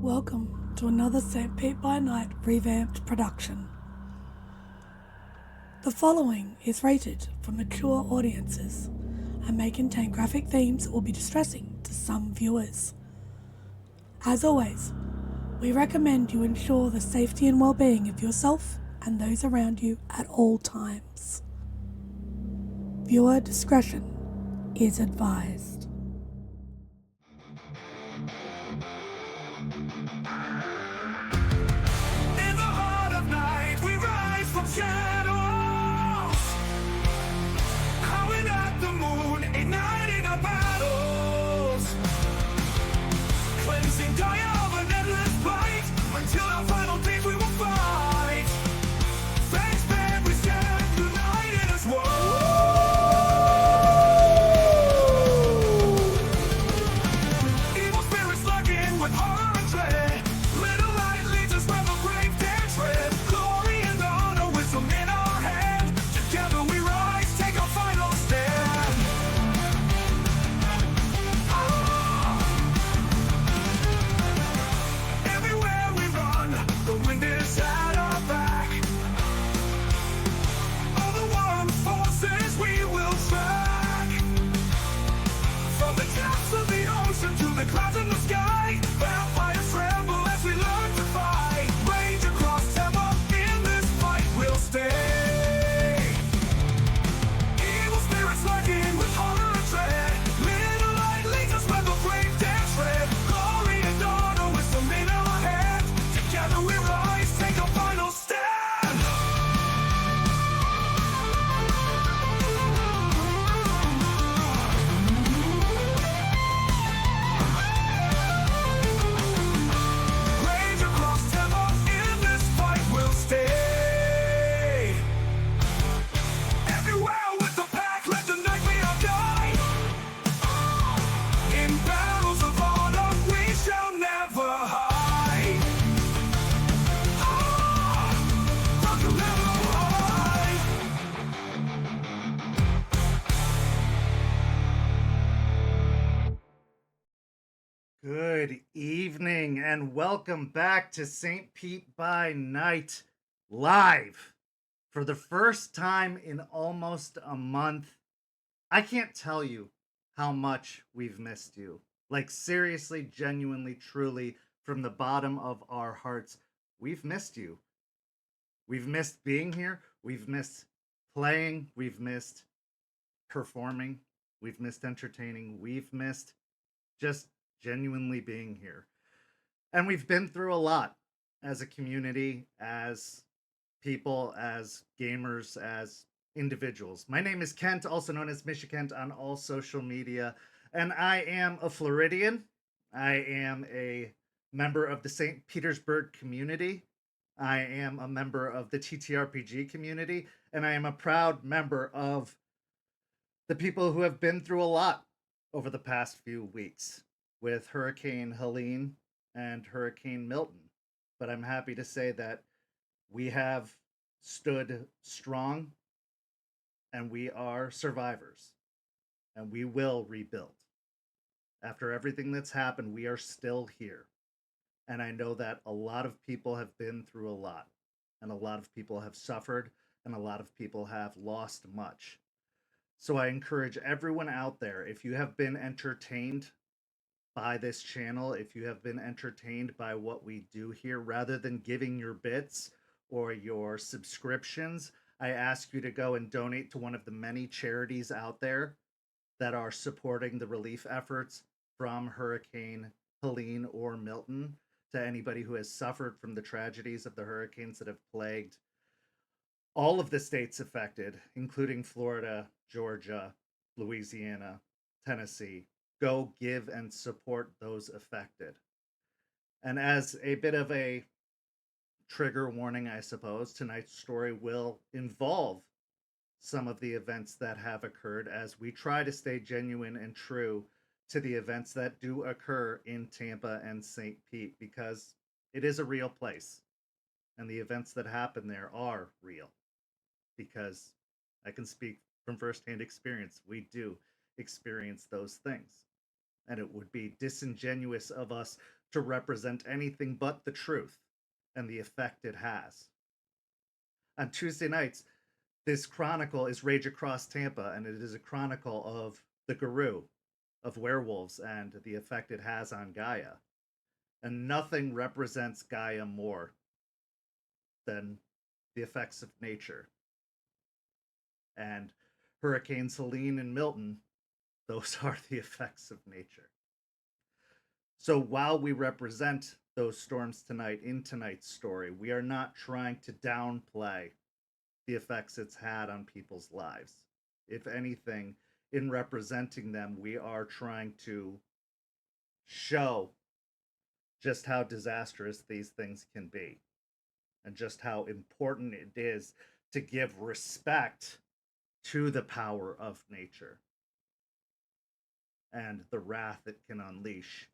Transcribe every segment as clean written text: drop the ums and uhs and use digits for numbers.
Welcome to another St. Pete by Night revamped production. The following is rated for mature audiences and may contain graphic themes or be distressing to some viewers. As always, we recommend you ensure the safety and well-being of yourself and those around you at all times. Viewer discretion is advised. In the heart of night, we rise from shadows, howling at the moon, igniting our battles, cleansing Gaia of an endless fight, until our final days we will fight. Thanks, man, we stand united as one. Evil spirits lurking with horror and dread. Little light leads us where the brave dare tread. Glory and honor, wisdom in our hand. Together we rise, take our final stand. Everywhere we run, the wind is at our back. All the warm forces we will track. From the depths of the ocean to the clouds in the sky, vampires tremble as we learn to fight. Rage across Tampa, in this fight we'll stay. Evil spirits lurking with horror and dread. Little light leads us where the brave dare tread. Glory and honor, wisdom in our hand. Together we rise, take a final stand. Rage across Tampa, in this fight we'll stay. Everywhere with the pack, let the night be our guide. In battles of honor, we shall never hide. Rock will never hide. Good evening and welcome back to St. Pete by Night live for the first time in almost a month. I can't tell you how much we've missed you. Like, seriously, genuinely, truly, from the bottom of our hearts, we've missed you. We've missed being here. We've missed playing. We've missed performing. We've missed entertaining. We've missed just genuinely being here. And we've been through a lot as a community, as people, as gamers, as individuals. My name is Kent, also known as Michikent on all social media, and I am a Floridian. I am a member of the St. Petersburg community. I am a member of the TTRPG community, and I am a proud member of the people who have been through a lot over the past few weeks with Hurricane Helene and Hurricane Milton. But I'm happy to say that we have stood strong and we are survivors and we will rebuild. After everything that's happened, we are still here. And I know that a lot of people have been through a lot, and a lot of people have suffered, and a lot of people have lost much. So I encourage everyone out there, if you have been entertained by this channel, if you have been entertained by what we do here, rather than giving your bits or your subscriptions, I ask you to go and donate to one of the many charities out there that are supporting the relief efforts from Hurricane Helene or Milton, to anybody who has suffered from the tragedies of the hurricanes that have plagued all of the states affected, including Florida, Georgia, Louisiana, Tennessee. Go give and support those affected. And as a bit of a trigger warning, I suppose, tonight's story will involve some of the events that have occurred as we try to stay genuine and true to the events that do occur in Tampa and St. Pete, because it is a real place and the events that happen there are real. Because I can speak from firsthand experience, we do experience those things. and it would be disingenuous of us to represent anything but the truth and the effect it has. On Tuesday nights, this chronicle is Rage Across Tampa, and it is a chronicle of the Guru, of werewolves, and the effect it has on Gaia. And nothing represents Gaia more than the effects of nature. And Hurricanes Helene and Milton, those are the effects of nature. So while we represent those storms tonight in tonight's story, we are not trying to downplay the effects it's had on people's lives. If anything, in representing them, we are trying to show just how disastrous these things can be and just how important it is to give respect to the power of nature and the wrath it can unleash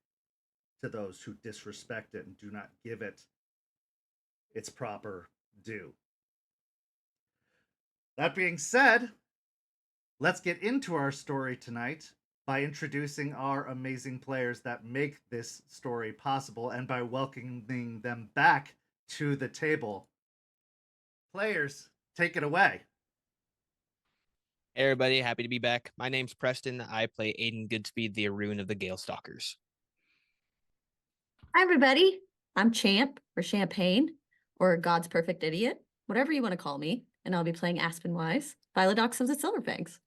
to those who disrespect it and do not give it its proper due. That being said, let's get into our story tonight by introducing our amazing players that make this story possible and by welcoming them back to the table. Players, take it away. Hey everybody, happy to be back. My name's Preston. I play Aiden Goodspeed, the Arun of the Gale Stalkers. Hi, everybody. I'm Champ or Champagne or God's Perfect Idiot, whatever you want to call me, and I'll be playing Aspen Wise, Philodox of the Silverfangs.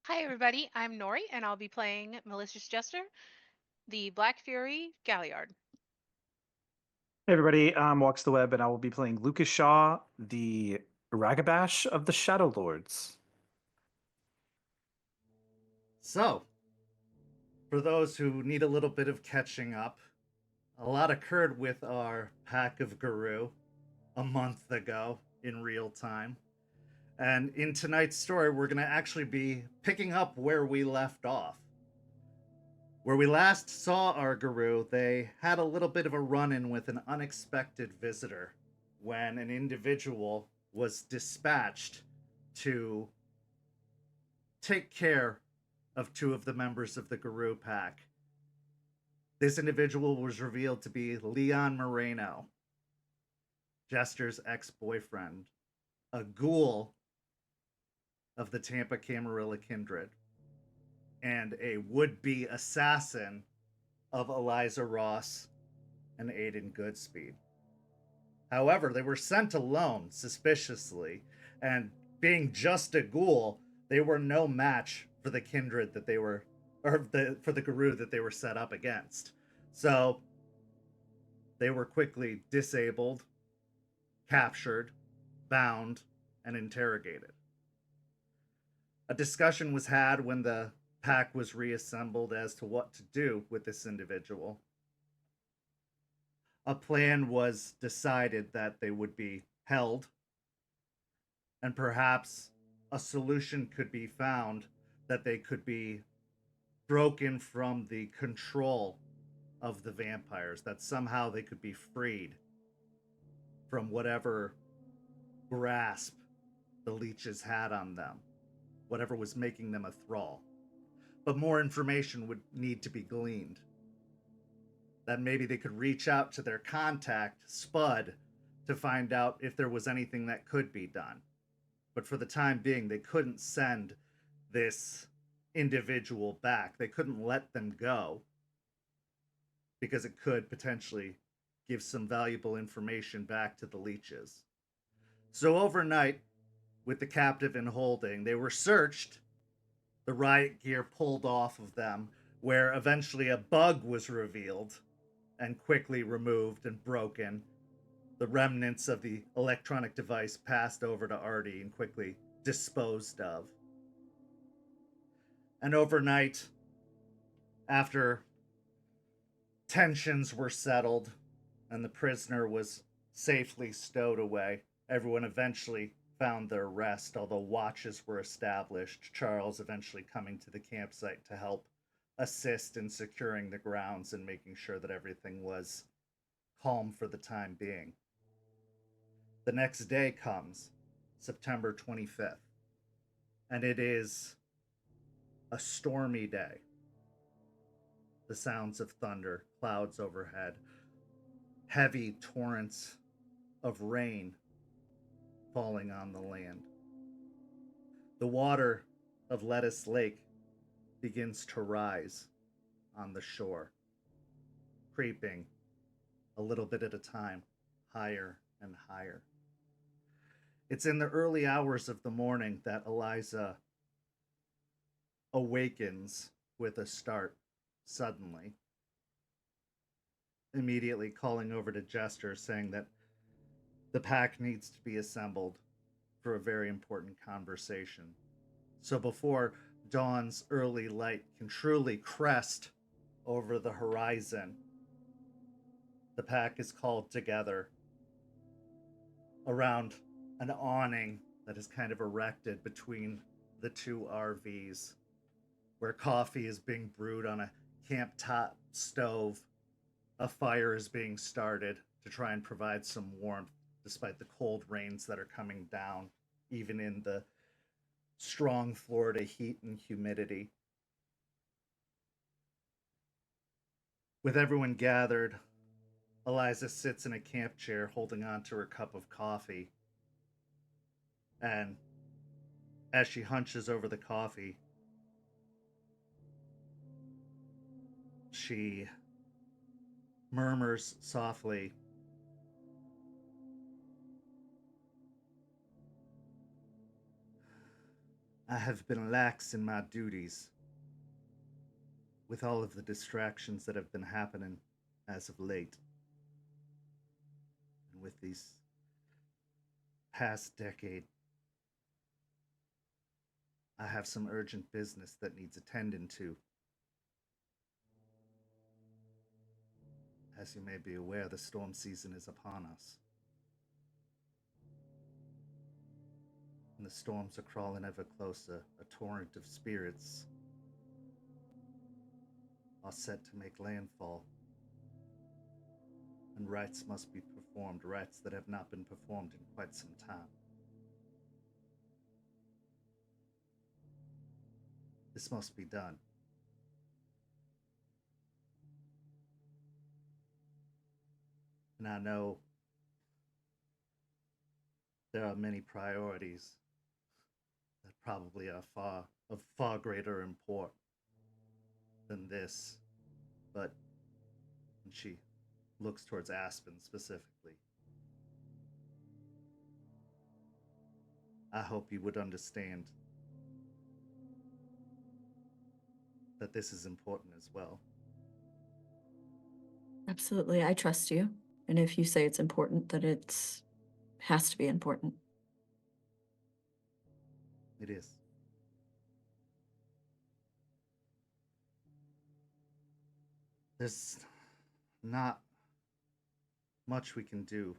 Hi, everybody. I'm Nori, and I'll be playing Malicious Jester, the Black Fury Galliard. Hey everybody, I'm Walks the Web, and I will be playing Lucas Shaw, the Ragabash of the Shadow Lords. So, for those who need a little bit of catching up, a lot occurred with our pack of Guru a month ago in real time. And in tonight's story, we're going to actually be picking up where we left off. Where we last saw our Guru, they had a little bit of a run-in with an unexpected visitor when an individual was dispatched to take care of two of the members of the Guru pack. This individual was revealed to be Leon Moreno, Jester's ex-boyfriend, a ghoul of the Tampa Camarilla kindred, and a would-be assassin of Eliza Ross and Aiden Goodspeed. However, they were sent alone, suspiciously, and being just a ghoul, they were no match for the kindred that they were, for the Guru that they were set up against. So, they were quickly disabled, captured, bound, and interrogated. A discussion was had when the pack was reassembled as to what to do with this individual. A plan was decided that they would be held, and perhaps a solution could be found that they could be broken from the control of the vampires, that somehow they could be freed from whatever grasp the leeches had on them, whatever was making them a thrall. But more information would need to be gleaned. That maybe they could reach out to their contact, Spud, to find out if there was anything that could be done. But for the time being, they couldn't send this individual back. They couldn't let them go because it could potentially give some valuable information back to the leeches. So overnight, with the captive in holding, they were searched, the riot gear pulled off of them, where eventually a bug was revealed and quickly removed and broken. The remnants of the electronic device passed over to Artie and quickly disposed of. And overnight, after tensions were settled and the prisoner was safely stowed away, everyone eventually found their rest, although watches were established, Charles eventually coming to the campsite to help assist in securing the grounds and making sure that everything was calm for the time being. The next day comes, September 25th, and it is a stormy day. The sounds of thunder, clouds overhead, heavy torrents of rain falling on the land. The water of Lettuce Lake begins to rise on the shore, creeping a little bit at a time, higher and higher. It's in the early hours of the morning that Eliza awakens with a start suddenly, immediately calling over to Jester, saying that the pack needs to be assembled for a very important conversation. So before dawn's early light can truly crest over the horizon, the pack is called together around an awning that is kind of erected between the two RVs, where coffee is being brewed on a camp top stove. A fire is being started to try and provide some warmth despite the cold rains that are coming down, even in the strong Florida heat and humidity. With everyone gathered, Eliza sits in a camp chair holding on to her cup of coffee. And as she hunches over the coffee, she murmurs softly, "I have been lax in my duties with all of the distractions that have been happening as of late. And with these past decade, I have some urgent business that needs attending to. As you may be aware, the storm season is upon us. And the storms are crawling ever closer. A torrent of spirits are set to make landfall. And rites must be performed, rites that have not been performed in quite some time. This must be done. And I know there are many priorities that probably are of far greater import than this, but when she looks towards Aspen specifically, I hope you would understand that this is important as well." Absolutely. I trust you. And if you say it's important, that it's has to be important. It is. There's not much we can do.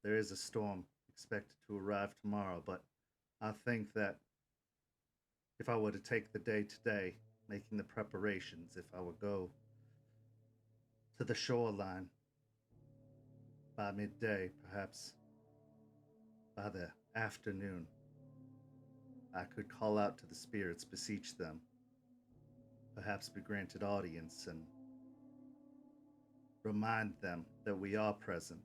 There is a storm expected to arrive tomorrow, but I think that if I were to take the day today, making the preparations, if I would go to the shoreline by midday, perhaps by the afternoon, I could call out to the spirits, beseech them, perhaps be granted audience, and remind them that we are present,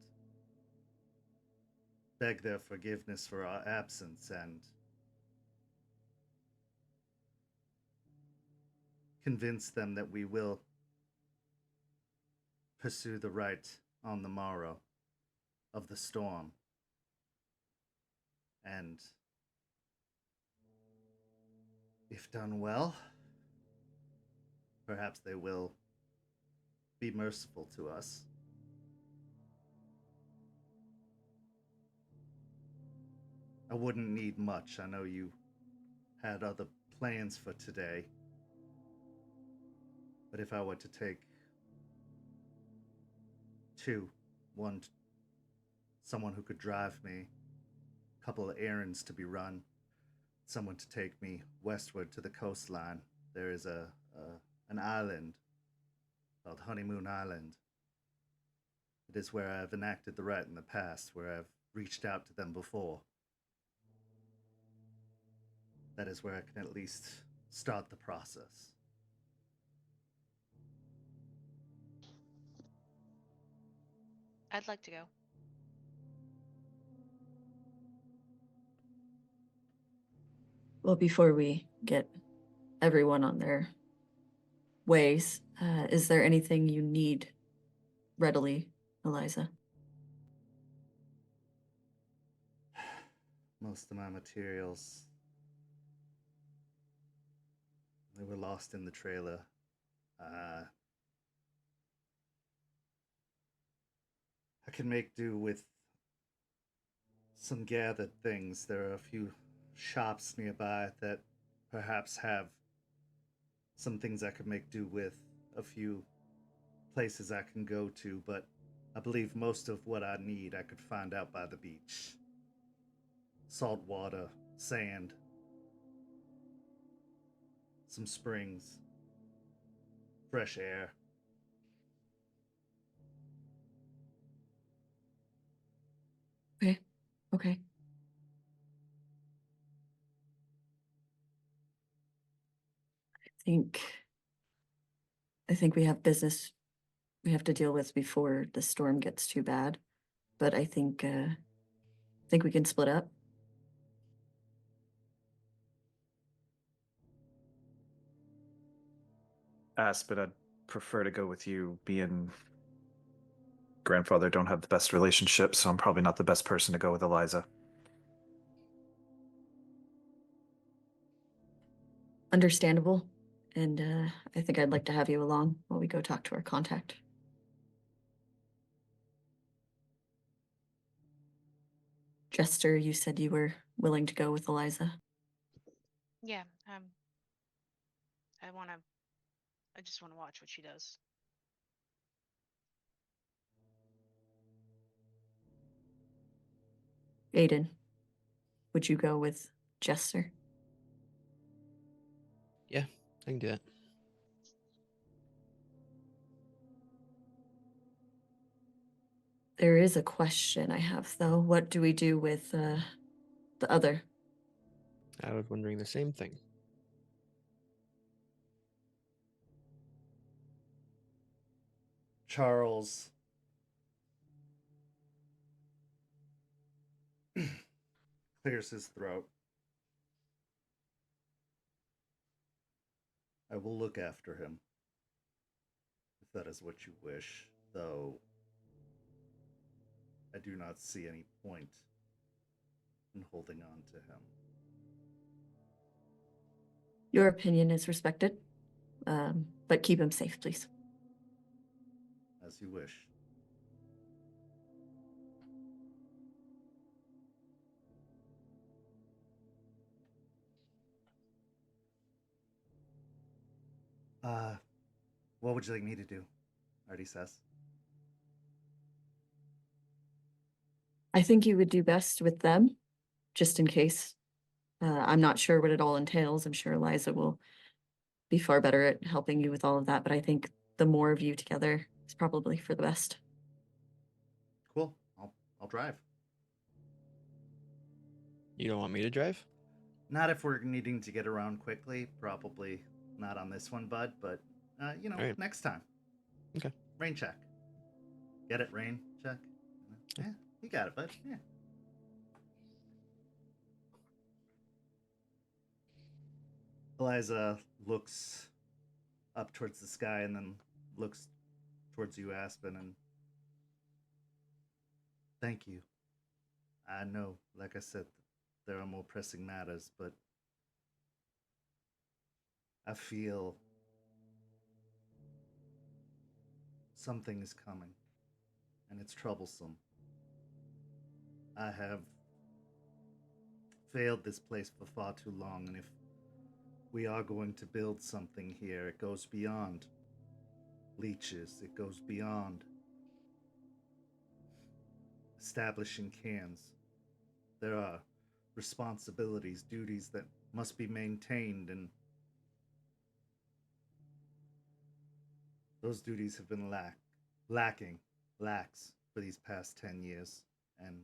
beg their forgiveness for our absence, and convince them that we will pursue the right on the morrow of the storm. And if done well, perhaps they will be merciful to us. I wouldn't need much. I know you had other plans for today. But if I were to take someone who could drive me, a couple of errands to be run, someone to take me westward to the coastline. There is an island called Honeymoon Island. It is where I've enacted the rite in the past, where I've reached out to them before. That is where I can at least start the process. I'd like to go. Well, before we get everyone on their ways, is there anything you need readily, Eliza? Most of my materials, they were lost in the trailer. I can make do with some gathered things. There are a few shops nearby that perhaps have some things I could make do with, a few places I can go to, but I believe most of what I need I could find out by the beach. Salt water, sand, some springs, fresh air. Okay. Okay. I think we have business we have to deal with before the storm gets too bad. But I think we can split up. Aspen, I'd prefer to go with you. Being grandfather don't have the best relationship, so I'm probably not the best person to go with Eliza. Understandable. And I think I'd like to have you along while we go talk to our contact. Jester, you said you were willing to go with Eliza. Yeah. I just want to watch what she does. Aiden, would you go with Jester? Yeah, I can do that. There is a question I have, though. What do we do with the other? I was wondering the same thing. Charles clears his throat. I will look after him, if that is what you wish, though I do not see any point in holding on to him. Your opinion is respected, but keep him safe, please. As you wish. What would you like me to do? Artie says. I think you would do best with them, just in case. I'm not sure what it all entails. I'm sure Eliza will be far better at helping you with all of that, but I think the more of you together is probably for the best. Cool. I'll drive. You don't want me to drive? Not if we're needing to get around quickly. Probably not on this one, bud, but Alright. next time. Okay. Rain check. Get it, rain check? Yeah, you got it, bud. Yeah. Eliza looks up towards the sky and then looks towards you, Aspen, and thank you. I know, like I said, there are more pressing matters, but I feel something is coming, and it's troublesome. I have failed this place for far too long, and if we are going to build something here, it goes beyond leeches, it goes beyond establishing cans. There are responsibilities, duties that must be maintained, and those duties have been lax for these past 10 years, and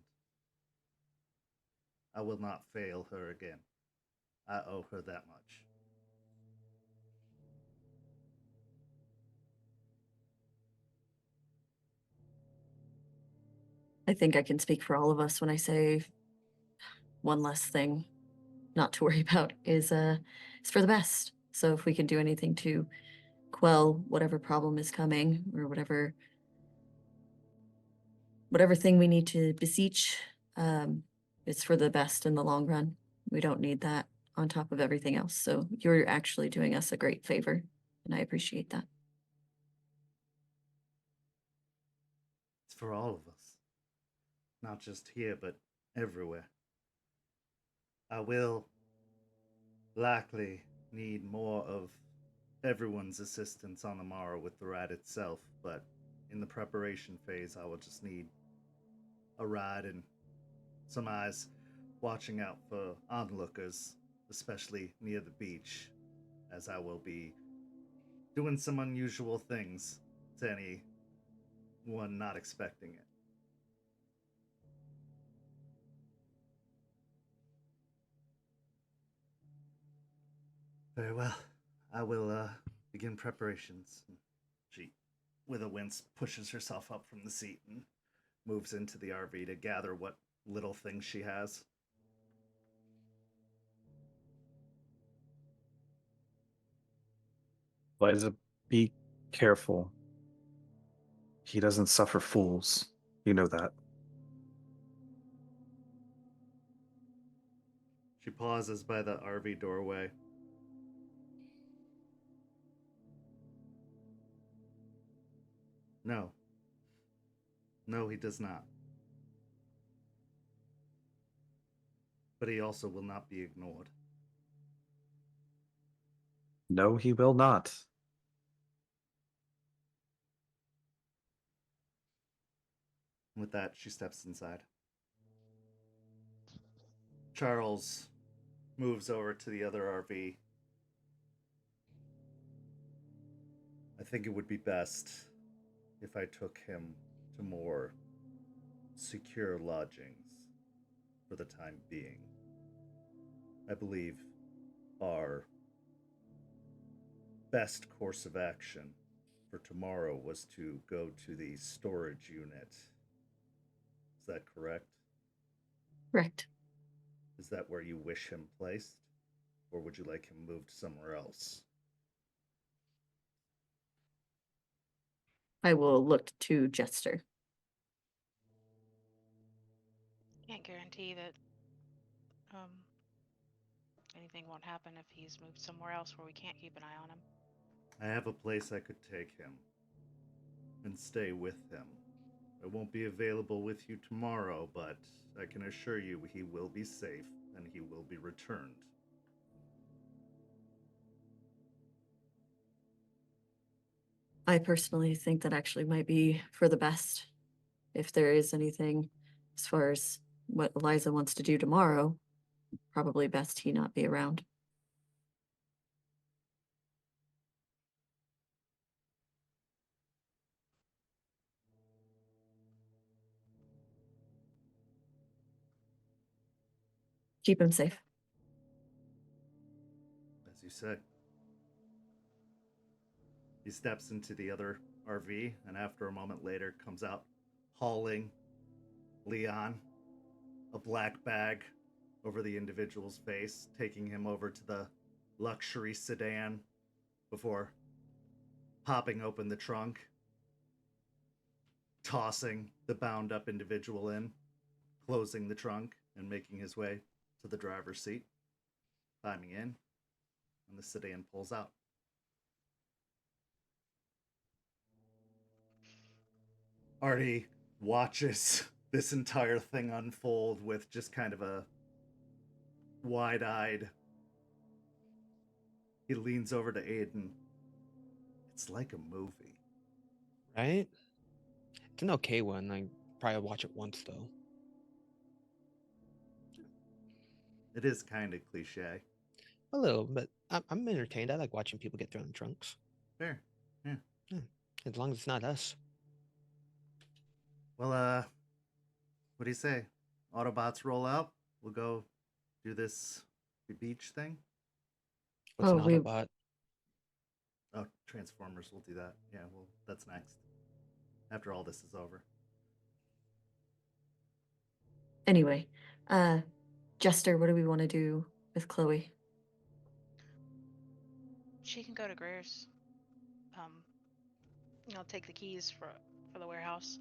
I will not fail her again. I owe her that much. I think I can speak for all of us when I say one less thing not to worry about is it's for the best. So if we can do anything to quell whatever problem is coming or whatever thing we need to beseech, it's for the best in the long run. We don't need that on top of everything else. So you're actually doing us a great favor, and I appreciate that. It's for all of us. Not just here, but everywhere. I will likely need more of everyone's assistance on the morrow with the ride itself, but in the preparation phase, I will just need a ride and some eyes watching out for onlookers, especially near the beach, as I will be doing some unusual things to anyone not expecting it. Very well. I will begin preparations. She, with a wince, pushes herself up from the seat and moves into the RV to gather what little things she has. Eliza, be careful. He doesn't suffer fools. You know that. She pauses by the RV doorway. No. No, he does not. But he also will not be ignored. No, he will not. With that, she steps inside. Charles moves over to the other RV. I think it would be best if I took him to more secure lodgings for the time being. I believe our best course of action for tomorrow was to go to the storage unit. Is that correct? Correct. Is that where you wish him placed? Or would you like him moved somewhere else? I will look to Jester. Can't guarantee that anything won't happen if he's moved somewhere else where we can't keep an eye on him. I have a place I could take him and stay with him. I won't be available with you tomorrow, but I can assure you he will be safe and he will be returned. I personally think that actually might be for the best. If there is anything as far as what Eliza wants to do tomorrow, probably best he not be around. Keep him safe. As you said. He steps into the other RV and after a moment later comes out hauling Leon, a black bag over the individual's face, taking him over to the luxury sedan before popping open the trunk, tossing the bound up individual in, closing the trunk, and making his way to the driver's seat, climbing in, and the sedan pulls out. Artie watches this entire thing unfold with just kind of a wide-eyed. He leans over to Aiden. It's like a movie. Right? It's an okay one. I probably watch it once though. It is kind of cliche. A little, but I'm entertained. I like watching people get thrown in trunks. Fair. Yeah. As long as it's not us. Well, what do you say? Autobots roll out. We'll go do this beach thing. What's an Oh, we- Autobot? Oh, Transformers. We'll do that. Yeah, well, that's next. After all this is over. Anyway, Jester, what do we want to do with Chloe? She can go to Greer's. I'll take the keys for the warehouse.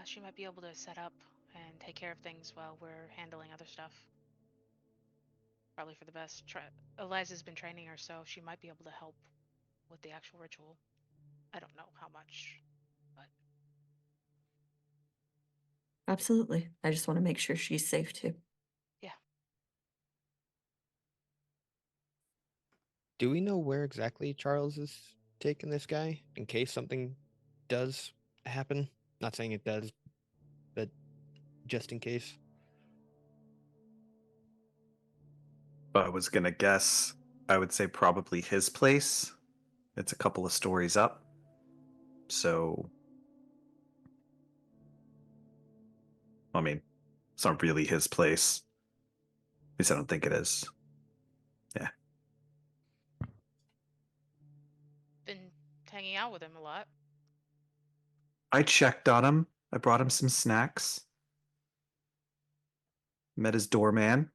She might be able to set up and take care of things while we're handling other stuff. Probably for the best. Eliza's been training her, so she might be able to help with the actual ritual. I don't know how much, but Absolutely. I just want to make sure she's safe too. yeah. Do we know where exactly Charles is taking this guy in case something does happen? Not saying it does, but just in case. If I was gonna guess, I would say probably his place. It's a couple of stories up. So, I mean, it's not really his place. At least I don't think it is. Yeah. Been hanging out with him a lot. I checked on him. I brought him some snacks. Met his doorman.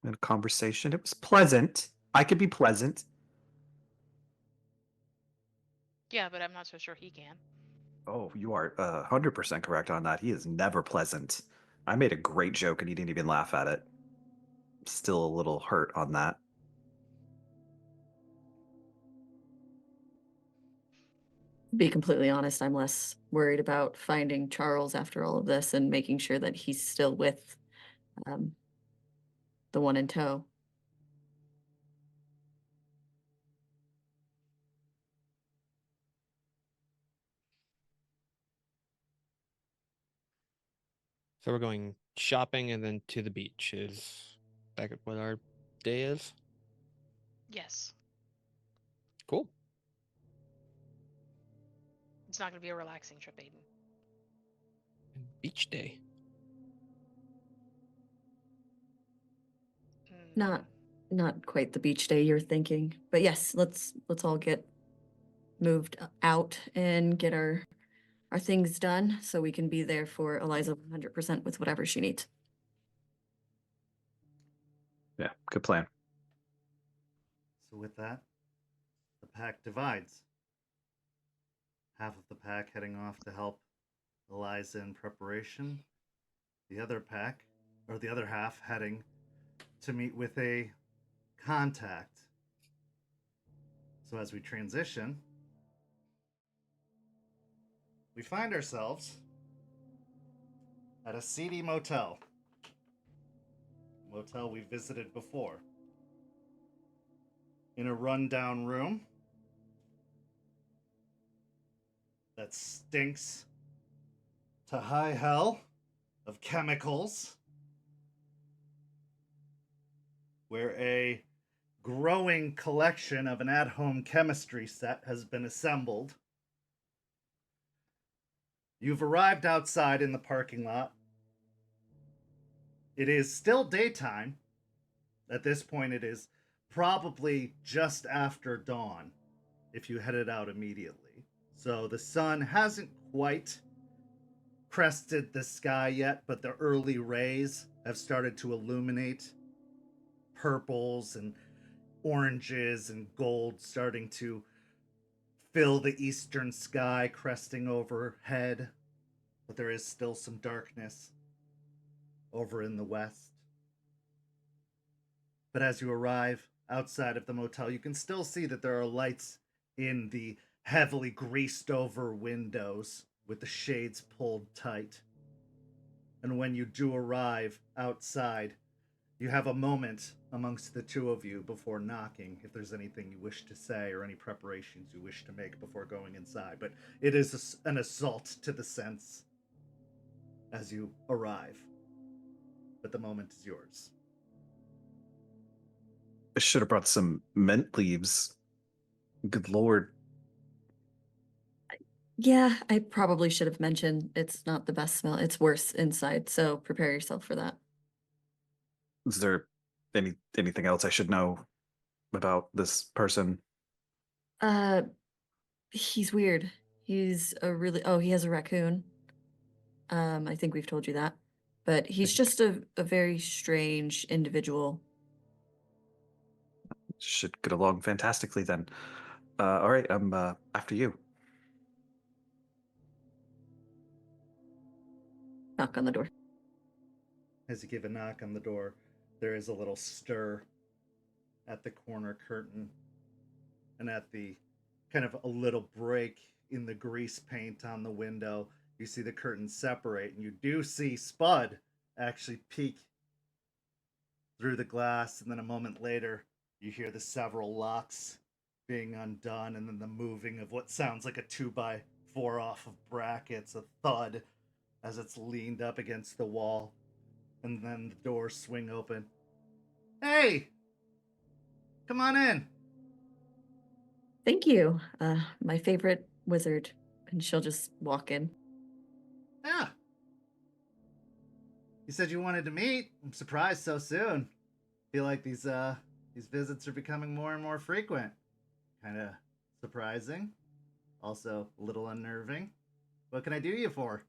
Had a conversation. It was pleasant. I could be pleasant. Yeah, but I'm not so sure he can. Oh, you are 100% correct on that. He is never pleasant. I made a great joke and he didn't even laugh at it. Still a little hurt on that. To be completely honest, I'm less worried about finding Charles after all of this and making sure that he's still with the one in tow. So we're going shopping and then to the beach. Is that what our day is? Yes. Cool. It's not going to be a relaxing trip, Aiden. Beach day. Not quite the beach day you're thinking, but yes, let's all get moved out and get our things done so we can be there for Eliza 100% with whatever she needs. Yeah, good plan. So with that, the pack divides. Half of the pack heading off to help Eliza in preparation. The other pack, or the other half, heading to meet with a contact. So as we transition, we find ourselves at a seedy motel. Motel we visited before. In a rundown room that stinks to high hell of chemicals, where a growing collection of an at-home chemistry set has been assembled. You've arrived outside in the parking lot. It is still daytime. At this point, it is probably just after dawn if you headed out immediately. So the sun hasn't quite crested the sky yet, but the early rays have started to illuminate purples and oranges and gold starting to fill the eastern sky, cresting overhead. But there is still some darkness over in the west. But as you arrive outside of the motel, you can still see that there are lights in the heavily greased over windows with the shades pulled tight. And when you do arrive outside, you have a moment amongst the two of you before knocking, if there's anything you wish to say or any preparations you wish to make before going inside. But it is an assault to the sense as you arrive. But the moment is yours. I should have brought some mint leaves. Good lord. Yeah, I probably should have mentioned it's not the best smell. It's worse inside, so prepare yourself for that. Is there anything else I should know about this person? He's weird. He's a really, he has a raccoon. I think we've told you that. But he's just a very strange individual. Should get along fantastically then. All right, I'm after you. Knock on the door. As you give a knock on the door, there is a little stir at the corner curtain and at the kind of a little break in the grease paint on the window. You see the curtains separate, and you do see Spud actually peek through the glass, and then a moment later, you hear the several locks being undone, and then the moving of what sounds like a 2x4 off of brackets, a thud as it's leaned up against the wall, and then the doors swing open. Hey! Come on in! Thank you. My favorite wizard. And she'll just walk in. Yeah. You said you wanted to meet. I'm surprised so soon. Feel like these visits are becoming more and more frequent. Kind of surprising. Also a little unnerving. What can I do you for?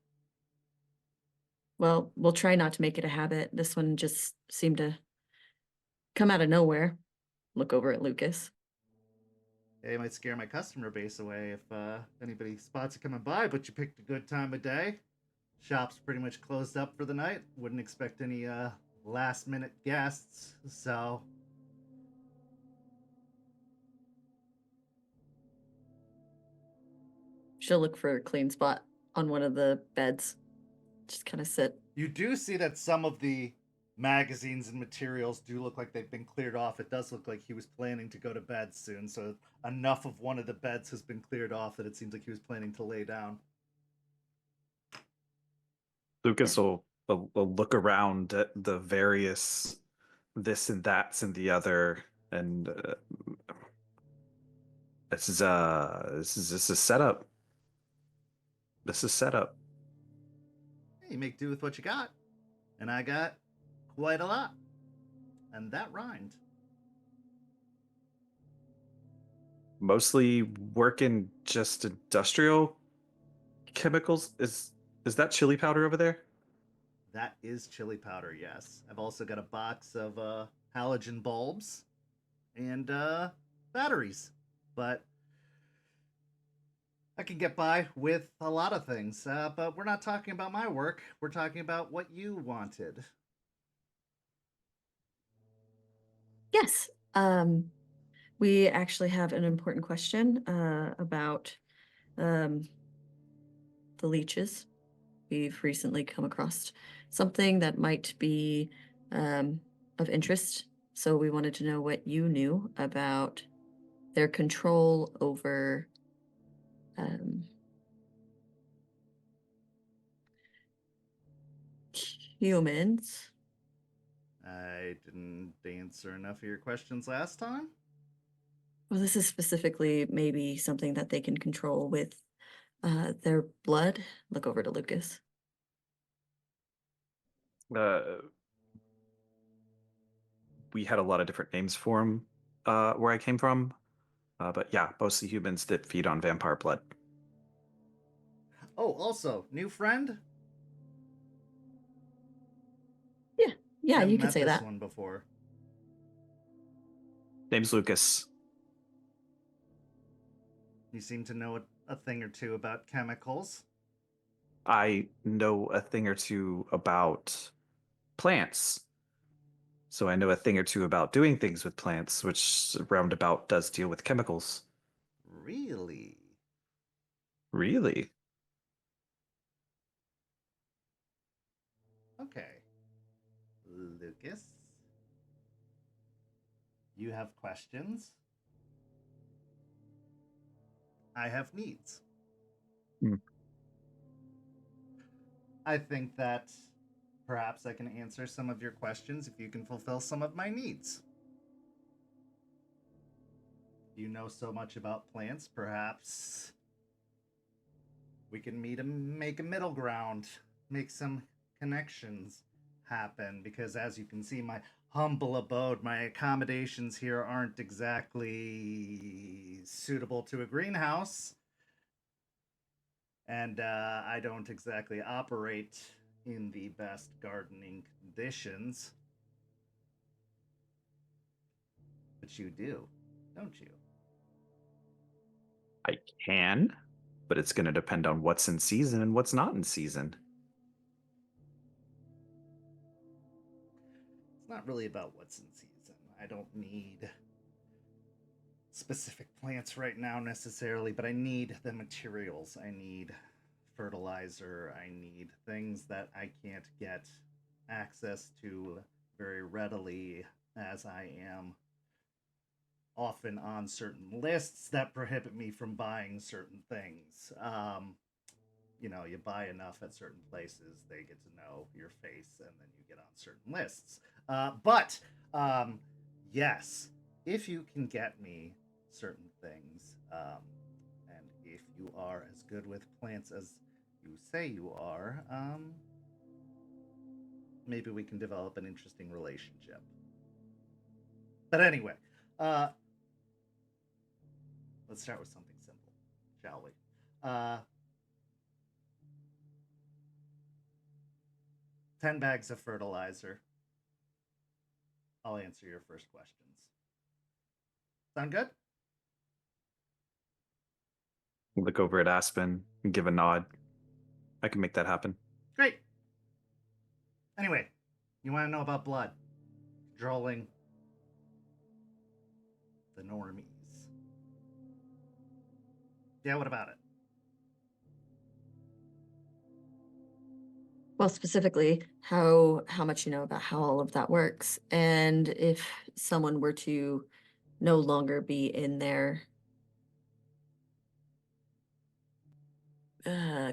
Well, we'll try not to make it a habit. This one just seemed to come out of nowhere. Look over at Lucas. It might scare my customer base away if anybody spots you coming by, but you picked a good time of day. Shop's pretty much closed up for the night. Wouldn't expect any last minute guests, so She'll look for a clean spot on one of the beds. Just kind of sit. you do see that some of the magazines and materials do look like they've been cleared off. It does look like he was planning to go to bed soon, so enough of one of the beds has been cleared off that it seems like he was planning to lay down. Lucas will look around at the various this and that's and the other, and this is setup. This is setup. You make do with what you got, and I got quite a lot, and that rhymed. Mostly working just industrial chemicals. Is that chili powder over there? That is chili powder, yes. I've also got a box of halogen bulbs and batteries, but I can get by with a lot of things. But we're not talking about my work. We're talking about what you wanted. Yes. We actually have an important question about the leeches. We've recently come across something that might be of interest. So we wanted to know what you knew about their control over humans. I didn't answer enough of your questions last time. Well, this is specifically maybe something that they can control with their blood. Look over to Lucas. We had a lot of different names for them where I came from, but yeah, mostly humans that feed on vampire blood. Oh, also, new friend? Yeah, Haven't you could met say this that. one before. Name's Lucas. You seem to know a thing or two about chemicals. I know a thing or two about plants. So I know a thing or two about doing things with plants, which roundabout does deal with chemicals. Really? Really? Okay. Lucas? You have questions? I have needs. Hmm. I think that perhaps I can answer some of your questions if you can fulfill some of my needs. You know so much about plants, perhaps we can meet and make a middle ground, make some connections happen, because as you can see, my humble abode, my accommodations here aren't exactly suitable to a greenhouse. And I don't exactly operate in the best gardening conditions. But you do, don't you? I can, but it's going to depend on what's in season and what's not in season. It's not really about what's in season. I don't need specific plants right now necessarily, but I need the materials. I need fertilizer. I need things that I can't get access to very readily, as I am often on certain lists that prohibit me from buying certain things. You know, you buy enough at certain places, they get to know your face, and then you get on certain lists. But yes, if you can get me certain things, and if you are as good with plants as you say you are, maybe we can develop an interesting relationship. But anyway, let's start with something simple, shall we? 10 bags of fertilizer. I'll answer your first questions. Sound good? Look over at Aspen and give a nod. I can make that happen. Great. Anyway, you want to know about blood? Controlling the normies. Yeah, what about it? Well, specifically, how much you know about how all of that works, and if someone were to no longer be in their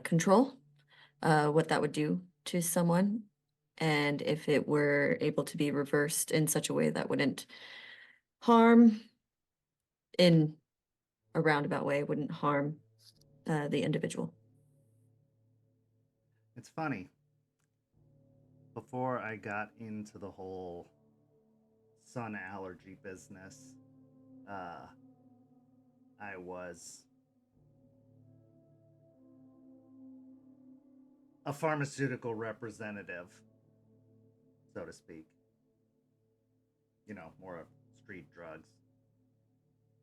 control, what that would do to someone, and if it were able to be reversed in such a way that wouldn't harm, in a roundabout way, wouldn't harm the individual. It's funny. Before I got into the whole sun allergy business, I was a pharmaceutical representative, so to speak. You know, more of street drugs,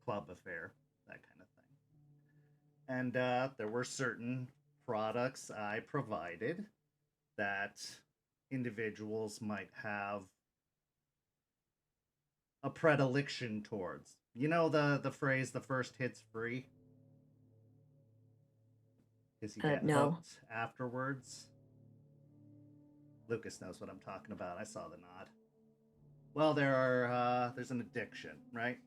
club affair, that kind of thing. And there were certain products I provided that individuals might have a predilection towards. You know the phrase, the first hit's free? Because you get No. hooked afterwards. Lucas knows what I'm talking about. I saw the nod. Well, there's an addiction, right?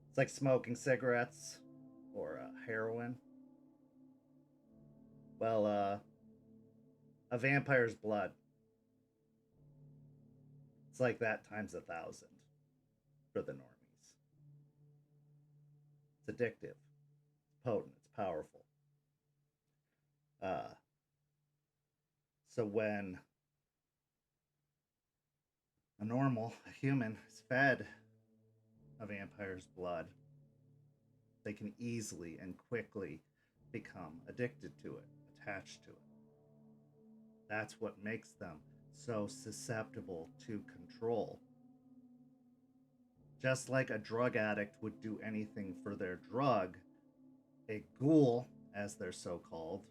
It's like smoking cigarettes or heroin. Well, a vampire's blood. It's like that times 1,000 for the normies. It's addictive. It's potent. It's powerful. So when a human, is fed a vampire's blood, they can easily and quickly become addicted to it, attached to it. That's what makes them so susceptible to control. Just like a drug addict would do anything for their drug, a ghoul, as they're so called,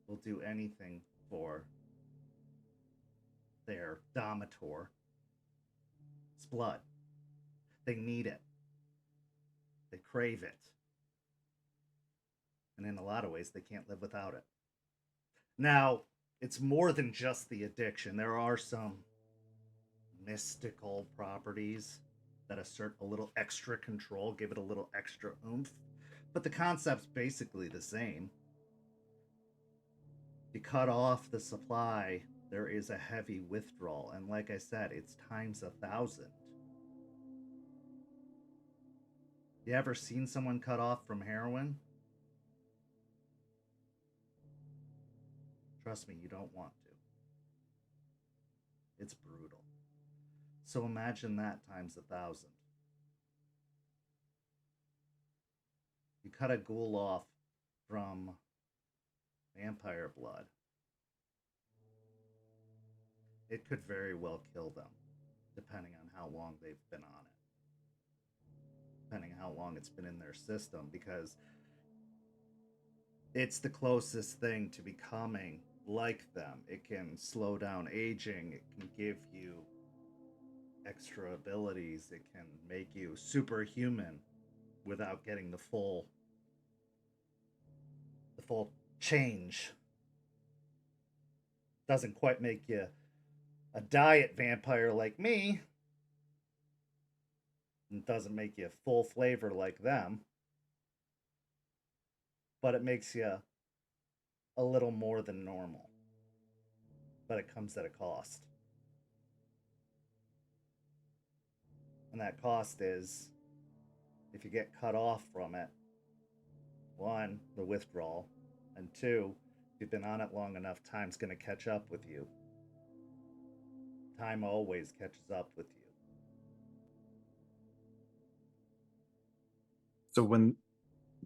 will do anything for their dominator. It's blood. They need it. They crave it. And in a lot of ways, they can't live without it. Now, it's more than just the addiction. There are some mystical properties that assert a little extra control, give it a little extra oomph. But the concept's basically the same. You cut off the supply, there is a heavy withdrawal. And like I said, it's times 1,000. You ever seen someone cut off from heroin? Trust me, you don't want to. It's brutal. So imagine that times 1,000. You cut a ghoul off from vampire blood, it could very well kill them, depending on how long they've been on it, depending on how long it's been in their system, because it's the closest thing to becoming like them. It can slow down aging, it can give you extra abilities, it can make you superhuman without getting the full change. Doesn't quite make you a diet vampire like me. It doesn't make you full flavor like them. But it makes you a little more than normal. But it comes at a cost. And that cost is, if you get cut off from it, one, the withdrawal, and two, if you've been on it long enough, time's going to catch up with you. Time always catches up with you. So when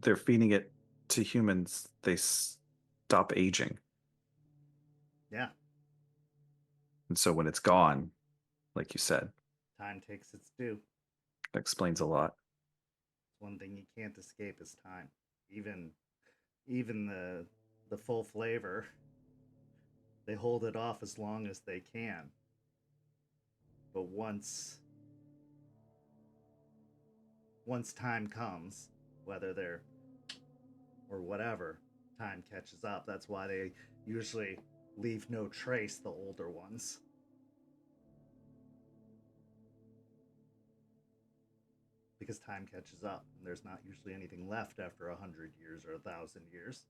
they're feeding it to humans, they stop aging. Yeah. And so when it's gone, like you said, Time takes its due. that explains a lot. One thing you can't escape is time. Even the full flavor, they hold it off as long as they can. But once time comes, whether they're or whatever, time catches up. That's why they usually leave no trace, the older ones. Because time catches up, and there's not usually anything left after 100 years or 1,000 years.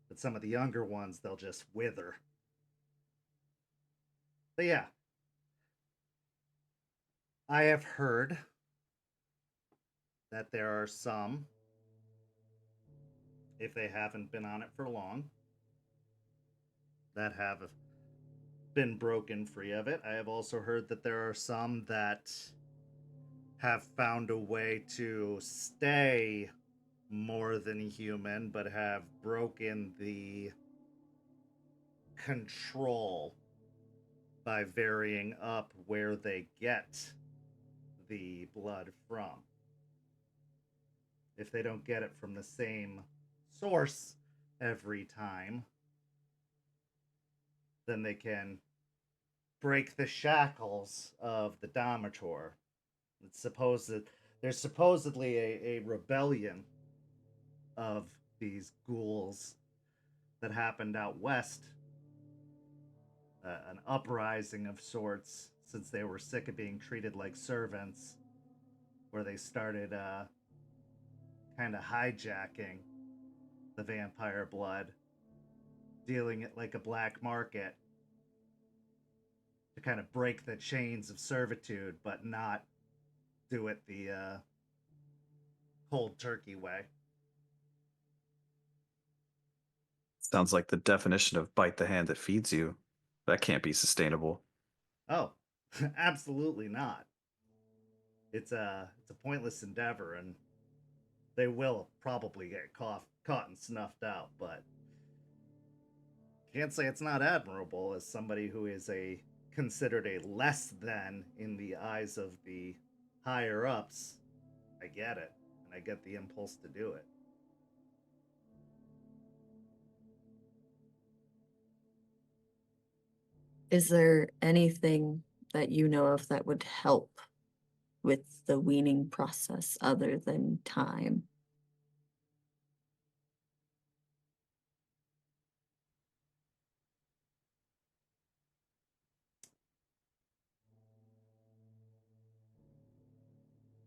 But some of the younger ones, they'll just wither. But yeah, I have heard that there are some, if they haven't been on it for long, that have been broken free of it. I have also heard that there are some that have found a way to stay more than human, but have broken the control by varying up where they get the blood from. If they don't get it from the same source every time, then they can break the shackles of the Domitor. There's supposedly a rebellion of these ghouls that happened out west, an uprising of sorts, since they were sick of being treated like servants, where they started kind of hijacking the vampire blood, dealing it like a black market to kind of break the chains of servitude, but not do it the cold turkey way. Sounds like the definition of bite the hand that feeds you. That can't be sustainable. Oh, absolutely not. It's a pointless endeavor, and they will probably get caught and snuffed out, but can't say it's not admirable as somebody who is considered a less than in the eyes of the higher ups. I get it, and I get the impulse to do it. Is there anything that you know of that would help with the weaning process other than time?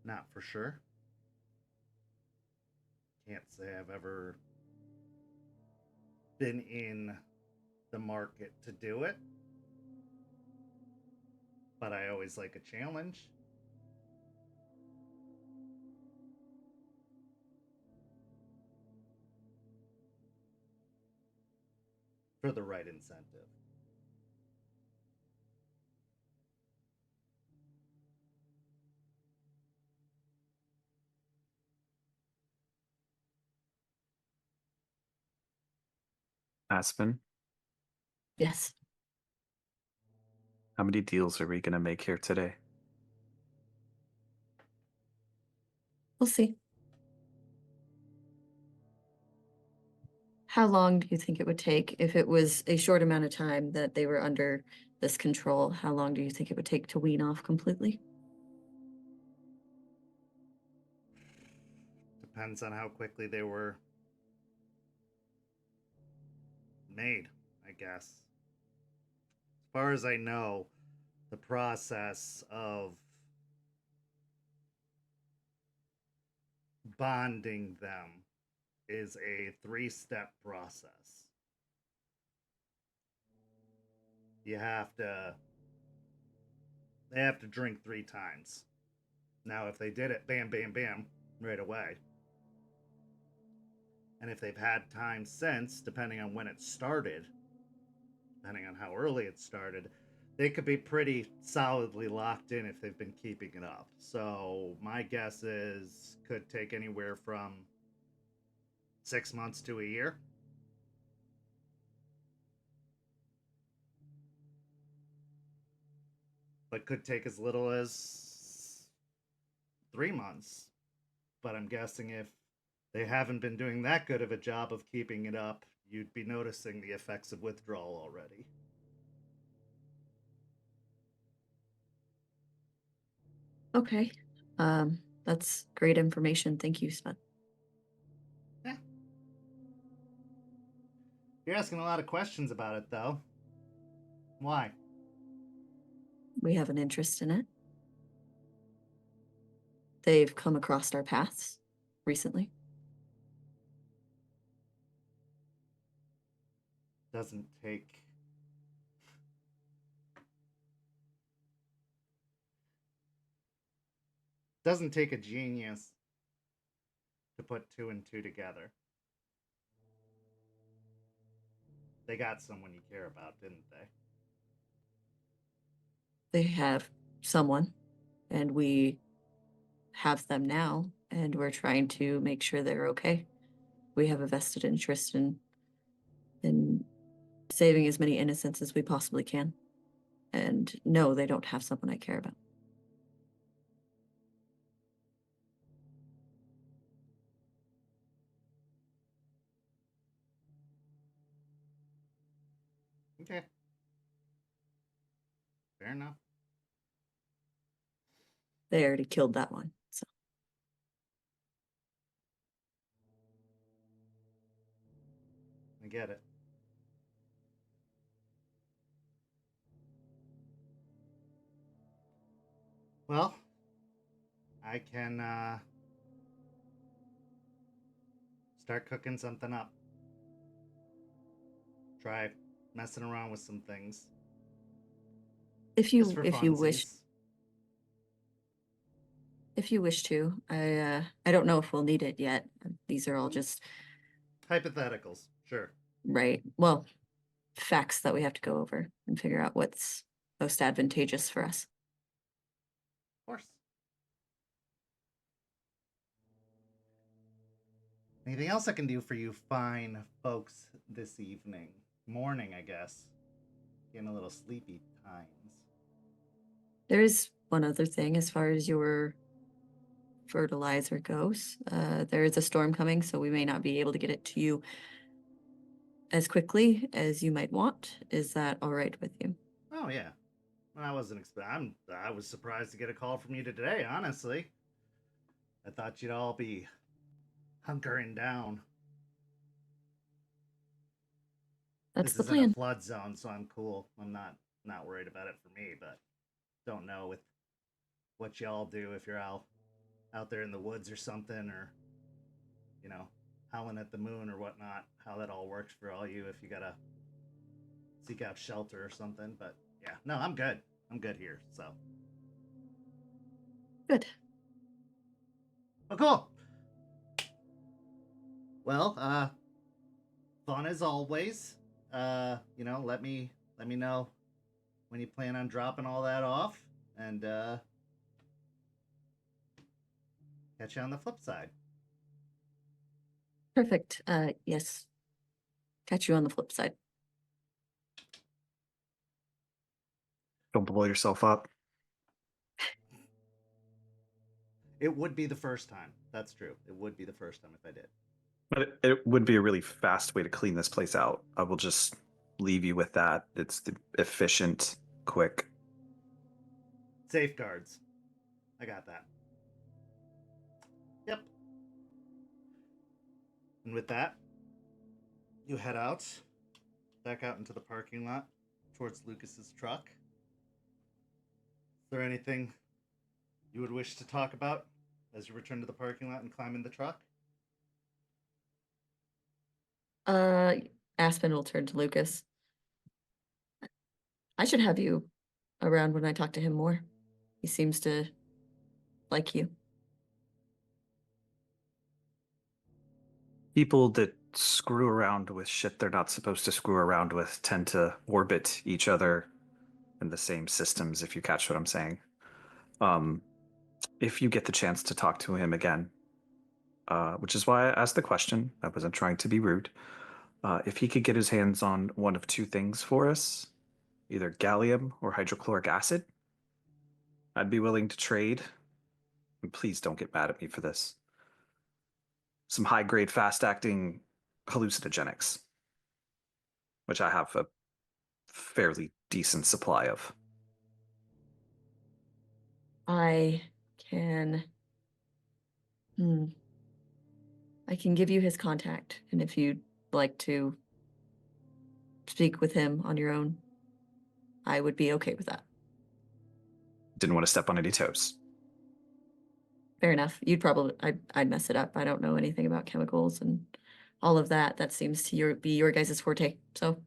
Not for sure. Can't say I've ever been in the market to do it, but I always like a challenge. For the right incentive. Aspen, Yes, how many deals are we going to make here today? we'll see. How long do you think it would take if it was a short amount of time that they were under this control? How long do you think it would take to wean off completely? Depends on how quickly they were made, I guess. As far as I know, the process of bonding them is a 3-step process. They have to drink 3 times. Now, if they did it bam, bam, bam, right away, and if they've had time since, depending on when it started, depending on how early it started, they could be pretty solidly locked in if they've been keeping it up. So my guess is could take anywhere from 6 months to a year. But could take as little as 3 months. But I'm guessing if they haven't been doing that good of a job of keeping it up, you'd be noticing the effects of withdrawal already. Okay. That's great information. Thank you, Spud. Yeah. You're asking a lot of questions about it, though. Why? We have an interest in it. They've come across our paths recently. Doesn't take a genius to put 2 and 2 together. They got someone you care about, didn't they? They have someone, and we have them now, and we're trying to make sure they're okay. We have a vested interest in saving as many innocents as we possibly can. And no, they don't have someone I care about. Okay. Fair enough. They already killed that one, so. I get it. Well, I can start cooking something up. Try messing around with some things. If you Just for wish funsies. if you wish to, I don't know if we'll need it yet. These are all just Hypotheticals, sure. right. Well, facts that we have to go over and figure out what's most advantageous for us. Of course. Anything else I can do for you fine folks this evening? Morning, I guess. Getting a little sleepy times. There is one other thing as far as your fertilizer goes. There is a storm coming, so we may not be able to get it to you as quickly as you might want. Is that all right with you? Oh yeah. I wasn't expecting. I was surprised to get a call from you today. Honestly, I thought you'd all be hunkering down. That's This the isn't a plan. flood zone, so I'm cool. I'm not worried about it for me, but don't know with what y'all do if you're out there in the woods or something, or you know, howling at the moon or whatnot. How that all works for all you if you gotta seek out shelter or something. But yeah, no, I'm good. I'm good here. So Good. oh, cool. Well, fun as always. You know, let me know when you plan on dropping all that off, and catch you on the flip side. Perfect. Yes. Catch you on the flip side. Don't blow yourself up. It would be the first time. That's true. It would be the first time if I did. But it would be a really fast way to clean this place out. I will just leave you with that. It's efficient, quick. Safeguards. I got that. Yep. And with that, you head out, back out into the parking lot towards Lucas's truck. Is there anything you would wish to talk about as you return to the parking lot and climb in the truck? Aspen will turn to Lucas. I should have you around when I talk to him more. He seems to like you. People that screw around with shit they're not supposed to screw around with tend to orbit each other in the same systems, if you catch what I'm saying. If you get the chance to talk to him again, which is why I asked the question, I wasn't trying to be rude. If he could get his hands on one of two things for us, either gallium or hydrochloric acid, I'd be willing to trade. And please don't get mad at me for this. Some high-grade, fast-acting hallucinogenics, which I have a fairly decent supply of. I can give you his contact, and if you'd like to speak with him on your own, I would be okay with that. Didn't want to step on any toes. Fair enough. I'd mess it up. I don't know anything about chemicals and all of that. That seems to be your guys' forte. So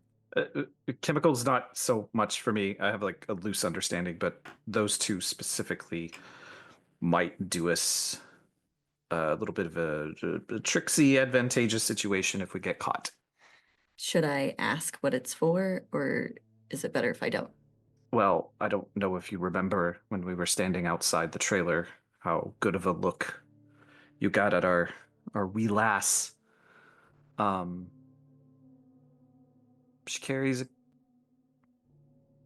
Chemicals, not so much for me. I have like a loose understanding, but those two specifically might do us a little bit of a tricksy, advantageous situation if we get caught. should I ask what it's for, or is it better if I don't? Well, I don't know if you remember when we were standing outside the trailer, how good of a look you got at our wee lass. She carries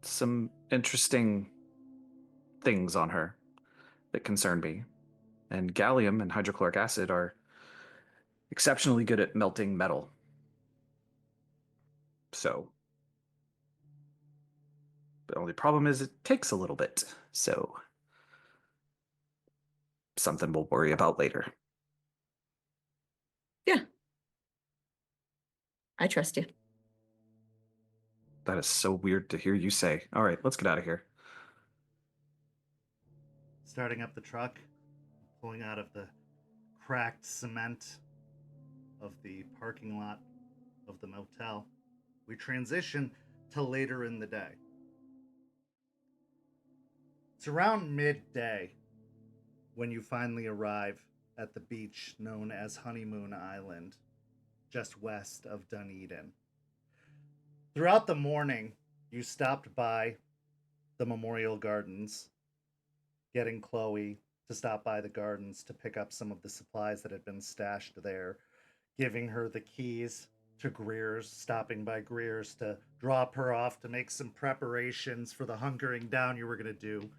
some interesting things on her that concern me. And gallium and hydrochloric acid are exceptionally good at melting metal. So, the only problem is it takes a little bit. So, something we'll worry about later. Yeah. I trust you. That is so weird to hear you say. All right, let's get out of here. Starting up the truck, pulling out of the cracked cement of the parking lot of the motel, we transition to later in the day. It's around midday when you finally arrive at the beach known as Honeymoon Island, just west of Dunedin. Throughout the morning, you stopped by the Memorial Gardens, getting Chloe to stop by the gardens to pick up some of the supplies that had been stashed there, giving her the keys to Greer's, stopping by Greer's to drop her off to make some preparations for the hunkering down you were going to do,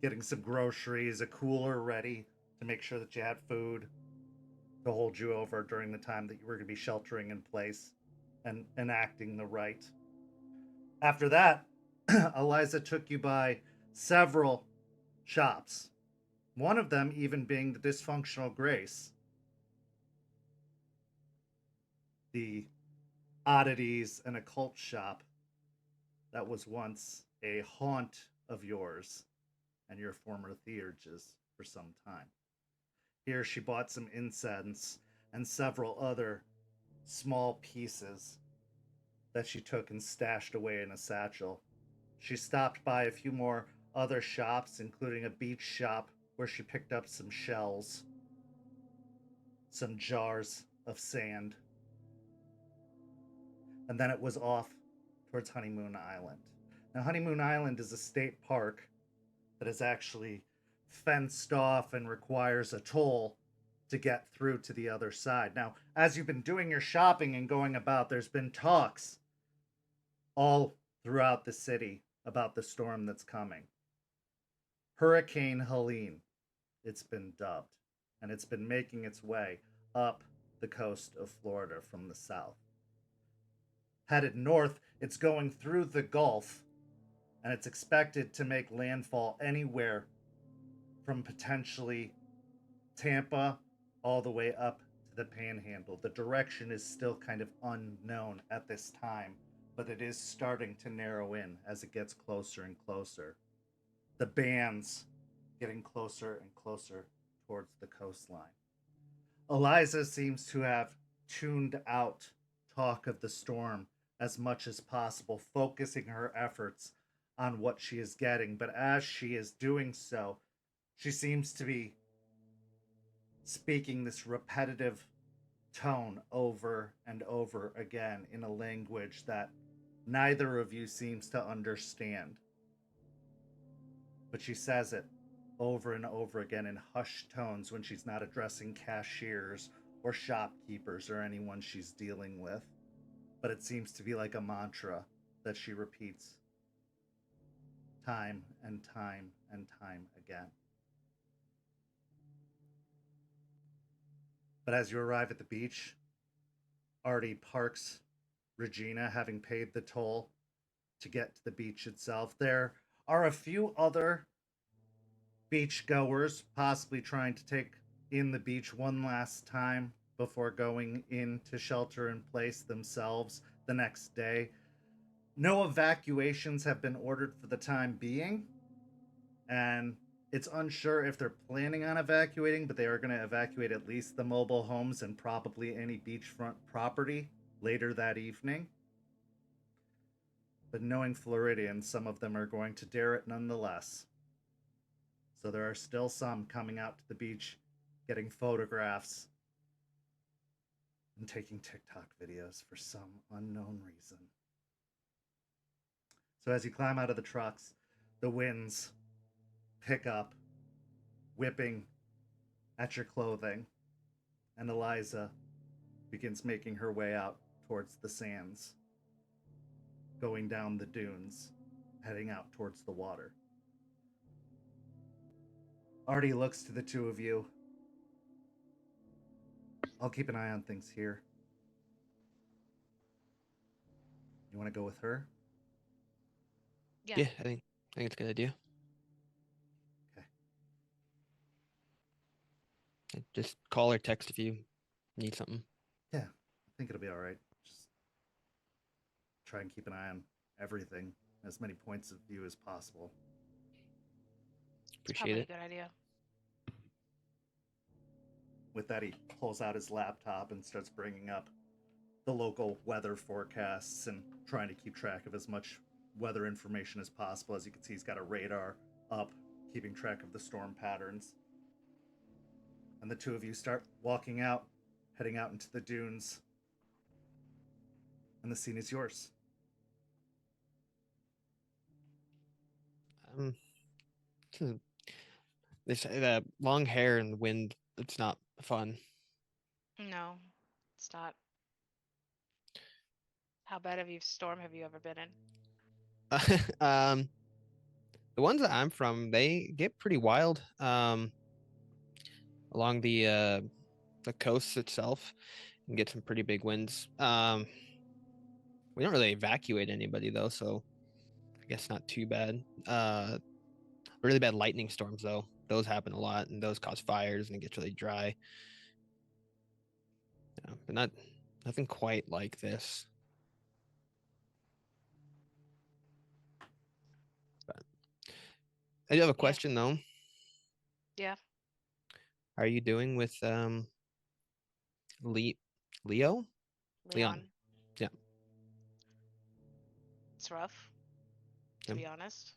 getting some groceries, a cooler ready to make sure that you had food to hold you over during the time that you were going to be sheltering in place and enacting the rite. After that, Eliza took you by several shops, one of them even being the Dysfunctional Grace, the oddities and occult shop that was once a haunt of yours and your former theurge's for some time. Here she bought some incense and several other small pieces that she took and stashed away in a satchel. She stopped by a few more other shops, including a beach shop where she picked up some shells, some jars of sand, and then it was off towards Honeymoon Island. Now, Honeymoon Island is a state park that is actually fenced off and requires a toll to get through to the other side. Now, as you've been doing your shopping and going about, there's been talks all throughout the city about the storm that's coming. Hurricane Helene, it's been dubbed, and it's been making its way up the coast of Florida from the south. Headed north, it's going through the Gulf, and it's expected to make landfall anywhere from potentially Tampa all the way up to the Panhandle. The direction is still kind of unknown at this time, but it is starting to narrow in as it gets closer and closer. The bands getting closer and closer towards the coastline. Eliza seems to have tuned out talk of the storm as much as possible, focusing her efforts on what she is getting. But as she is doing so, she seems to be speaking this repetitive tone over and over again in a language that neither of you seems to understand. But she says it over and over again in hushed tones when she's not addressing cashiers or shopkeepers or anyone she's dealing with. But it seems to be like a mantra that she repeats time and time and time again. But as you arrive at the beach, Artie parks Regina, having paid the toll to get to the beach itself. There are a few other beachgoers possibly trying to take in the beach one last time before going in to shelter in place themselves the next day. No evacuations have been ordered for the time being, and it's unsure if they're planning on evacuating, but they are going to evacuate at least the mobile homes and probably any beachfront property later that evening. But knowing Floridians, some of them are going to dare it nonetheless. So there are still some coming out to the beach, getting photographs, and taking TikTok videos for some unknown reason. So as you climb out of the trucks, the winds pick up, whipping at your clothing, and Eliza begins making her way out towards the sands, going down the dunes, heading out towards the water. Artie looks to the two of you. I'll keep an eye on things here. You want to go with her? Yeah, I think it's a good idea. Okay. Just call or text if you need something. Yeah, I think it'll be all right. Just try and keep an eye on everything, as many points of view as possible. Appreciate Probably it. a good idea. With that, he pulls out his laptop and starts bringing up the local weather forecasts and trying to keep track of as much weather information as possible. As you can see, he's got a radar up, keeping track of the storm patterns. And the two of you start walking out, heading out into the dunes. And the scene is yours. They say that long hair and the wind, it's not fun. No, it's not. How bad of a storm have you ever been in? The ones that I'm from, they get pretty wild. Along the coast itself, and get some pretty big winds. We don't really evacuate anybody though, so I guess not too bad. Really bad lightning storms though, those happen a lot, and those cause fires, and it gets really dry. Yeah, but nothing quite like this. But I do have a question though. Yeah. How are you doing with Leo? Leon? Leon. Yeah. It's rough, to Yeah. be honest.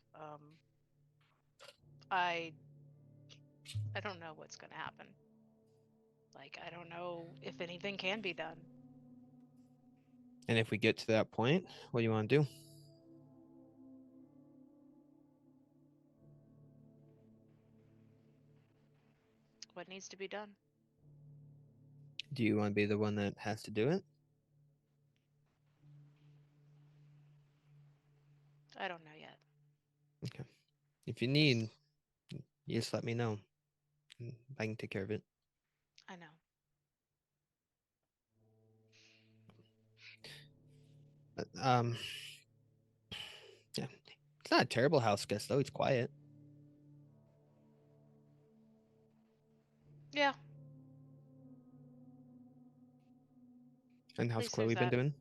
I don't know what's gonna happen. Like, I don't know if anything can be done. And if we get to that point, what do you want to do? What needs to be done? Do you want to be the one that has to do it? I don't know yet. Okay. If you need, you just let me know. I can take care of it. I know. Um, yeah. It's not a terrible house guest though. It's quiet. Yeah, And at how's least there's Chloe been that. doing?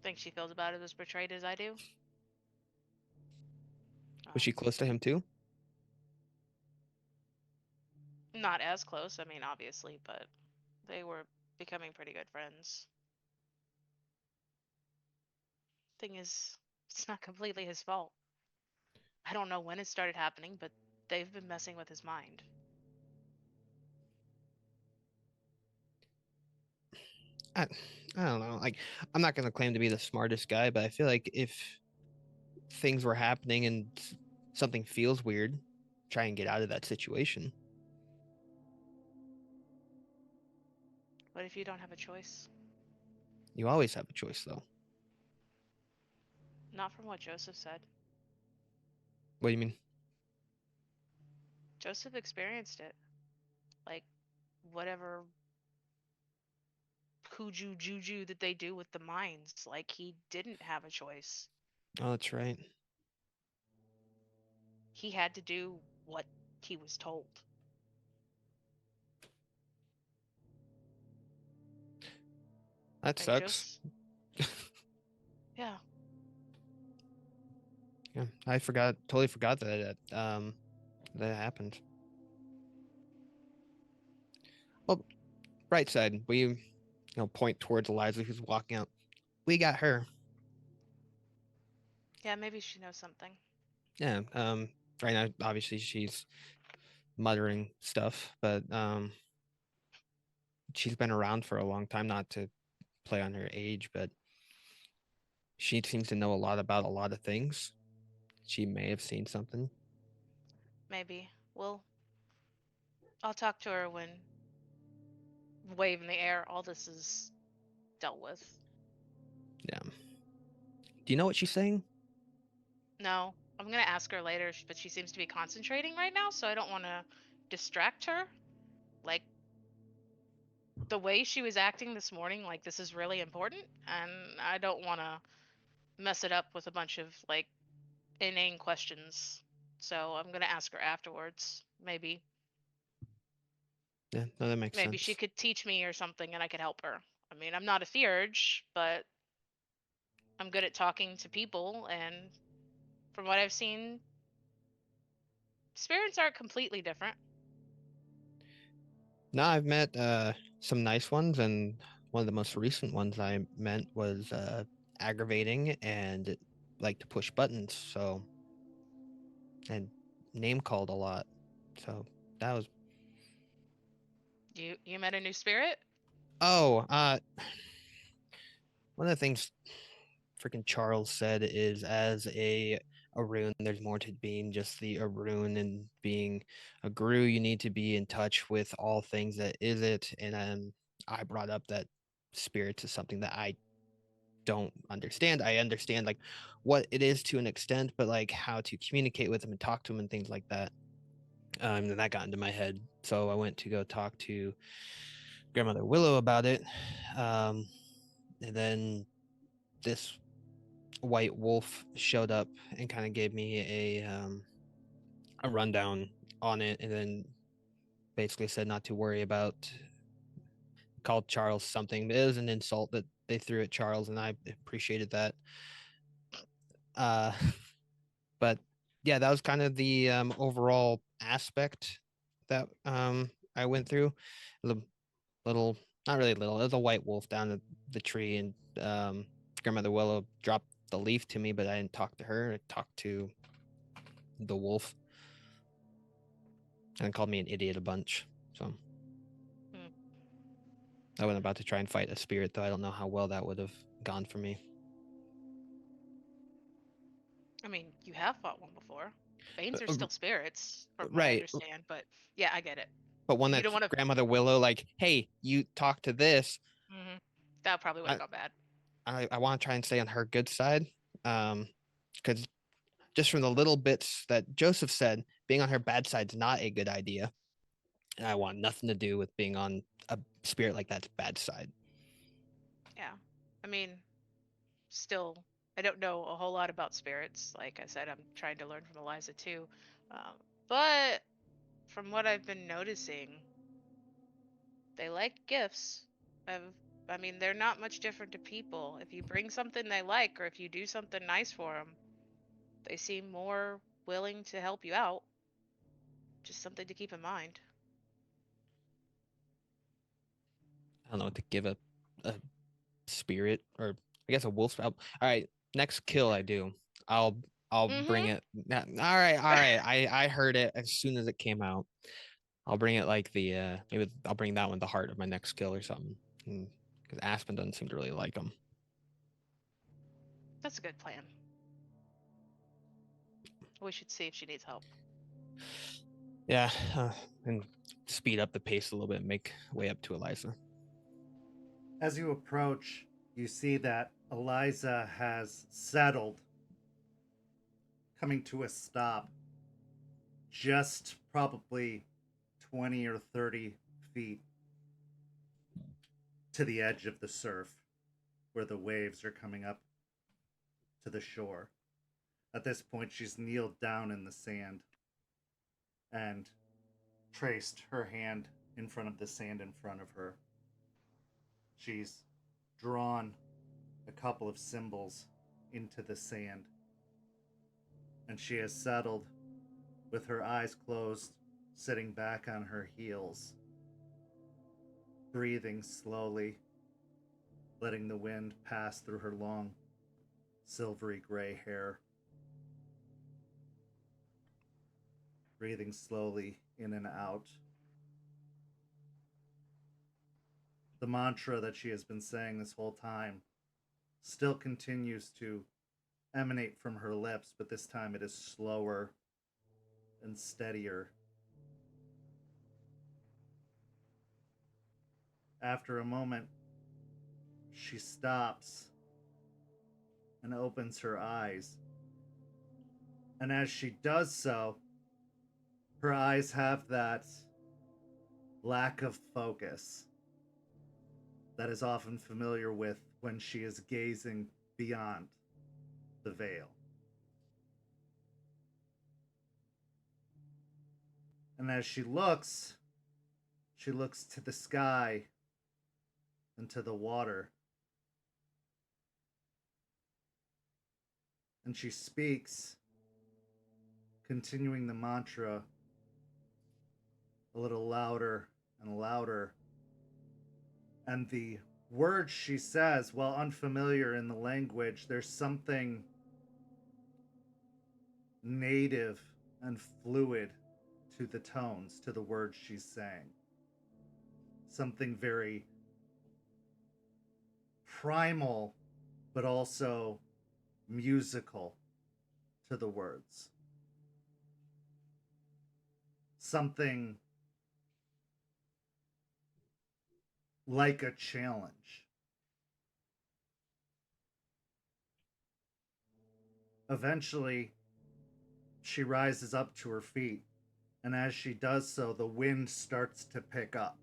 Think she feels about it as betrayed as I do. Was she close to him too? Not as close, I mean, obviously, but they were becoming pretty good friends. Thing is, it's not completely his fault. I don't know when it started happening, but they've been messing with his mind. I, I don't know. Like, I'm not gonna claim to be the smartest guy, but I feel like if things were happening and something feels weird, try and get out of that situation. What if you don't have a choice? You always have a choice, though. Not from what Joseph said. What do you mean? Joseph experienced it. Like, whatever kuju juju that they do with the minds. Like, he didn't have a choice. Oh, that's right. He had to do what he was told. That And sucks. Yeah. Yeah, I totally forgot that happened. Well, right side, we point towards Eliza who's walking out. We got her. Yeah, maybe she knows something. Yeah. Right now, obviously, she's muttering stuff, but she's been around for a long time. Not to play on her age, but she seems to know a lot about a lot of things. She may have seen something. Maybe. Well, I'll talk to her when wave in the air, all this is dealt with. Yeah. Do you know what she's saying? No, I'm gonna ask her later, but she seems to be concentrating right now, so I don't want to distract her. Like, the way she was acting this morning, like, this is really important, and I don't want to mess it up with a bunch of, like, inane questions. So I'm gonna ask her afterwards. Maybe Yeah, no, that makes she sense. could teach me or something and I could help her. I mean, I'm not a theurge, but I'm good at talking to people, and from what I've seen, spirits aren't completely different. No, I've met some nice ones, and one of the most recent ones I met was aggravating and like to push buttons. So, and name called a lot. So that was. You met a new spirit? Oh, one of the things freaking Charles said is as a rune, there's more to being just the a rune and being a guru. You need to be in touch with all things that is it. And I brought up that spirits is something that I don't understand. I understand like what it is to an extent, but like how to communicate with them and talk to them and things like that. And that got into my head. So I went to go talk to Grandmother Willow about it. And then this white wolf showed up and kind of gave me a rundown on it, and then basically said not to worry about. Called Charles something. It was an insult that they threw at Charles, and I appreciated that. Uh, but yeah, that was kind of the overall aspect that I went through. The little, not really little, it was a white wolf down the tree, and Grandmother Willow dropped the leaf to me, but I didn't talk to her. I talked to the wolf and called me an idiot a bunch. So I wasn't about to try and fight a spirit, though. I don't know how well that would have gone for me. I mean, you have fought one before. Banes are Uh, still spirits, from what I right. understand. But yeah, I get it. But one You that's don't want to. Grandmother Willow, like, hey, you talk to this. That probably would have I gone bad. I want to try and stay on her good side. Because just from the little bits that Joseph said, being on her bad side's not a good idea. And I want nothing to do with being on a spirit like that's bad side. Yeah. I mean, still, I don't know a whole lot about spirits. Like I said, I'm trying to learn from Eliza too. But from what I've been noticing, they like gifts. I've, I mean, they're not much different to people. If you bring something they like, or if you do something nice for them, they seem more willing to help you out. Just something to keep in mind. I don't know what to give a spirit, or I guess a wolf. All right, next kill I do, I'll bring it. All right, I heard it as soon as it came out. I'll bring it like the maybe I'll bring that one the heart of my next kill or something. Because Aspen doesn't seem to really like them. That's a good plan. We should see if she needs help. Yeah, and speed up the pace a little bit and make way up to Eliza. As you approach, you see that Eliza has settled, coming to a stop just probably 20 or 30 feet to the edge of the surf where the waves are coming up to the shore. At this point, she's kneeled down in the sand and traced her hand in front of the sand in front of her. She's drawn a couple of symbols into the sand, and she has settled with her eyes closed, sitting back on her heels, breathing slowly, letting the wind pass through her long, silvery gray hair. Breathing slowly in and out. The mantra that she has been saying this whole time still continues to emanate from her lips, but this time it is slower and steadier. After a moment, she stops and opens her eyes. And as she does so, her eyes have that lack of focus that is often familiar with when she is gazing beyond the veil. And as she looks to the sky and to the water. And she speaks, continuing the mantra a little louder and louder. And the words she says, while unfamiliar in the language, there's something native and fluid to the tones, to the words she's saying. Something very primal, but also musical to the words. Something like a challenge. Eventually, she rises up to her feet, and as she does so, the wind starts to pick up,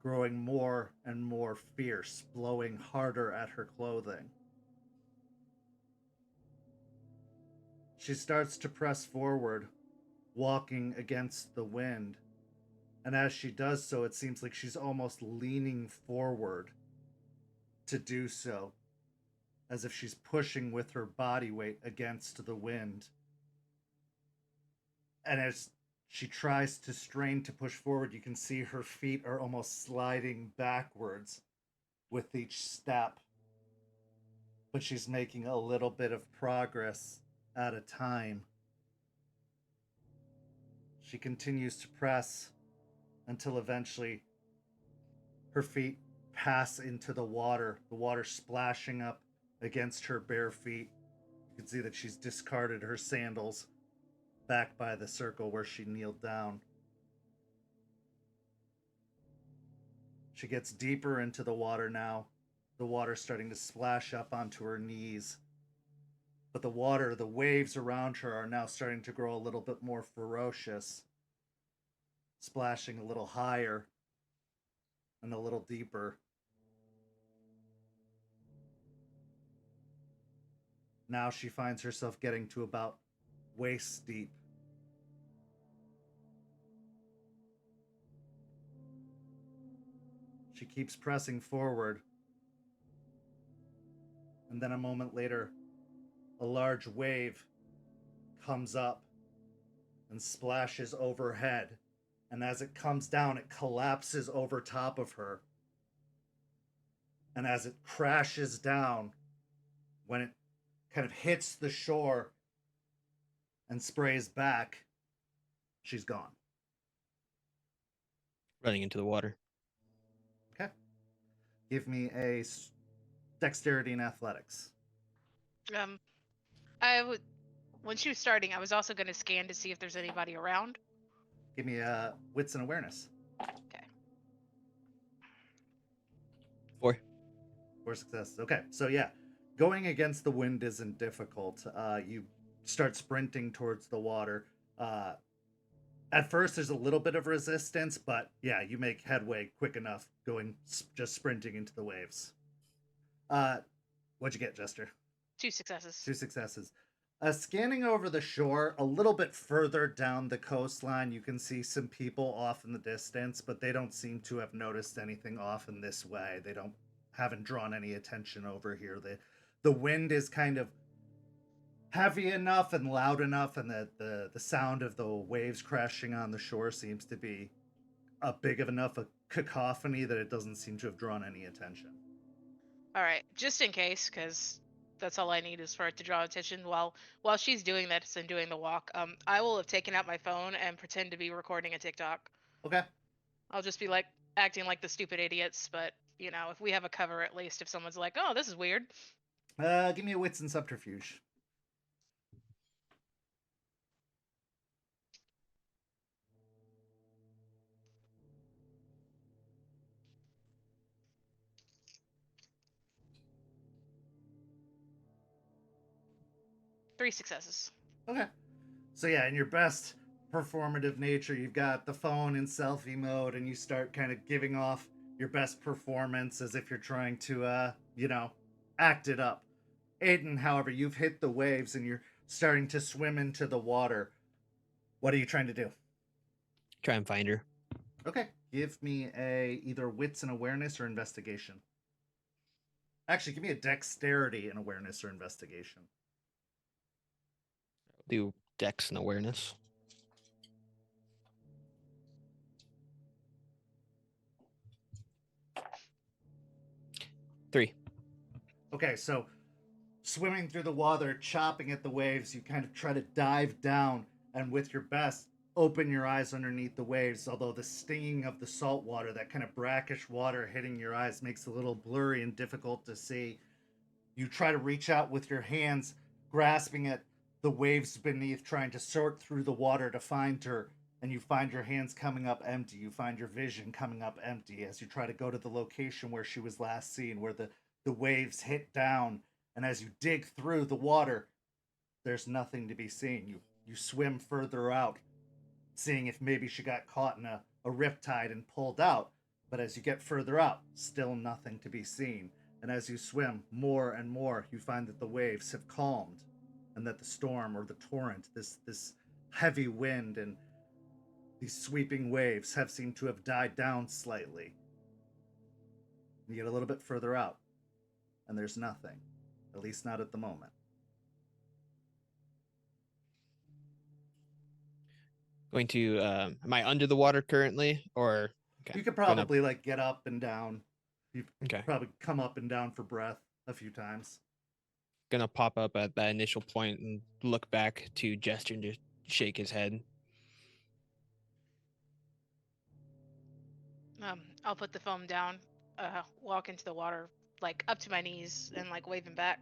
growing more and more fierce, blowing harder at her clothing. She starts to press forward, walking against the wind, and as she does so, it seems like she's almost leaning forward to do so, as if she's pushing with her body weight against the wind. And as she tries to strain to push forward, you can see her feet are almost sliding backwards with each step. But she's making a little bit of progress at a time. She continues to press until eventually her feet pass into the water splashing up against her bare feet. You can see that she's discarded her sandals back by the circle where she kneeled down. She gets deeper into the water now. The water's starting to splash up onto her knees. But the waves around her are now starting to grow a little bit more ferocious, splashing a little higher and a little deeper. Now she finds herself getting to about waist deep. She keeps pressing forward. And then a moment later, a large wave comes up and splashes overhead. And as it comes down, it collapses over top of her. And as it crashes down, when it kind of hits the shore and sprays back, she's gone. Running into the water. Okay. Give me a dexterity and athletics. I would. When she was starting, I was also going to scan to see if there's anybody around. Give me a wits and awareness. Okay. 4. 4 successes. Okay, so yeah, going against the wind isn't difficult. You start sprinting towards the water. At first, there's a little bit of resistance, but yeah, you make headway quick enough going just sprinting into the waves. What'd you get, Jester? 2 successes. 2 successes. Scanning over the shore, a little bit further down the coastline, you can see some people off in the distance, but they don't seem to have noticed anything off in this way. They haven't drawn any attention over here. The wind is kind of heavy enough and loud enough, and the sound of the waves crashing on the shore seems to be a big of enough a cacophony that it doesn't seem to have drawn any attention. All right, just in case, because that's all I need is for it to draw attention. While she's doing this and doing the walk, I will have taken out my phone and pretend to be recording a TikTok. Okay. I'll just be like acting like the stupid idiots, but you know, if we have a cover at least, if someone's like, "Oh, this is weird." Give me a wits and subterfuge. Three successes. Okay. So yeah, in your best performative nature, you've got the phone in selfie mode, and you start kind of giving off your best performance as if you're trying to, act it up. Aiden, however, you've hit the waves and you're starting to swim into the water. What are you trying to do? Try and find her. Okay, give me either wits and awareness or investigation. Actually, give me a dexterity and awareness or investigation. Do dex and awareness. Three. Okay, so swimming through the water, chopping at the waves, you kind of try to dive down and with your best, open your eyes underneath the waves, although the stinging of the salt water, that kind of brackish water hitting your eyes makes it a little blurry and difficult to see. You try to reach out with your hands, grasping at the waves beneath, trying to sort through the water to find her, and you find your hands coming up empty. You find your vision coming up empty as you try to go to the location where she was last seen, where the waves hit down, and as you dig through the water, there's nothing to be seen. You swim further out, seeing if maybe she got caught in a riptide and pulled out, but as you get further out, still nothing to be seen. And as you swim more and more, you find that the waves have calmed, and that the storm or the torrent, this heavy wind and these sweeping waves have seemed to have died down slightly. You get a little bit further out, and there's nothing, at least not at the moment. Going to, am I under the water currently, or? Okay. You could probably get up and down. You Okay. probably come up and down for breath a few times. Gonna pop up at that initial point and look back to gesture and just shake his head. I'll put the foam down, walk into the water, like up to my knees, and like waving back.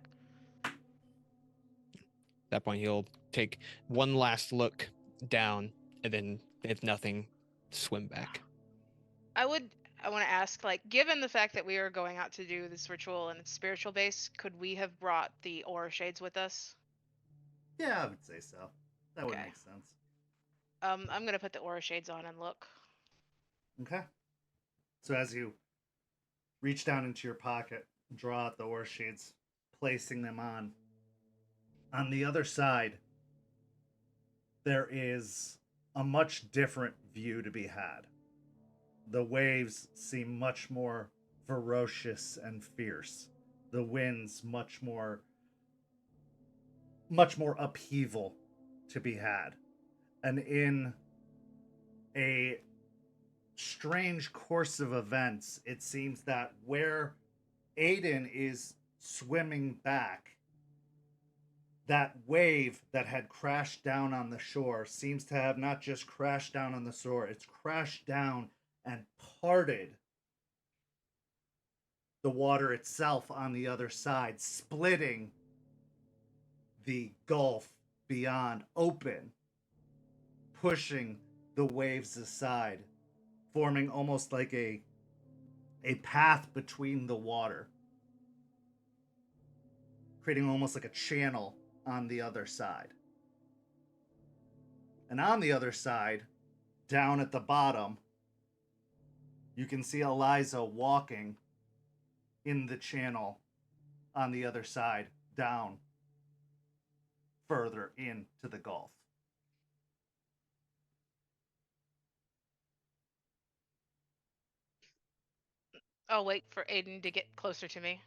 that point, he'll take one last look down, and then, if nothing, swim back. I want to ask, like, given the fact that we are going out to do this ritual and it's spiritual based, could we have brought the aura shades with us? Yeah, I would say so. That would Okay. make sense. I'm gonna put the aura shades on and look. Okay. So as you reach down into your pocket, draw out the ore shades, placing them on the other side, there is a much different view to be had. The waves seem much more ferocious and fierce. The winds much more upheaval to be had. And in a strange course of events, it seems that where Aiden is swimming back, that wave that had crashed down on the shore seems to have not just crashed down on the shore, it's crashed down and parted the water itself on the other side, splitting the gulf beyond open, pushing the waves aside, forming almost like a path between the water, creating almost like a channel on the other side. And on the other side, down at the bottom, you can see Eliza walking in the channel on the other side, down further into the Gulf. I'll wait for Aiden to get closer to me.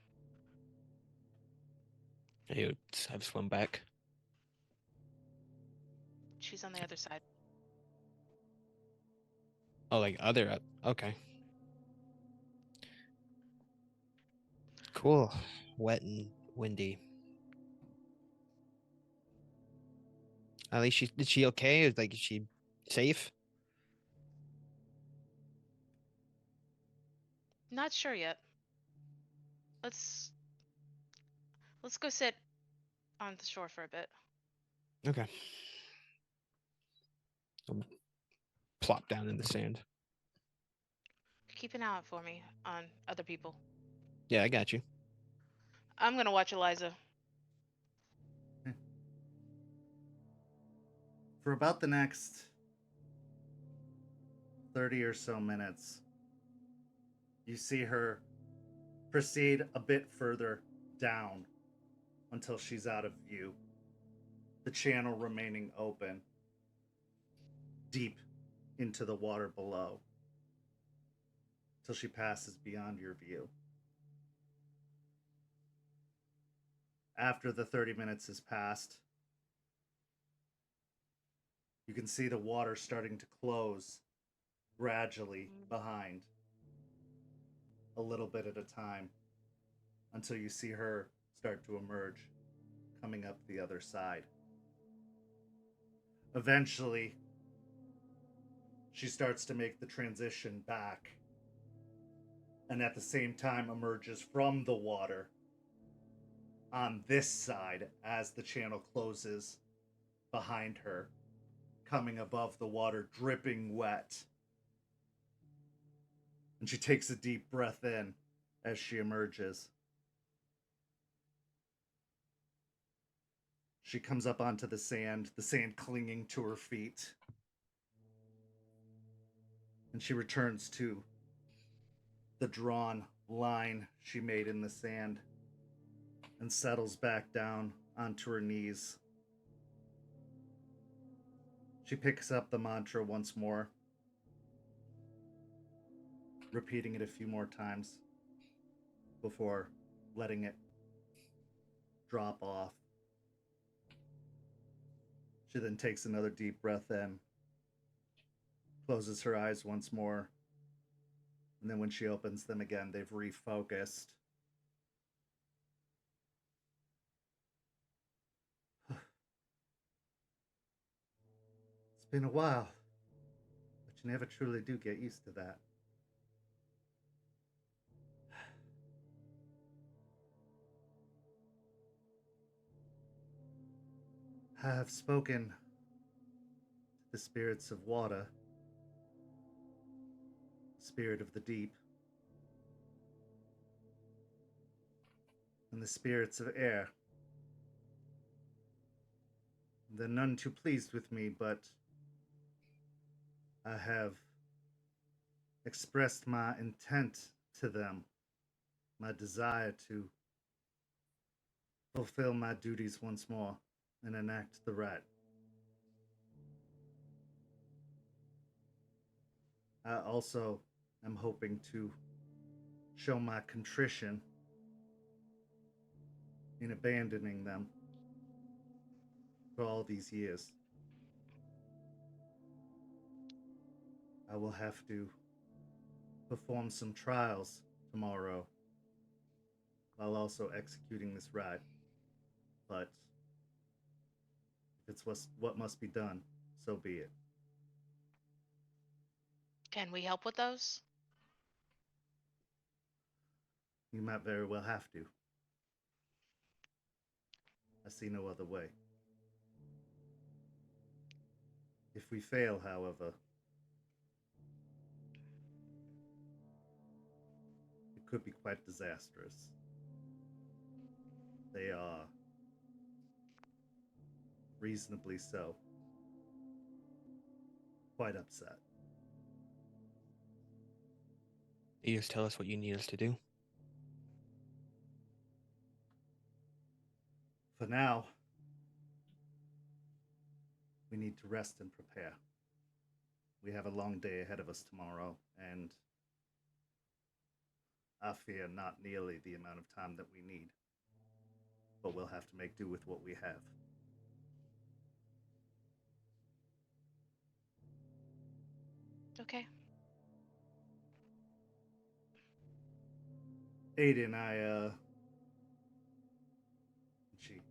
He would have swum back. She's on the other side. Oh, like other up. Okay. Cool. Wet and windy. At least is she okay? Is she safe? Not sure yet. Let's go sit on the shore for a bit. Okay. I'll plop down in the sand. Keep an eye out for me on other people. Yeah, I got you. I'm gonna watch Eliza. For about the next 30 or so minutes, you see her proceed a bit further down until she's out of view, the channel remaining open, deep into the water below, till she passes beyond your view. After the 30 minutes has passed, you can see the water starting to close gradually behind, a little bit at a time, until you see her start to emerge, coming up the other side. Eventually, she starts to make the transition back, and at the same time emerges from the water on this side as the channel closes behind her, coming above the water, dripping wet. And she takes a deep breath in as she emerges. She comes up onto the sand clinging to her feet. And she returns to the drawn line she made in the sand and settles back down onto her knees. She picks up the mantra once more, repeating it a few more times before letting it drop off. She then takes another deep breath in, closes her eyes once more, and then when she opens them again, they've refocused. It's been a while, but you never truly do get used to that. I have spoken to the spirits of water, spirit of the deep, and the spirits of air. They're none too pleased with me, but I have expressed my intent to them, my desire to fulfill my duties once more and enact the right. I also am hoping to show my contrition in abandoning them for all these years. I will have to perform some trials tomorrow while also executing this ride. But if it's what must be done, so be it. Can we help with those? You might very well have to. I see no other way. If we fail, however, it could be quite disastrous. They are reasonably so quite upset. You just tell us what you need us to do. For now, we need to rest and prepare. We have a long day ahead of us tomorrow, and I fear not nearly the amount of time that we need. But we'll have to make do with what we have. Okay. Aiden, she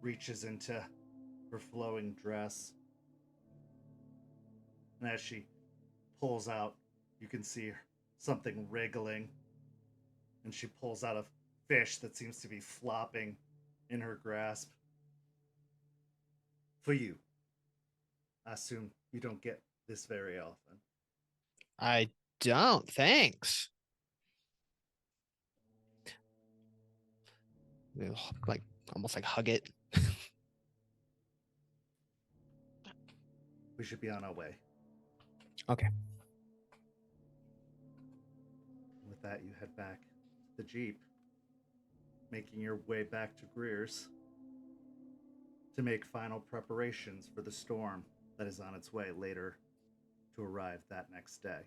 reaches into her flowing dress. And as she pulls out, you can see something wriggling. And she pulls out a fish that seems to be flopping in her grasp. For you. I assume you don't get this very often. I don't. Thanks. Ugh, like almost like hug it. We should be on our way. Okay. With that, you head back to the Jeep, making your way back to Greer's to make final preparations for the storm that is on its way later to arrive that next day.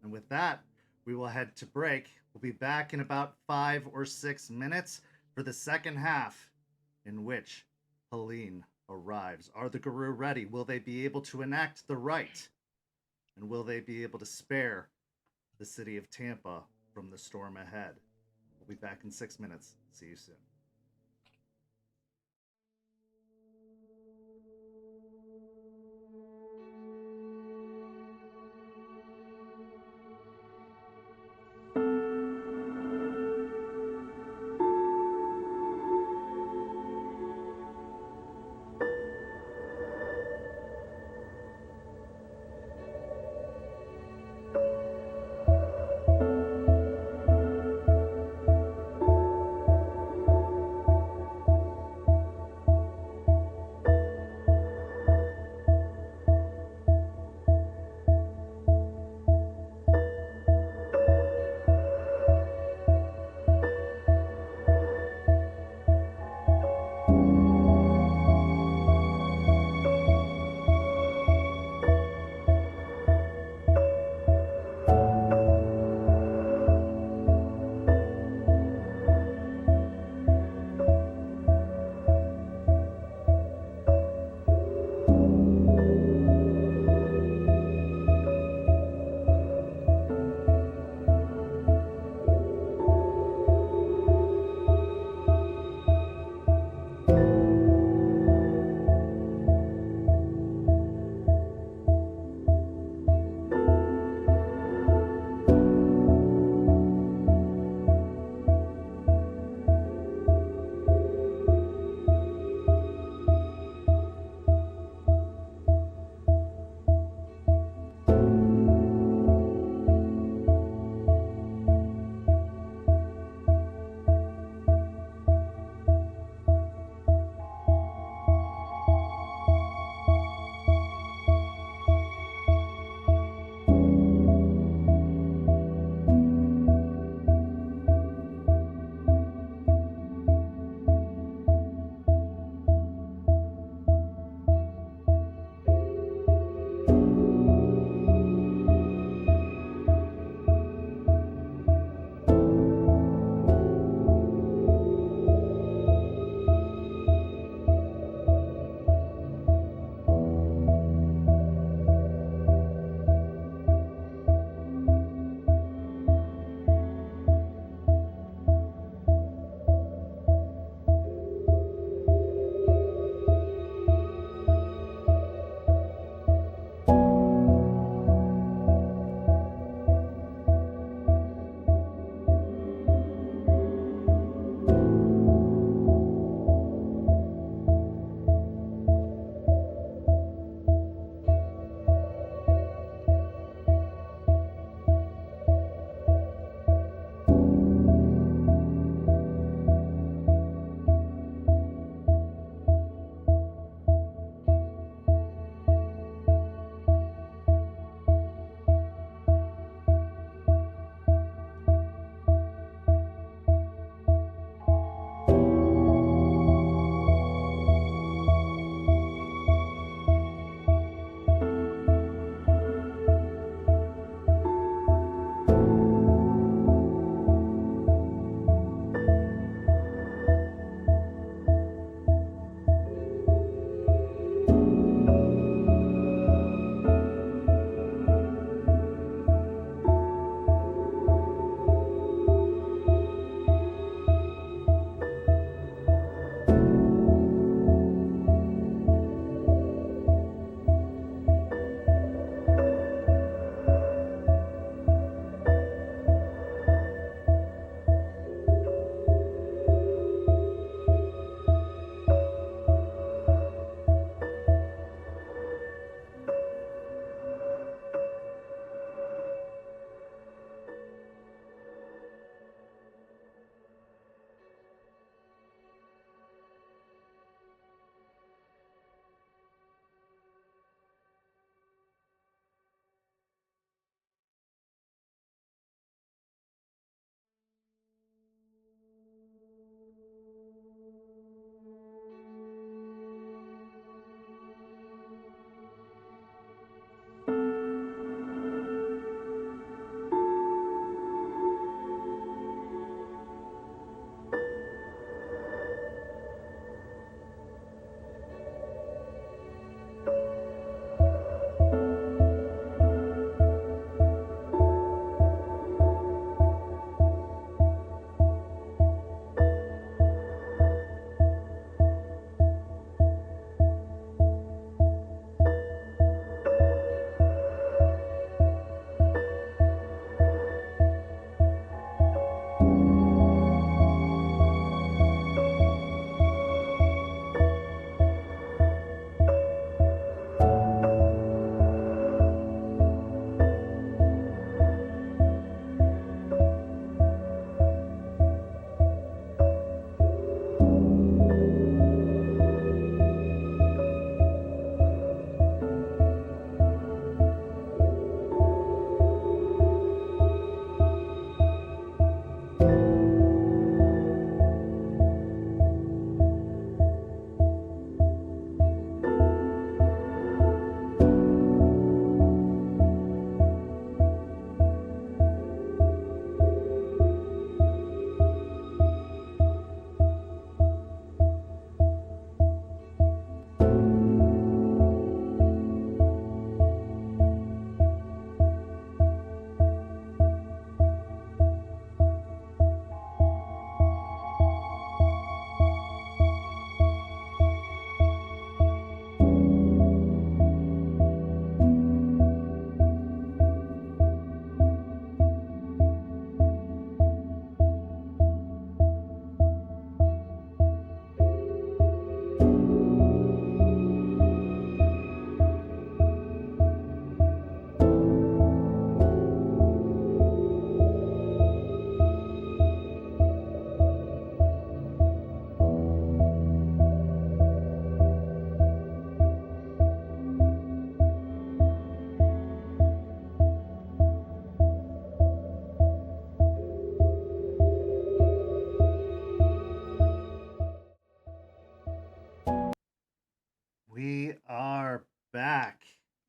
And with that, we will head to break. We'll be back in about 5 or 6 minutes for the second half, in which Helene arrives. Are the Guru ready? Will they be able to enact the right? And will they be able to spare the city of Tampa from the storm ahead? We'll be back in 6 minutes. See you soon.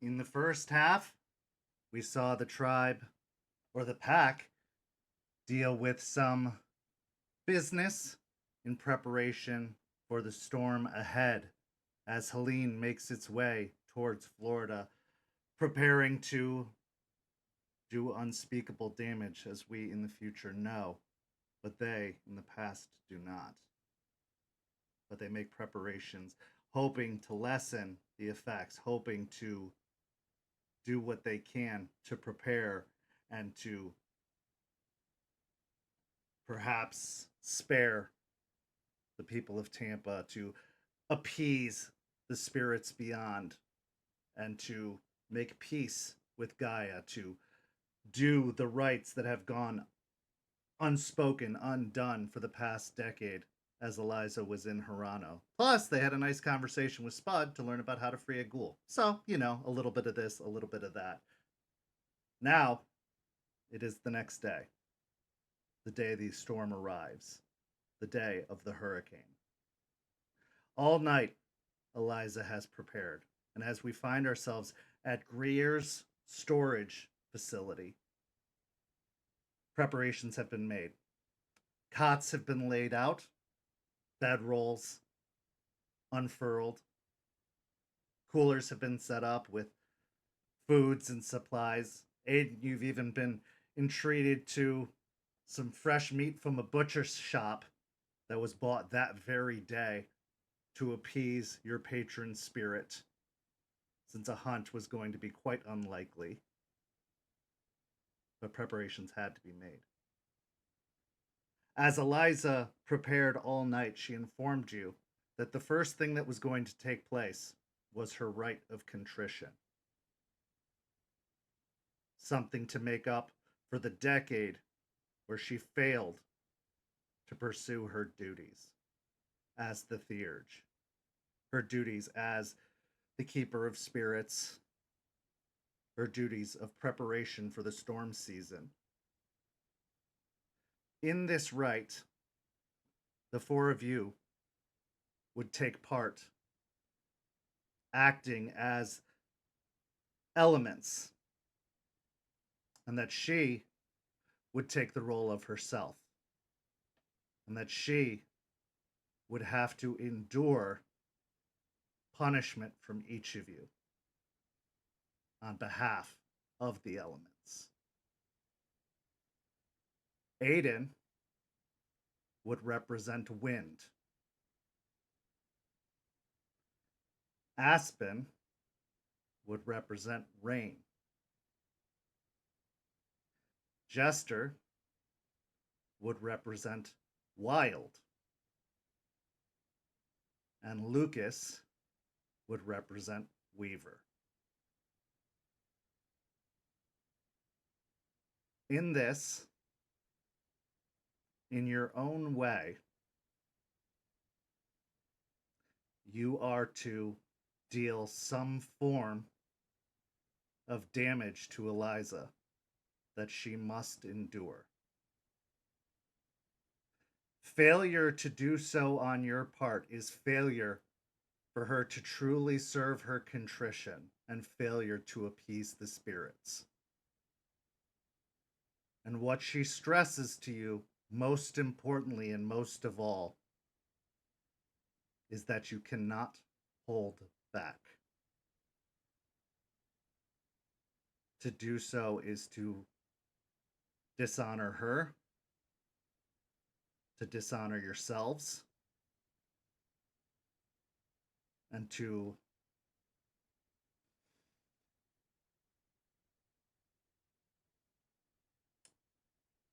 In the first half, we saw the tribe, or the pack, deal with some business in preparation for the storm ahead as Helene makes its way towards Florida, preparing to do unspeakable damage, as we in the future know, but they in the past do not. But they make preparations, hoping to lessen the effects, hoping to do what they can to prepare and to perhaps spare the people of Tampa, to appease the spirits beyond, and to make peace with Gaia, to do the rites that have gone unspoken, undone for the past decade as Eliza was in Hirano. Plus, they had a nice conversation with Spud to learn about how to free a ghoul. So, a little bit of this, a little bit of that. Now, it is the next day. The day the storm arrives. The day of the hurricane. All night, Eliza has prepared. And as we find ourselves at Greer's storage facility, preparations have been made. Cots have been laid out, bedrolls unfurled, coolers have been set up with foods and supplies. Aiden, you've even been entreated to some fresh meat from a butcher's shop that was bought that very day to appease your patron spirit, since a hunt was going to be quite unlikely. But preparations had to be made. As Eliza prepared all night, she informed you that the first thing that was going to take place was her rite of contrition. Something to make up for the decade where she failed to pursue her duties as the Theurge, her duties as the Keeper of Spirits, her duties of preparation for the storm season. In this rite, the four of you would take part, acting as elements, and that she would take the role of herself, and that she would have to endure punishment from each of you on behalf of the elements. Aiden would represent wind. Aspen would represent rain. Jester would represent wild. And Lucas would represent Weaver. In this, in your own way, you are to deal some form of damage to Eliza that she must endure. Failure to do so on your part is failure for her to truly serve her contrition, and failure to appease the spirits. And what she stresses to you, most importantly and most of all, is that you cannot hold back. To do so is to dishonor her, to dishonor yourselves, and to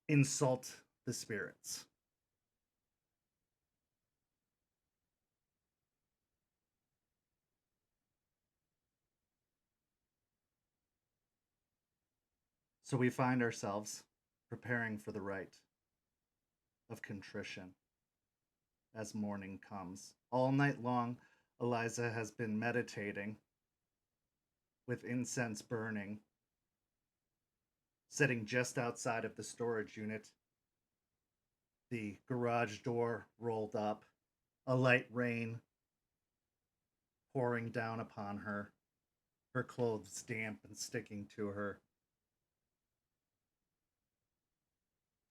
insult the spirits. So we find ourselves preparing for the rite of contrition as morning comes. All night long, Eliza has been meditating with incense burning, sitting just outside of the storage unit, the garage door rolled up, a light rain pouring down upon her. her clothes damp and sticking to her,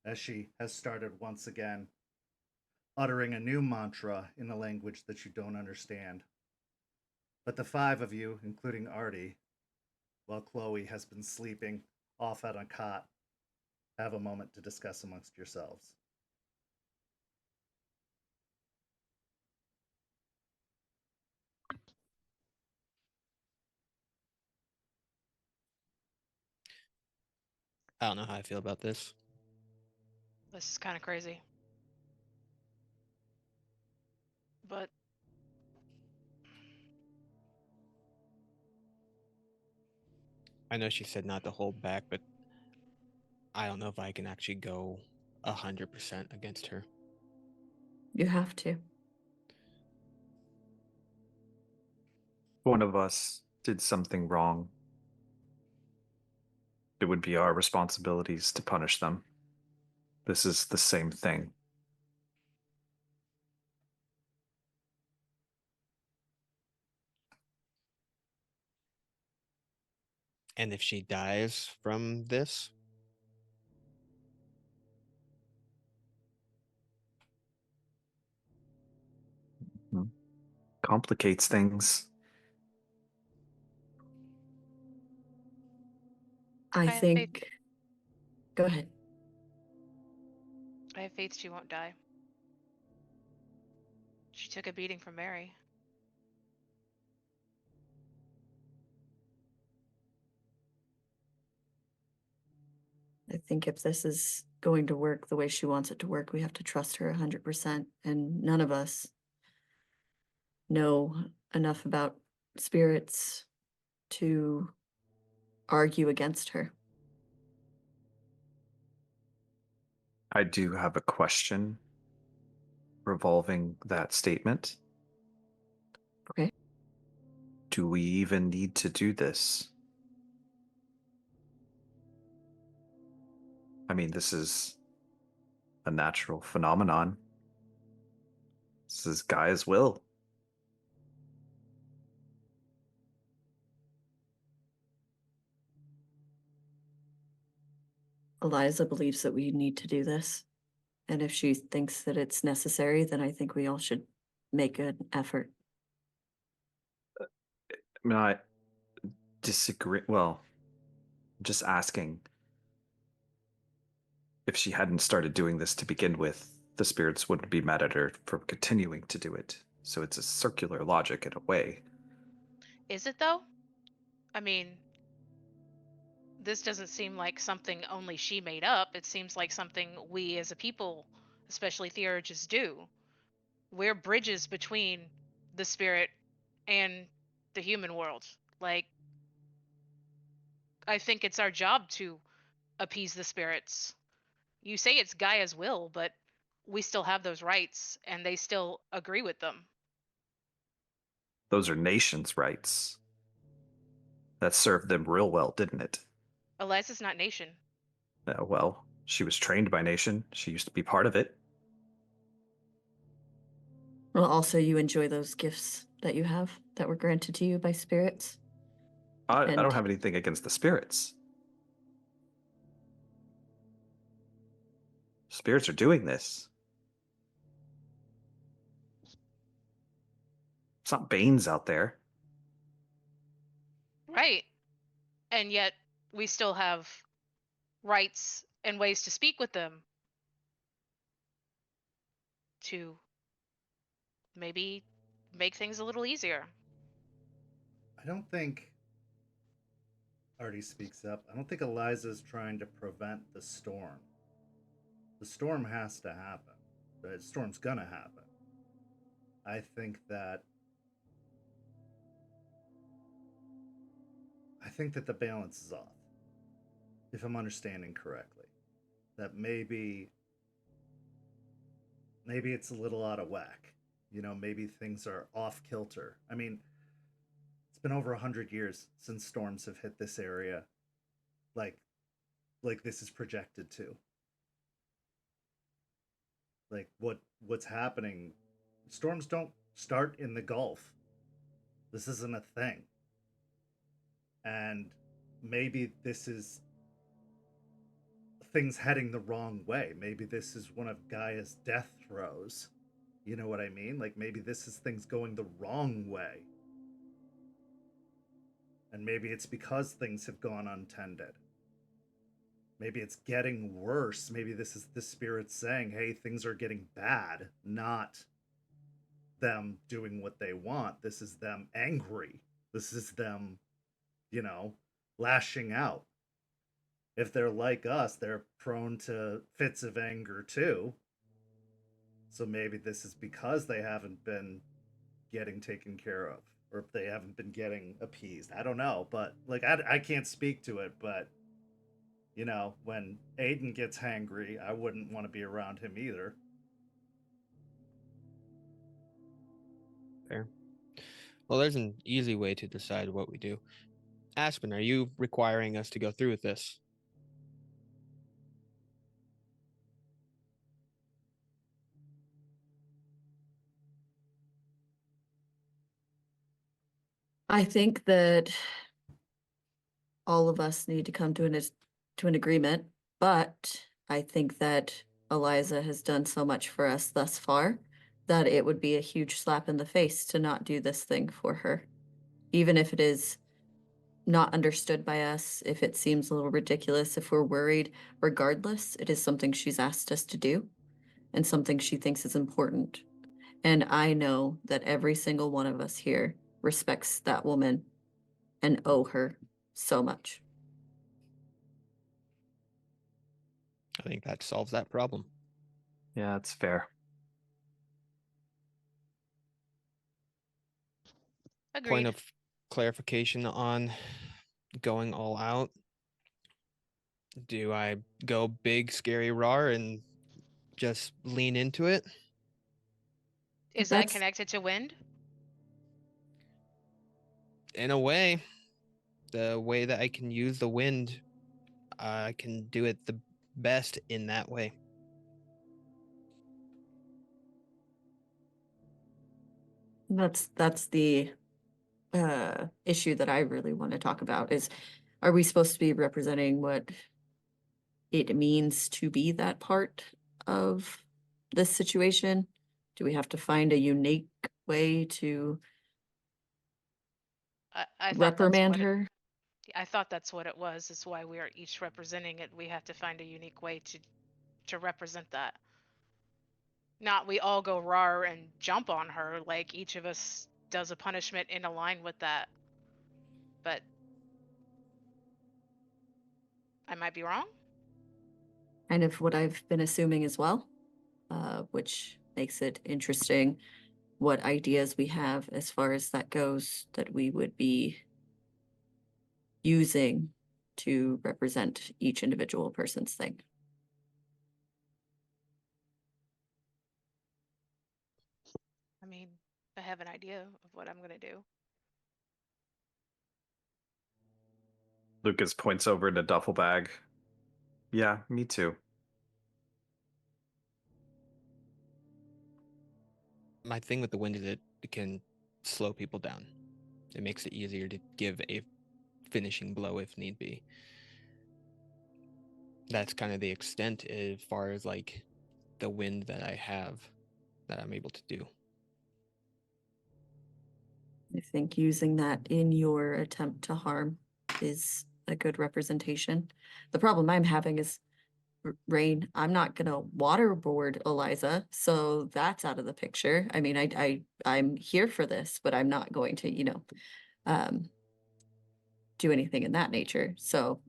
as she has started once again, uttering a new mantra in a language that you don't understand. But the five of you, including Artie, while Chloe has been sleeping off on a cot, have a moment to discuss amongst yourselves. I don't know how I feel about this. This is kind of crazy. But I know she said not to hold back, but I don't know if I can actually go 100% against her. You have to. One of us did something wrong. It would be our responsibilities to punish them. This is the same thing. And if she dies from this, Complicates things. I I have faith. think. Go ahead. I have faith she won't die. She took a beating from Mary. I think if this is going to work the way she wants it to work, we have to trust her 100%. And none of us know enough about spirits to argue against her. I do have a question revolving that statement. Okay. Do we even need to do this? I mean, this is a natural phenomenon. This is Gaia's will. Eliza believes that we need to do this. And if she thinks that it's necessary, then I think we all should make an effort. I mean, I disagree. Well, I'm just asking. If she hadn't started doing this to begin with, the spirits wouldn't be mad at her for continuing to do it. So it's a circular logic in a way. Is it though? I mean, this doesn't seem like something only she made up. It seems like something we as a people, especially theurgists, do. We're bridges between the spirit and the human world. Like, I think it's our job to appease the spirits. You say it's Gaia's will, but we still have those rights and they still agree with them. Those are nations' rights. That served them real well, didn't it? Eliza's not nation. Well, she was trained by nation. She used to be part of it. Well, also, you enjoy those gifts that you have that were granted to you by spirits. I And- don't have anything against the spirits. Spirits are doing this. It's not Bane's out there. Right. And yet we still have rights and ways to speak with them to maybe make things a little easier. I don't think Artie speaks up. I don't think Eliza's trying to prevent the storm. The storm has to happen. The storm's gonna happen. I think that the balance is off. If I'm understanding correctly. That maybe it's a little out of whack. You know, maybe things are off kilter. I mean, it's been over 100 years since storms have hit this area. Like this is projected to. Like what's happening? Storms don't start in the Gulf. This isn't a thing. And maybe this is things heading the wrong way. Maybe this is one of Gaia's death throes. You know what I mean? Like maybe this is things going the wrong way. And maybe it's because things have gone untended. Maybe it's getting worse. Maybe this is the spirit saying, hey, things are getting bad, not them doing what they want. This is them angry. This is them, you know, lashing out. If they're like us, they're prone to fits of anger too. So maybe this is because they haven't been getting taken care of, or if they haven't been getting appeased. I don't know, but like I can't speak to it, but you know, when Aiden gets hangry, I wouldn't want to be around him either. Fair. Well, there's an easy way to decide what we do. Aspen, are you requiring us to go through with this? I think that all of us need to come to an agreement, but I think that Eliza has done so much for us thus far that it would be a huge slap in the face to not do this thing for her. Even if it is not understood by us, if it seems a little ridiculous, if we're worried, regardless, it is something she's asked us to do and something she thinks is important. And I know that every single one of us here respects that woman and owe her so much. I think that solves that problem. Yeah, it's fair. Agreed. Point of clarification on going all out. Do I go big, scary, roar and just lean into it? Is that That's- connected to wind? In a way, the way that I can use the wind, I can do it the best in that way. That's the issue that I really want to talk about is, are we supposed to be representing what it means to be that part of this situation? Do we have to find a unique way to I thought reprimand that's what her? I thought that's what it was. It's why we are each representing it. We have to find a unique way to represent that. Not we all go raw and jump on her, like each of us does a punishment in line with that. But I might be wrong. Kind of what I've been assuming as well, which makes it interesting what ideas we have as far as that goes that we would be using to represent each individual person's thing. I mean, I have an idea of what I'm going to do. Lucas points over in a duffel bag. Yeah, me too. My thing with the wind is it can slow people down. It makes it easier to give a finishing blow if need be. That's kind of the extent as far as like the wind that I have that I'm able to do. I think using that in your attempt to harm is a good representation. The problem I'm having is Rain. I'm not gonna waterboard Eliza, so that's out of the picture. I mean, I'm here for this, but I'm not going to, do anything in that nature. So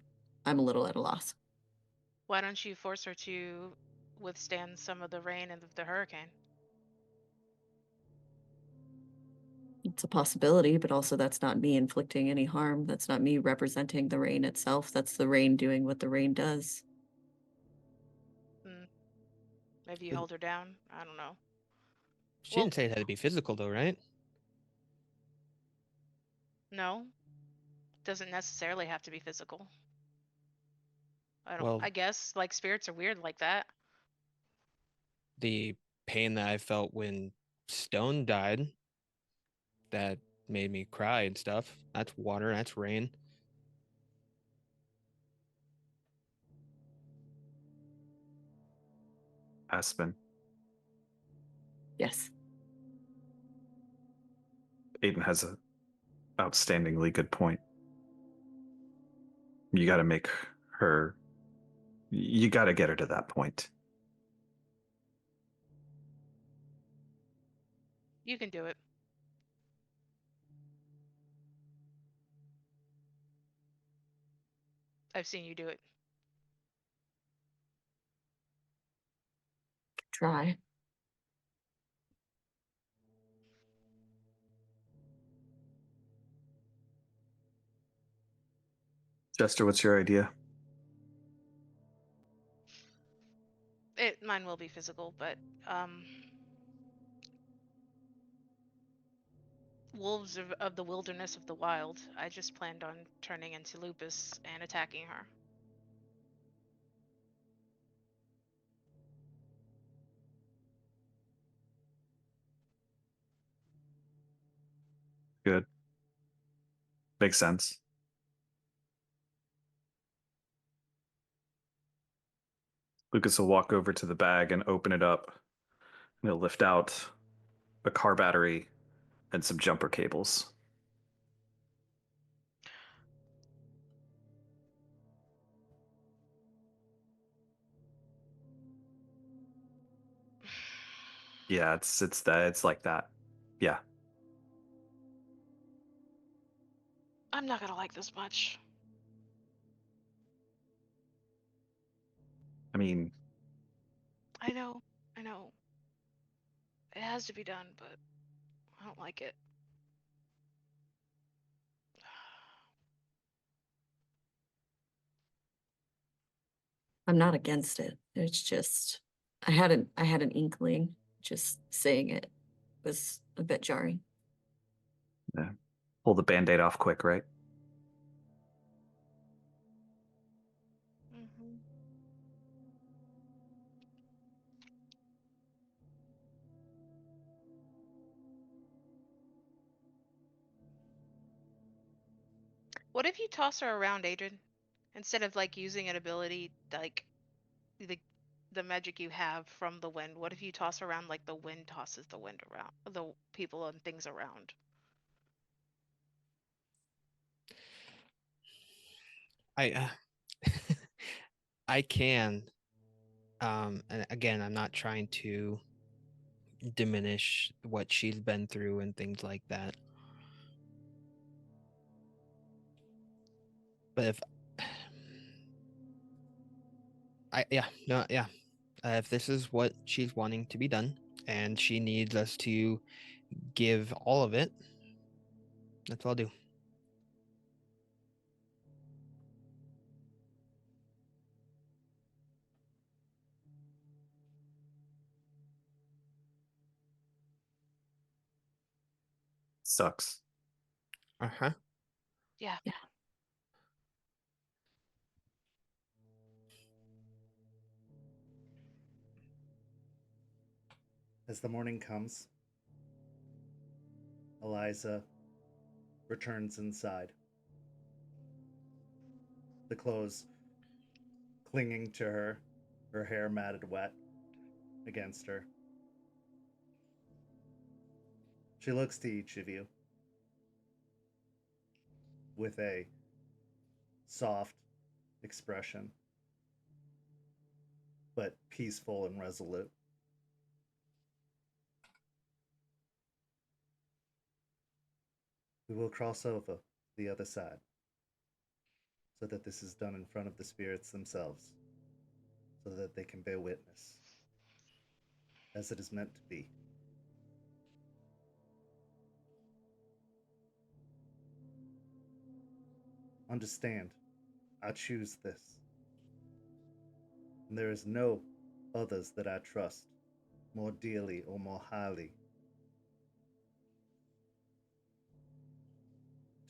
I'm a little at a loss. Why don't you force her to withstand some of the rain and the hurricane? It's a possibility, but also that's not me inflicting any harm. That's not me representing the rain itself. That's the rain doing what the rain does. Maybe you hold her down. I don't know. She Well- didn't say it had to be physical though, right? No, doesn't necessarily have to be physical. Well- I guess like spirits are weird like that. The pain that I felt when Stone died, that made me cry and stuff. That's water, that's rain. Aspen. Yes. Aiden has a outstandingly good point. You got to make her. You got to get her to that point. You can do it. I've seen you do it. Try. Jester, what's your idea? Mine will be physical, but wolves of the wilderness of the wild. I just planned on turning into Lupus and attacking her. Good. Makes sense. Lucas will walk over to the bag and open it up. And he'll lift out a car battery and some jumper cables. Yeah, it's like that. Yeah. I'm not gonna like this much. I mean, I know. It has to be done, but I don't like it. I'm not against it. It's just I had an inkling. Just saying it was a bit jarring. pull the band-aid off quick, right? Mm-hmm. What if you toss her around, Adrian? Instead of like using an ability like the magic you have from the wind, what if you toss around like the wind tosses the wind around, the people and things around? I I can. And again, I'm not trying to diminish what she's been through and things like that. But if if this is what she's wanting to be done and she needs us to give all of it, that's what I'll do. Sucks. Uh-huh. Yeah. Yeah. As the morning comes, Eliza returns inside. The clothes clinging to her hair matted wet against her. She looks to each of you with a soft expression, but peaceful and resolute. We will cross over the other side so that this is done in front of the spirits themselves, so that they can bear witness, as it is meant to be. Understand, I choose this, and there is no others that I trust more dearly or more highly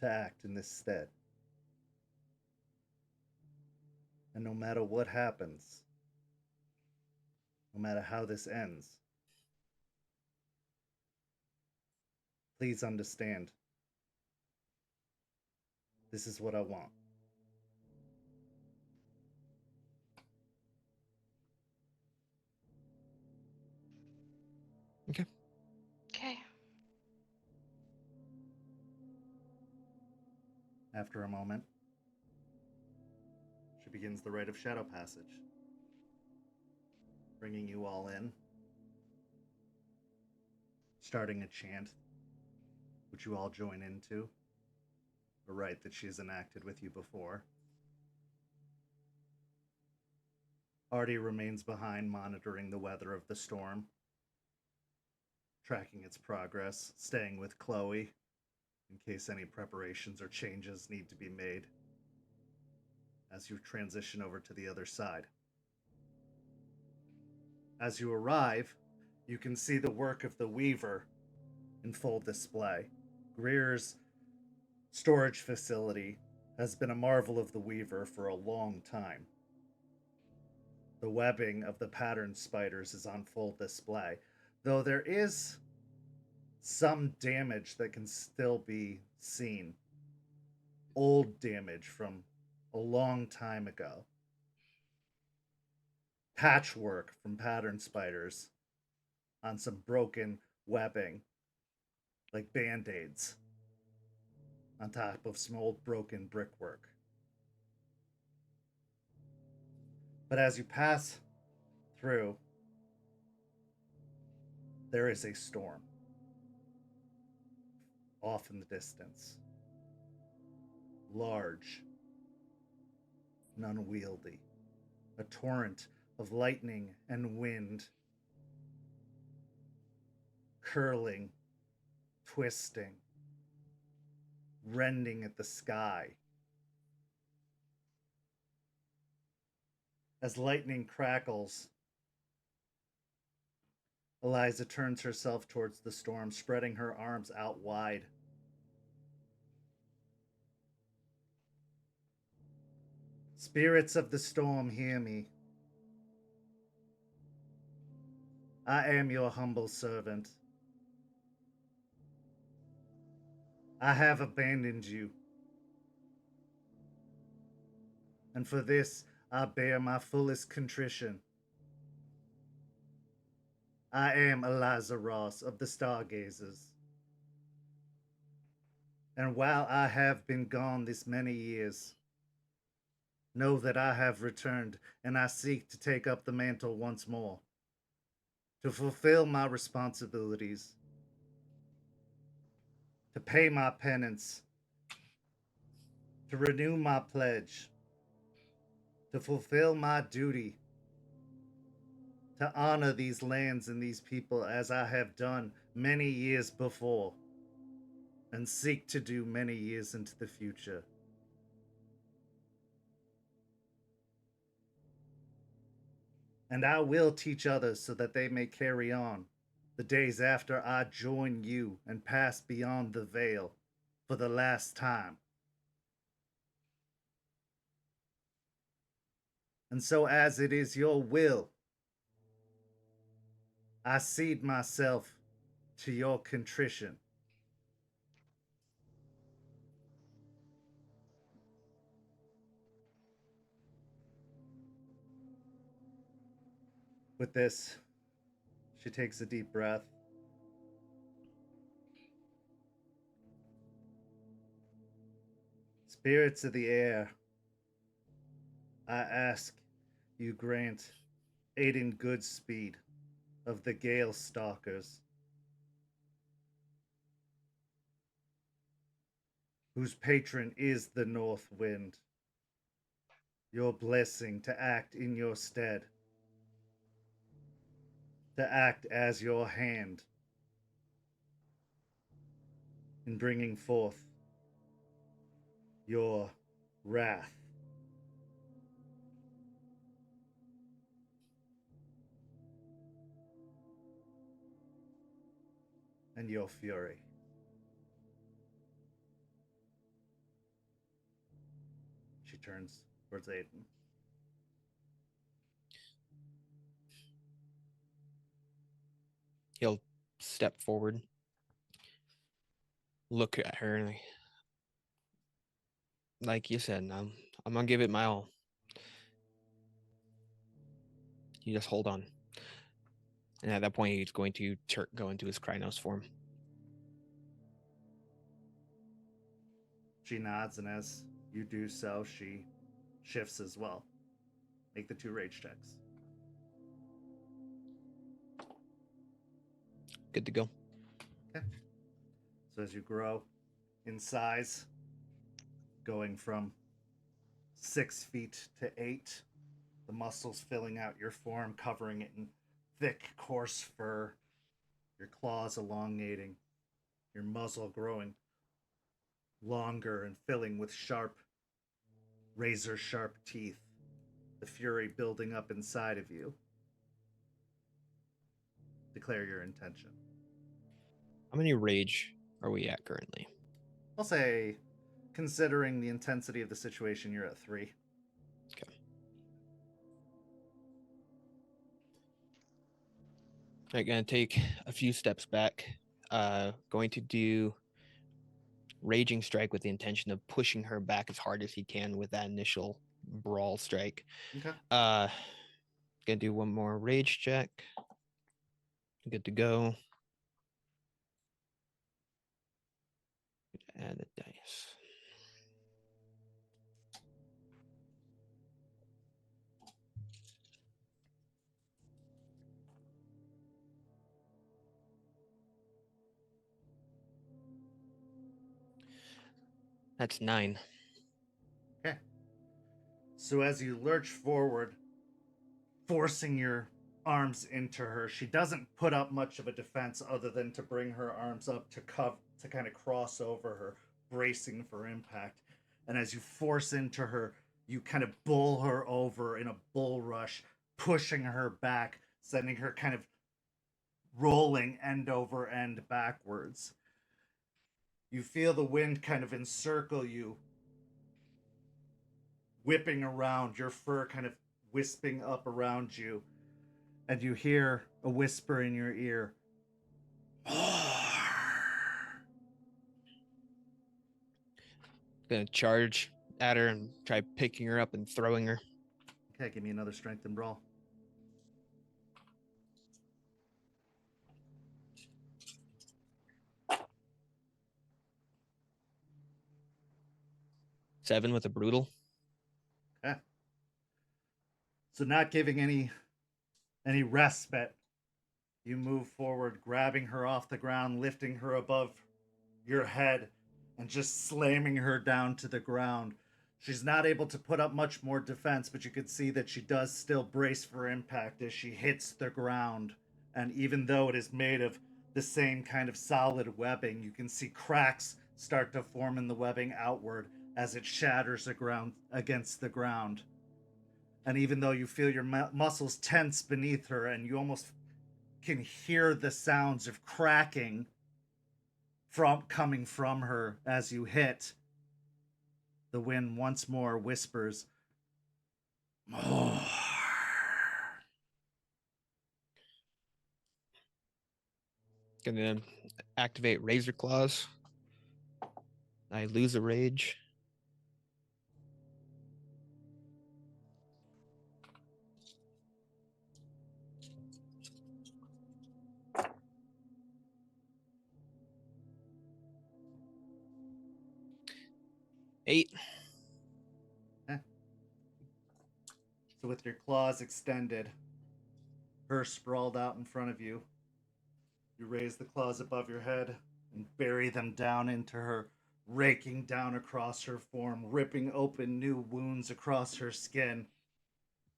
to act in this stead. And no matter what happens, no matter how this ends, please understand, this is what I want. Okay. After a moment, she begins the rite of shadow passage, bringing you all in, starting a chant, which you all join into, a rite that she has enacted with you before. Artie remains behind, monitoring the weather of the storm, tracking its progress, staying with Chloe in case any preparations or changes need to be made as you transition over to the other side. As you arrive, you can see the work of the weaver in full display. Greer's storage facility has been a marvel of the weaver for a long time. The webbing of the pattern spiders is on full display, though there is some damage that can still be seen. Old damage from a long time ago. Patchwork from pattern spiders on some broken webbing, like band-aids, on top of some old broken brickwork. But as you pass through, there is a storm off in the distance. Large and unwieldy. A torrent of lightning and wind, curling, twisting, rending at the sky. As lightning crackles, Eliza turns herself towards the storm, spreading her arms out wide. Spirits of the storm, hear me. I am your humble servant. I have abandoned you. And for this, I bear my fullest contrition. I am Eliza Ross of the Stargazers. And while I have been gone this many years, know that I have returned, and I seek to take up the mantle once more, to fulfill my responsibilities, to pay my penance, to renew my pledge, to fulfill my duty, to honor these lands and these people as I have done many years before, and seek to do many years into the future. And I will teach others so that they may carry on the days after I join you and pass beyond the veil for the last time. And so, as it is your will, I cede myself to your contrition. With this, she takes a deep breath. Spirits of the air, I ask you grant Aiden Goodspeed of the Gale Stalkers, whose patron is the North Wind, your blessing to act in your stead, to act as your hand in bringing forth your wrath. And your fury. She turns towards Aiden. He'll step forward, look at her, and like you said, I'm gonna give it my all. You just hold on. And at that point, he's going to go into his Krynos form. She nods, and as you do so, she shifts as well. Make the 2 rage checks. Good to go. Okay. So as you grow in size, going from 6 feet to 8, the muscles filling out your form, covering it in thick, coarse fur, your claws elongating, your muzzle growing longer and filling with sharp, razor-sharp teeth, the fury building up inside of you. Declare your intention. How many rage are we at currently? I'll say, considering the intensity of the situation, you're at 3. Okay. I'm going to take a few steps back. Going to do Raging Strike with the intention of pushing her back as hard as he can with that initial brawl strike. Okay. Gonna do one more rage check. Good to go. Add a dice. That's 9. Okay. So as you lurch forward, forcing your arms into her, she doesn't put up much of a defense other than to bring her arms up to kind of cross over her, bracing for impact. And as you force into her, you kind of bull her over in a bull rush, pushing her back, sending her kind of rolling end over end backwards. You feel the wind kind of encircle you, whipping around, your fur kind of wisping up around you, and you hear a whisper in your ear. Gonna charge at her and try picking her up and throwing her. Okay, give me another strength and brawl. Seven with a brutal. Okay. So not giving any respite, you move forward, grabbing her off the ground, lifting her above your head, and just slamming her down to the ground. She's not able to put up much more defense, but you can see that she does still brace for impact as she hits the ground. And even though it is made of the same kind of solid webbing, you can see cracks start to form in the webbing outward as it shatters against the ground. And even though you feel your muscles tense beneath her and you almost can hear the sounds of cracking coming from her as you hit, the wind once more whispers, "More." Gonna activate Razor Claws. I lose a rage. Eight. So with your claws extended, her sprawled out in front of you, you raise the claws above your head and bury them down into her, raking down across her form, ripping open new wounds across her skin,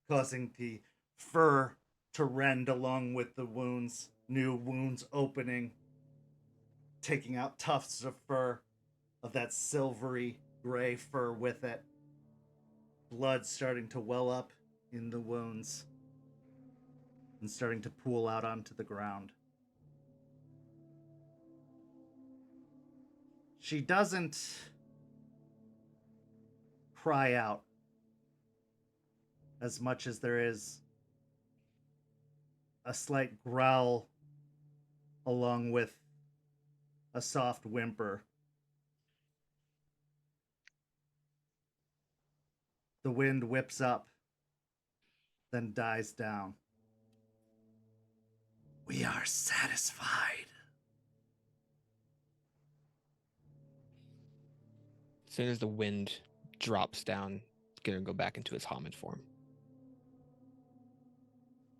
causing the fur to rend along with the wounds, new wounds opening, taking out tufts of fur, of that silvery gray fur with it. Blood starting to well up in the wounds and starting to pool out onto the ground. She doesn't cry out as much as there is a slight growl along with a soft whimper. The wind whips up, then dies down. We are satisfied. As soon as the wind drops down, it's gonna go back into its Hamid form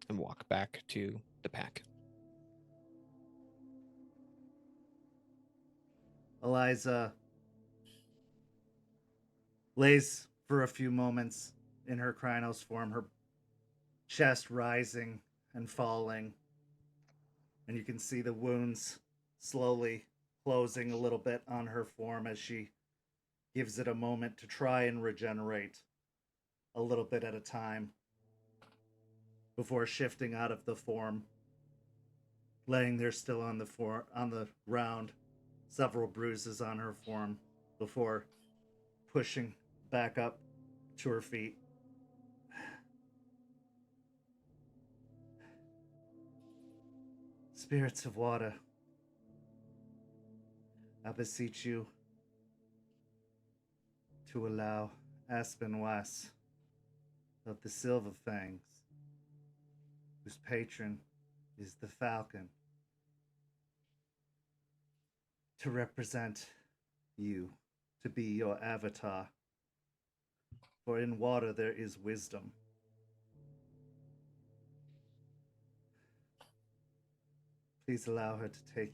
and walk back to the pack. Eliza lays for a few moments in her Krynos form, her chest rising and falling. And you can see the wounds slowly closing a little bit on her form as she gives it a moment to try and regenerate a little bit at a time before shifting out of the form, laying there still on the ground, several bruises on her form before pushing back up to her feet. Spirits of water, I beseech you to allow Aspen West of the Silver Fangs, whose patron is the Falcon, to represent you, to be your avatar. For in water there is wisdom. Please allow her to take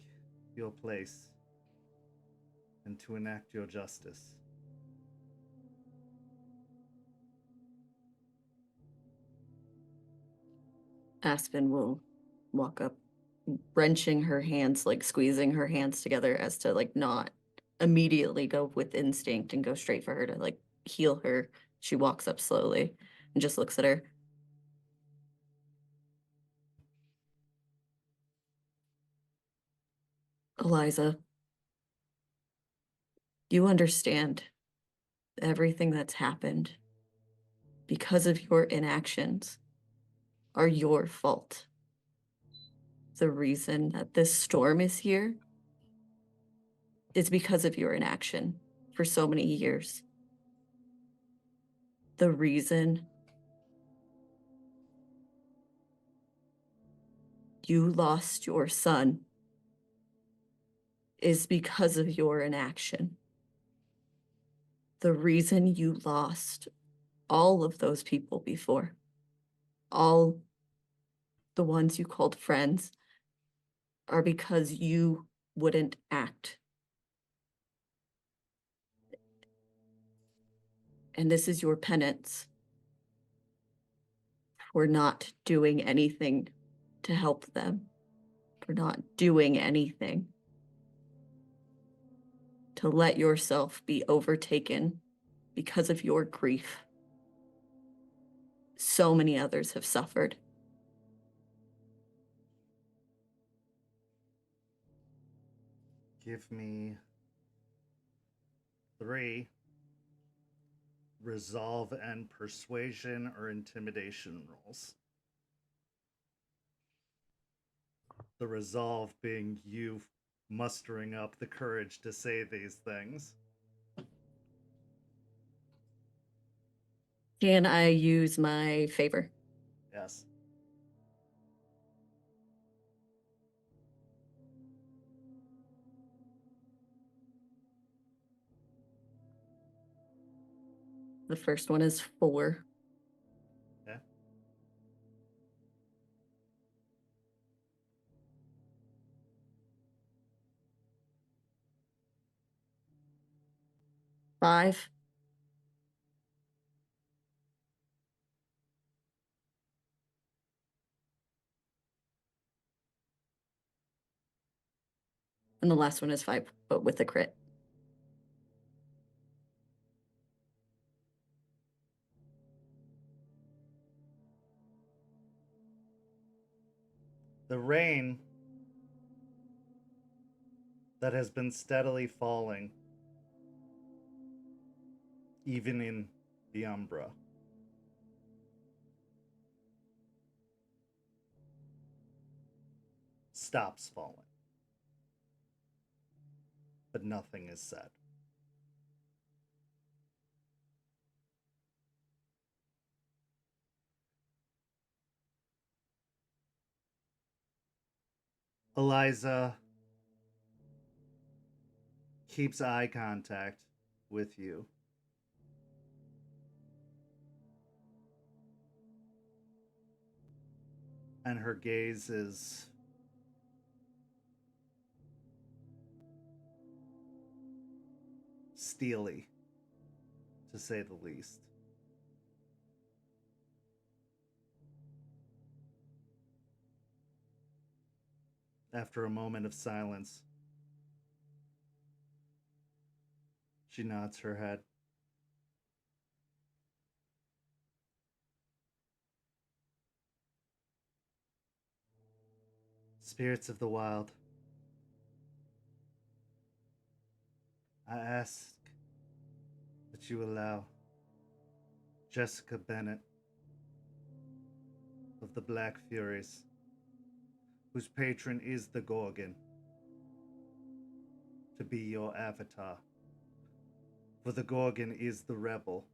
your place and to enact your justice. Aspen will walk up, wrenching her hands, like squeezing her hands together as to like not immediately go with instinct and go straight for her to like heal her. She walks up slowly and just looks at her. Eliza, you understand everything that's happened because of your inactions are your fault. The reason that this storm is here is because of your inaction for so many years. The reason you lost your son is because of your inaction. The reason you lost all of those people before, all the ones you called friends, are because you wouldn't act. And this is your penance for not doing anything to help them, for not doing anything to let yourself be overtaken because of your grief. So many others have suffered. Give me 3 resolve and persuasion or intimidation rolls. The resolve being you mustering up the courage to say these things. Can I use my favor? Yes. The first one is 4. Okay. Five. And the last one is 5, but with a crit. The rain that has been steadily falling, even in the Umbra, stops falling. But nothing is said. Eliza keeps eye contact with you. And her gaze is steely, to say the least. After a moment of silence, she nods her head. Spirits of the wild, I ask that you allow Jessica Bennett of the Black Furies, whose patron is the Gorgon, to be your avatar. For the Gorgon is the rebel,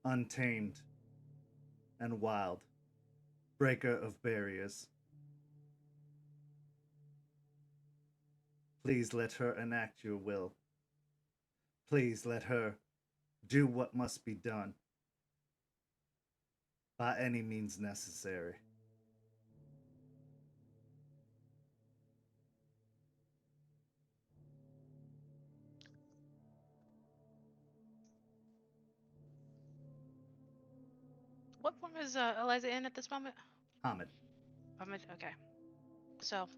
untamed and wild, breaker of barriers. Please let her enact your will. Please let her do what must be done by any means necessary. What form is Eliza in at this moment? Hamid. Okay. So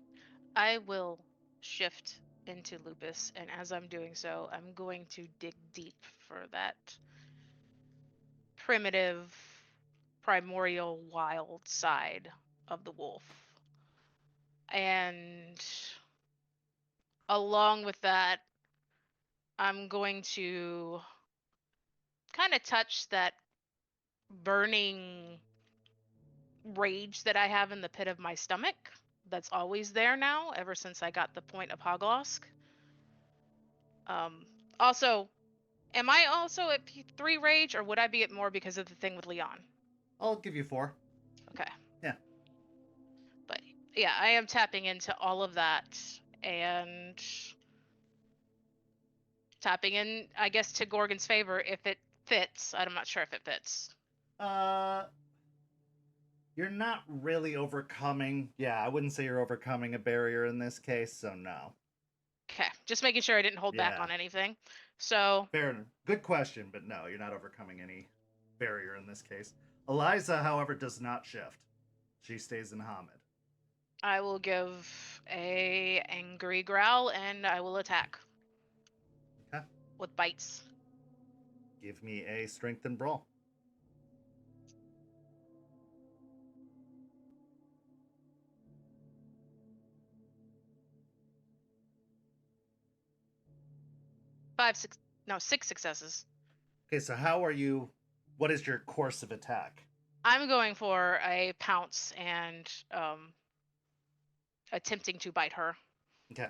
I will shift into Lupus, and as I'm doing so, I'm going to dig deep for that primitive, primordial, wild side of the wolf. And along with that, I'm going to kind of touch that burning rage that I have in the pit of my stomach. That's always there now, ever since I got the point of Hoglosk. Also, am I also at P3 rage, or would I be at more because of the thing with Leon? I'll give you 4. Okay. Yeah. But yeah, I am tapping into all of that and tapping in, I guess, to Gorgon's favor if it fits. I'm not sure if it fits. You're not really overcoming. Yeah, I wouldn't say you're overcoming a barrier in this case, so no. Okay, just making sure I didn't hold back Yeah. on anything. So Fair enough. Good question, but no, you're not overcoming any barrier in this case. Eliza, however, does not shift. She stays in Hamid. I will give a angry growl and I will attack. Okay. With bites. Give me a strength and brawl. Six successes. Okay, so how are you? What is your course of attack? I'm going for a pounce and attempting to bite her. Okay.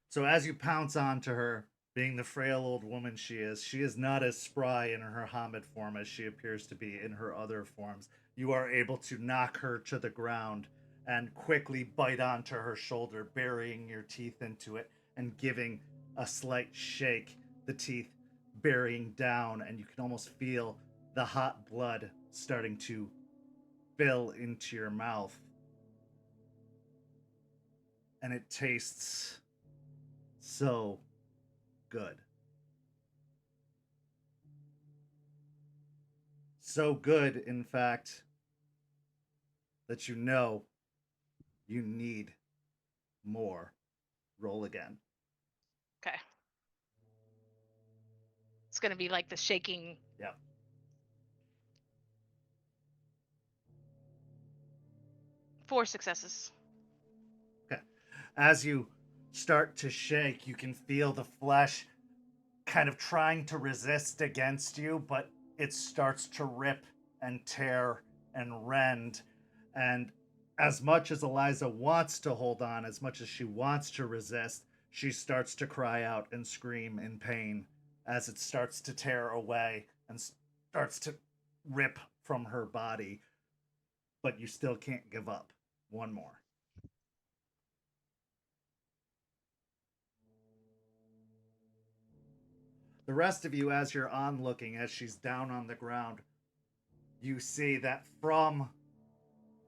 So as you pounce onto her, being the frail old woman she is not as spry in her Hamid form as she appears to be in her other forms. You are able to knock her to the ground and quickly bite onto her shoulder, burying your teeth into it and giving a slight shake, the teeth burying down, and you can almost feel the hot blood starting to fill into your mouth. And it tastes so good. So good, in fact, that you know you need more. Roll again. Okay. It's going to be like the shaking. Yep. Four successes. Okay. As you start to shake, you can feel the flesh kind of trying to resist against you, but it starts to rip and tear and rend. And as much as Eliza wants to hold on, as much as she wants to resist, she starts to cry out and scream in pain as it starts to tear away and starts to rip from her body. But you still can't give up. One more. The rest of you, as you're onlooking, as she's down on the ground, you see that from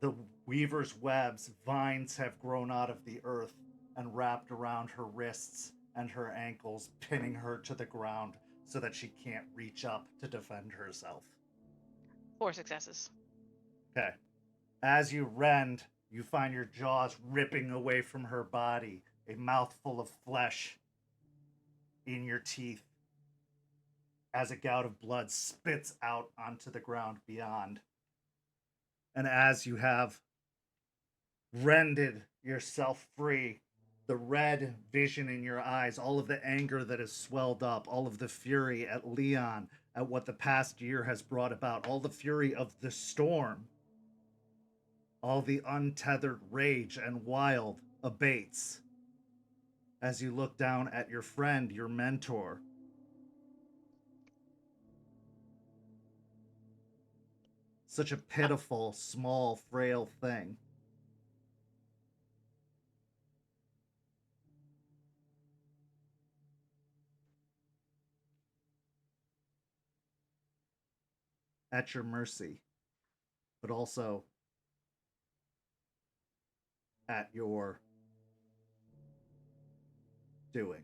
the weaver's webs, vines have grown out of the earth and wrapped around her wrists and her ankles, pinning her to the ground so that she can't reach up to defend herself. 4 successes. Okay. As you rend, you find your jaws ripping away from her body, a mouthful of flesh in your teeth, as a gout of blood spits out onto the ground beyond. And as you have rended yourself free, the red vision in your eyes, all of the anger that has swelled up, all of the fury at Leon, at what the past year has brought about, all the fury of the storm, all the untethered rage and wild abates as you look down at your friend, your mentor. Such a pitiful, small, frail thing. At your mercy, but also at your doing.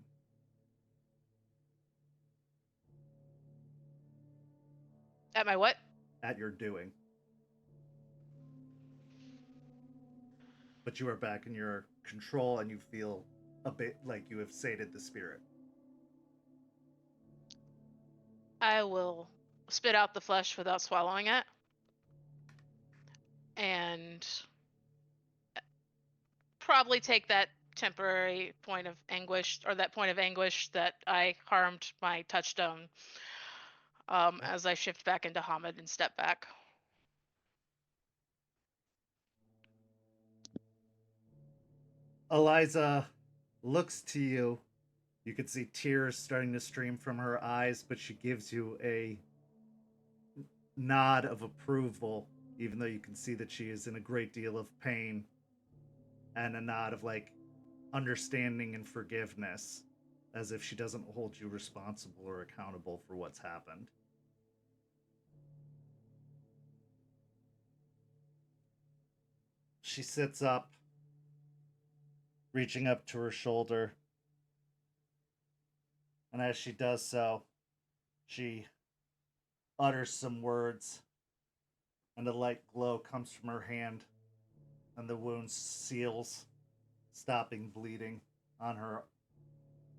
At my what? At your doing. But you are back in your control and you feel a bit like you have sated the spirit. I will spit out the flesh without swallowing it. And probably take that temporary point of anguish, or that point of anguish that I harmed my touchstone, as I shift back into Hamid and step back. Eliza looks to you. You can see tears starting to stream from her eyes, but she gives you a nod of approval, even though you can see that she is in a great deal of pain, and a nod of like understanding and forgiveness, as if she doesn't hold you responsible or accountable for what's happened. She sits up, reaching up to her shoulder. And as she does so, she utters some words, and a light glow comes from her hand, and the wound seals, stopping bleeding on her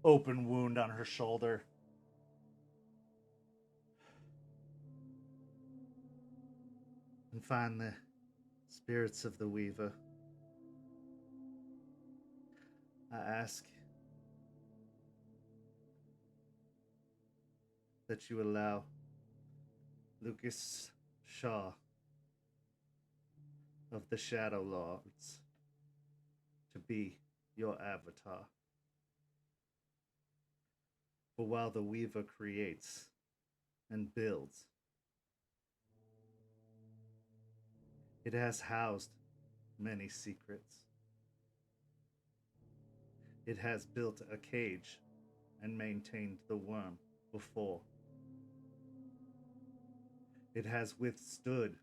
open wound on her shoulder. And find the spirits of the Weaver. I ask that you allow Lucas Shaw of the Shadow Lords to be your avatar. For while the Weaver creates and builds, it has housed many secrets. It has built a cage and maintained the worm before. It has withstood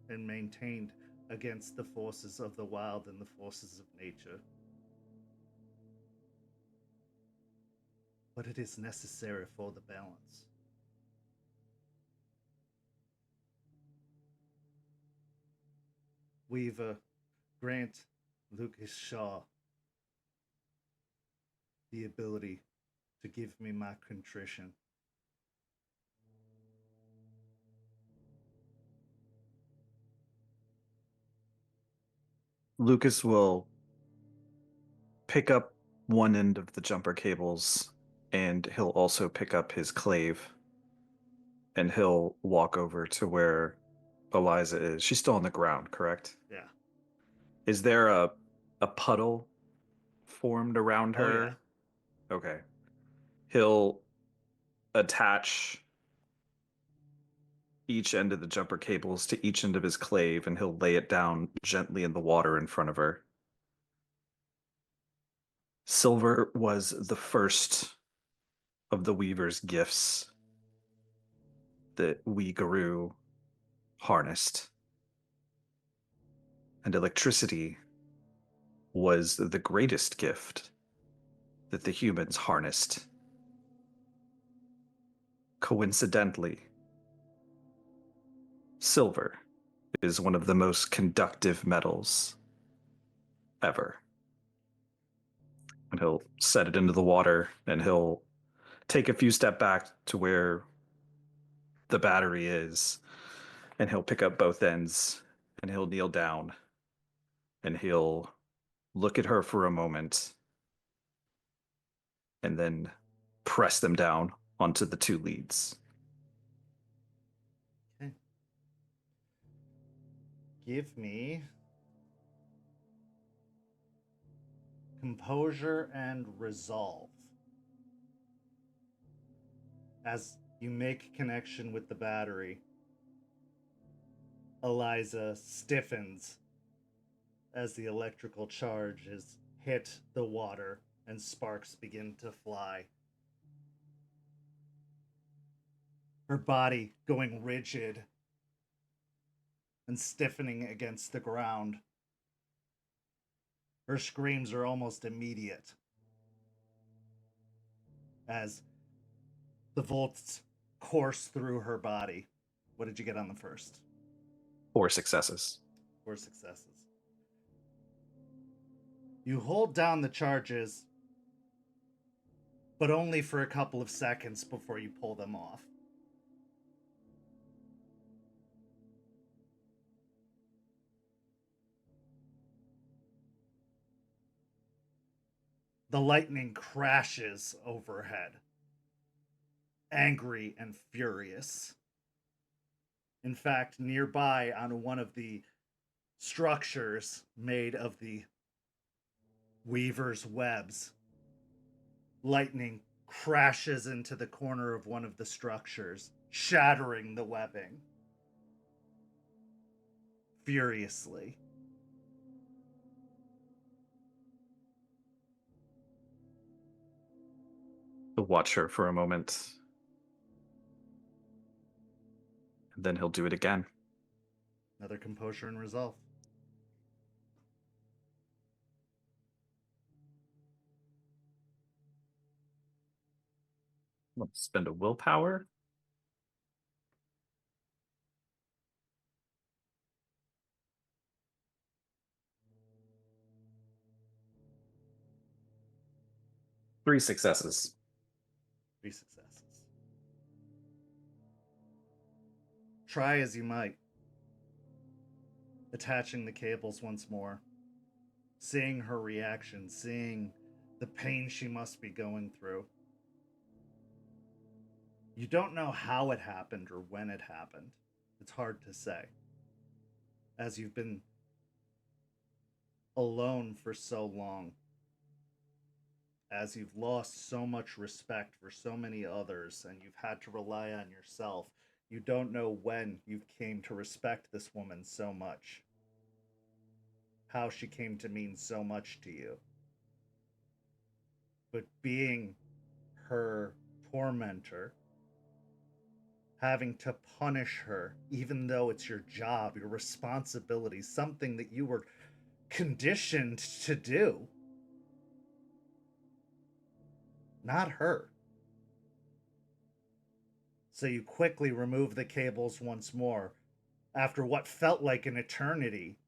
and maintained against the forces of the wild and the forces of nature. But it is necessary for the balance. Weaver, grant Lucas Shaw the ability to give me my contrition. Lucas will pick up one end of the jumper cables, and he'll also pick up his clave, and he'll walk over to where Eliza is. She's still on the ground, correct? Yeah. Is there a puddle formed around her? Oh, yeah. Okay. He'll attach each end of the jumper cables to each end of his clave, and he'll lay it down gently in the water in front of her. Silver was the first of the Weaver's gifts that we Guru harnessed. And electricity was the greatest gift that the humans harnessed. Coincidentally, silver is one of the most conductive metals ever. And he'll set it into the water, and he'll take a few steps back to where the battery is, and he'll pick up both ends, and he'll kneel down, and he'll look at her for a moment, and then press them down onto the two leads. Okay. Give me composure and resolve. As you make connection with the battery, Eliza stiffens as the electrical charge has hit the water and sparks begin to fly. Her body going rigid and stiffening against the ground. Her screams are almost immediate as the volts course through her body. What did you get on the first? 4 successes. 4 successes. You hold down the charges, but only for a couple of seconds before you pull them off. The lightning crashes overhead, angry and furious. In fact, nearby on one of the structures made of the Weaver's webs, lightning crashes into the corner of one of the structures, shattering the webbing furiously. He'll watch her for a moment, and then he'll do it again. Another composure and resolve. I'll spend a willpower. Three successes. 3 successes. Try as you might, attaching the cables once more, seeing her reaction, seeing the pain she must be going through. You don't know how it happened or when it happened. It's hard to say, as you've been alone for so long, as you've lost so much respect for so many others, and you've had to rely on yourself. You don't know when you came to respect this woman so much, how she came to mean so much to you. But being her tormentor, having to punish her, even though it's your job, your responsibility, something that you were conditioned to do, not her. So you quickly remove the cables once more, after what felt like an eternity,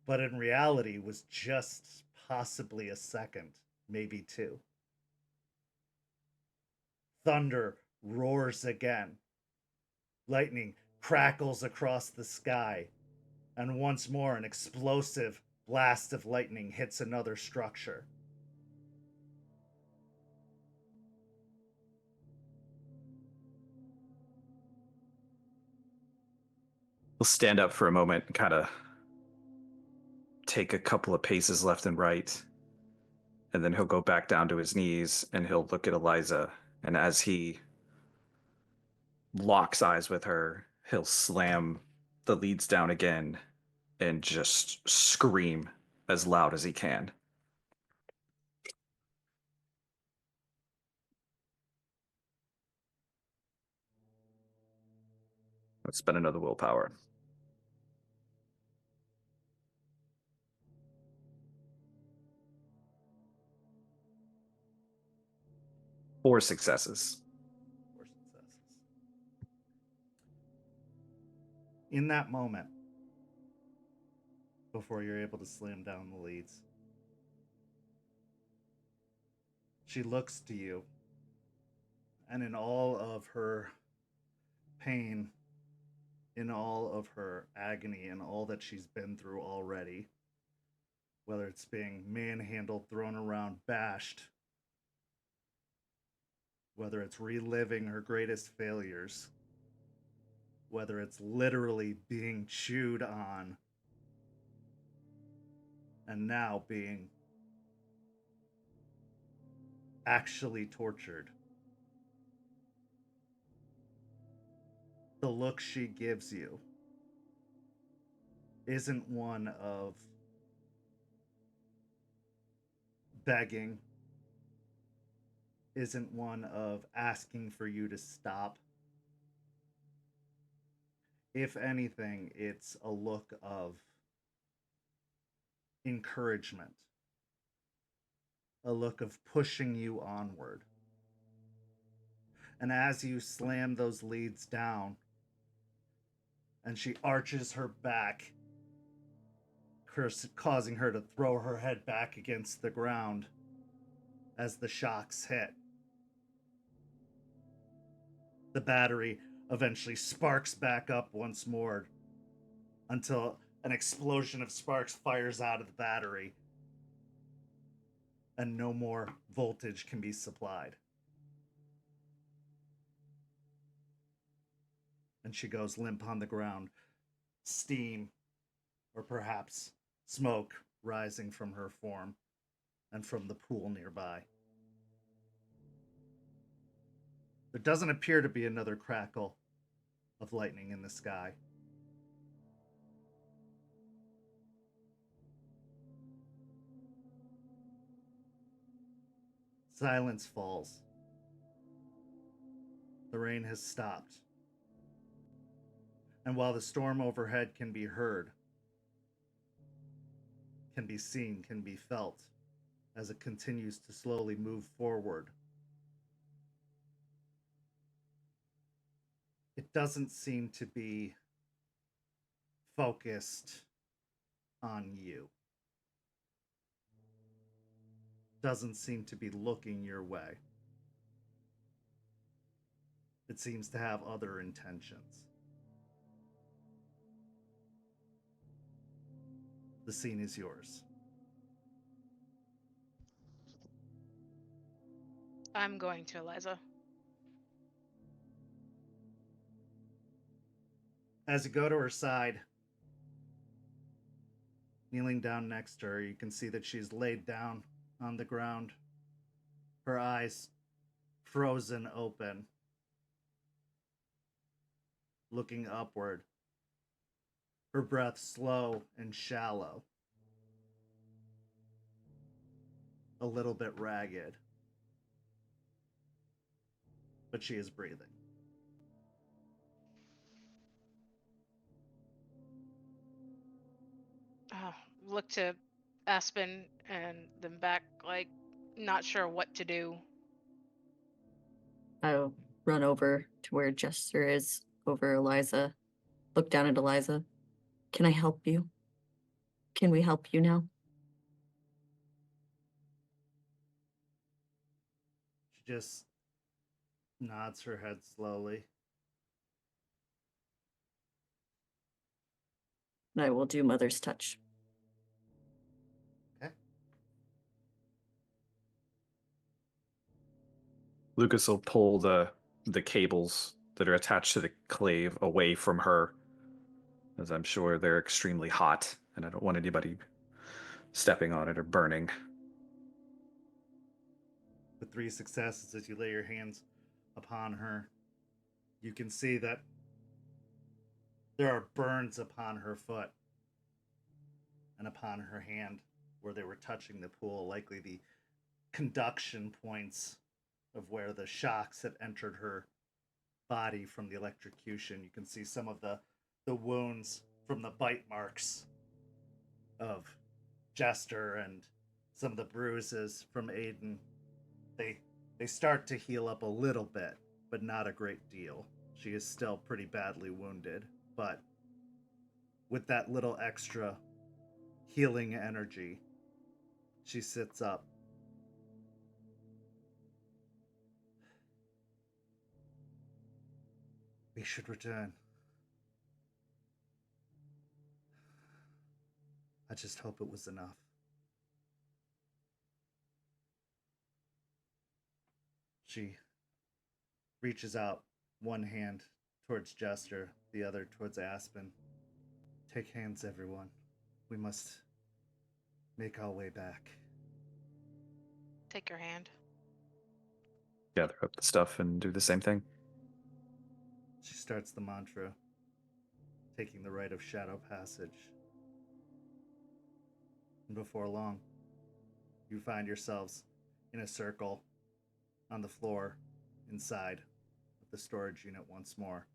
but in reality was just possibly a second, maybe 2. Thunder roars again. Lightning crackles across the sky, and once more an explosive blast of lightning hits another structure. He'll stand up for a moment and kind of take a couple of paces left and right. And then he'll go back down to his knees and he'll look at Eliza. And as he locks eyes with her, he'll slam the leads down again and just scream as loud as he can. Let's spend another willpower. 4 successes. 4 successes. In that moment, before you're able to slam down the leads, she looks to you, and in all of her pain, in all of her agony, and all that she's been through already, whether it's being manhandled, thrown around, bashed, whether it's reliving her greatest failures, whether it's literally being chewed on, and now being actually tortured. The look she gives you isn't one of begging, isn't one of asking for you to stop. If anything, it's a look of encouragement, a look of pushing you onward. And as you slam those leads down, and she arches her back, causing her to throw her head back against the ground as the shocks hit. The battery eventually sparks back up once more until an explosion of sparks fires out of the battery and no more voltage can be supplied. And she goes limp on the ground, steam or perhaps smoke rising from her form and from the pool nearby. There doesn't appear to be another crackle of lightning in the sky. Silence falls. The rain has stopped. And while the storm overhead can be heard, can be seen, can be felt, as it continues to slowly move forward, it doesn't seem to be focused on you. Doesn't seem to be looking your way. It seems to have other intentions. The scene is yours. I'm going to Eliza. As you go to her side, kneeling down next to her, you can see that she's laid down on the ground, her eyes frozen open, looking upward, her breath slow and shallow, a little bit ragged, but she is breathing. Look to Aspen and then back, like, not sure what to do. I'll run over to where Jester is, over Eliza. Look down at Eliza. Can I help you? Can we help you now? She just nods her head slowly. And I will do Mother's Touch. Okay. Lucas will pull the cables that are attached to the clave away from her, as I'm sure they're extremely hot, and I don't want anybody stepping on it or burning. With 3 successes, as you lay your hands upon her, you can see that there are burns upon her foot and upon her hand where they were touching the pool, likely the conduction points of where the shocks had entered her body from the electrocution. You can see some of the wounds from the bite marks of Jester and some of the bruises from Aiden. They start to heal up a little bit, but not a great deal. She is still pretty badly wounded, but with that little extra healing energy, she sits up. We should return. I just hope it was enough. She reaches out one hand towards Jester, the other towards Aspen. Take hands, everyone. We must make our way back. Take your hand. Gather up the stuff and do the same thing. She starts the mantra, taking the rite of shadow passage. And before long, you find yourselves in a circle on the floor inside of the storage unit once more,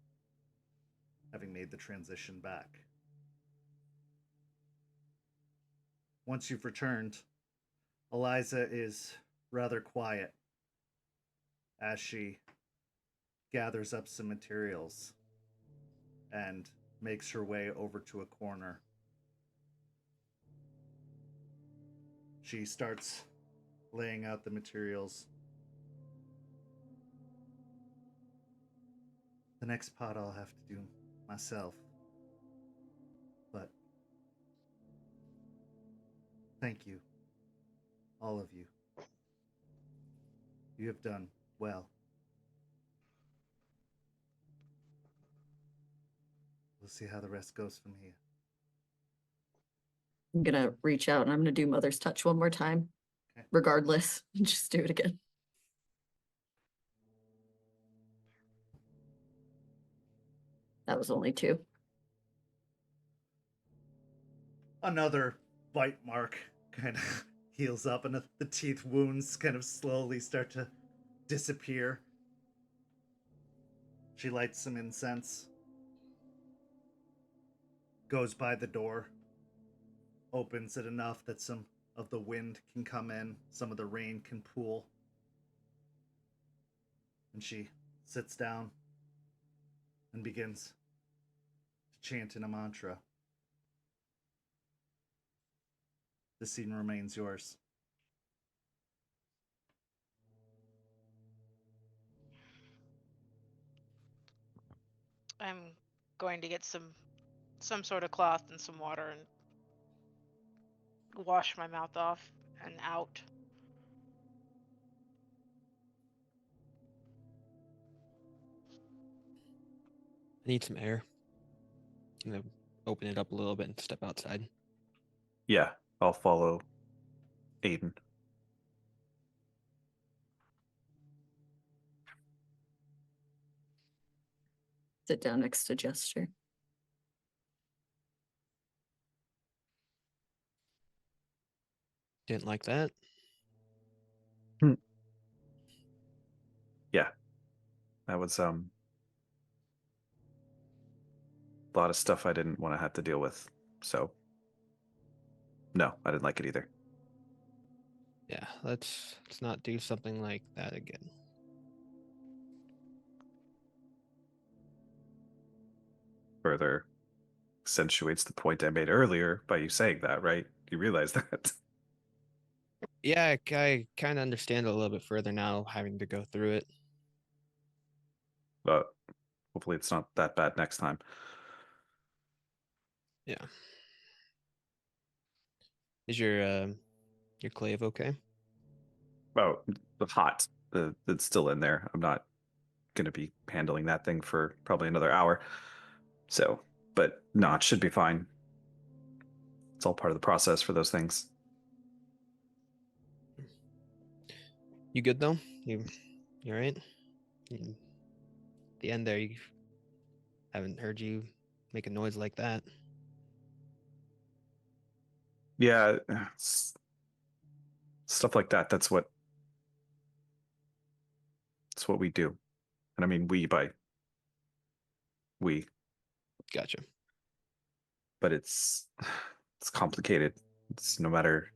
having made the transition back. Once you've returned, Eliza is rather quiet as she gathers up some materials and makes her way over to a corner. She starts laying out the materials. The next part I'll have to do myself. But thank you, all of you. You have done well. We'll see how the rest goes from here. I'm gonna reach out and I'm gonna do Mother's Touch one more time. Okay. Regardless, just do it again. That was only 2. Another bite mark kind of heals up, and the teeth wounds kind of slowly start to disappear. She lights some incense, goes by the door, opens it enough that some of the wind can come in, some of the rain can pool. And she sits down and begins to chant in a mantra. The scene remains yours. I'm going to get some sort of cloth and some water and wash my mouth off and out. I need some air. I'm gonna open it up a little bit and step outside. Yeah, I'll follow Aiden. Sit down next to Jester. Didn't like that. Yeah. That was a lot of stuff I didn't want to have to deal with. So no, I didn't like it either. Yeah, let's not do something like that again. Further accentuates the point I made earlier by you saying that, right? You realize that? Yeah, I kind of understand it a little bit further now, having to go through it. But hopefully it's not that bad next time. Yeah. Is your clave okay? Oh, the hot. It's still in there. I'm not going to be handling that thing for probably another hour. So, but no, it should be fine. It's all part of the process for those things. You good though? You all right? The end there, you haven't heard you make a noise like that. Yeah, stuff like that. That's what we do. And I mean we by We, Gotcha. but it's complicated. It's no matter,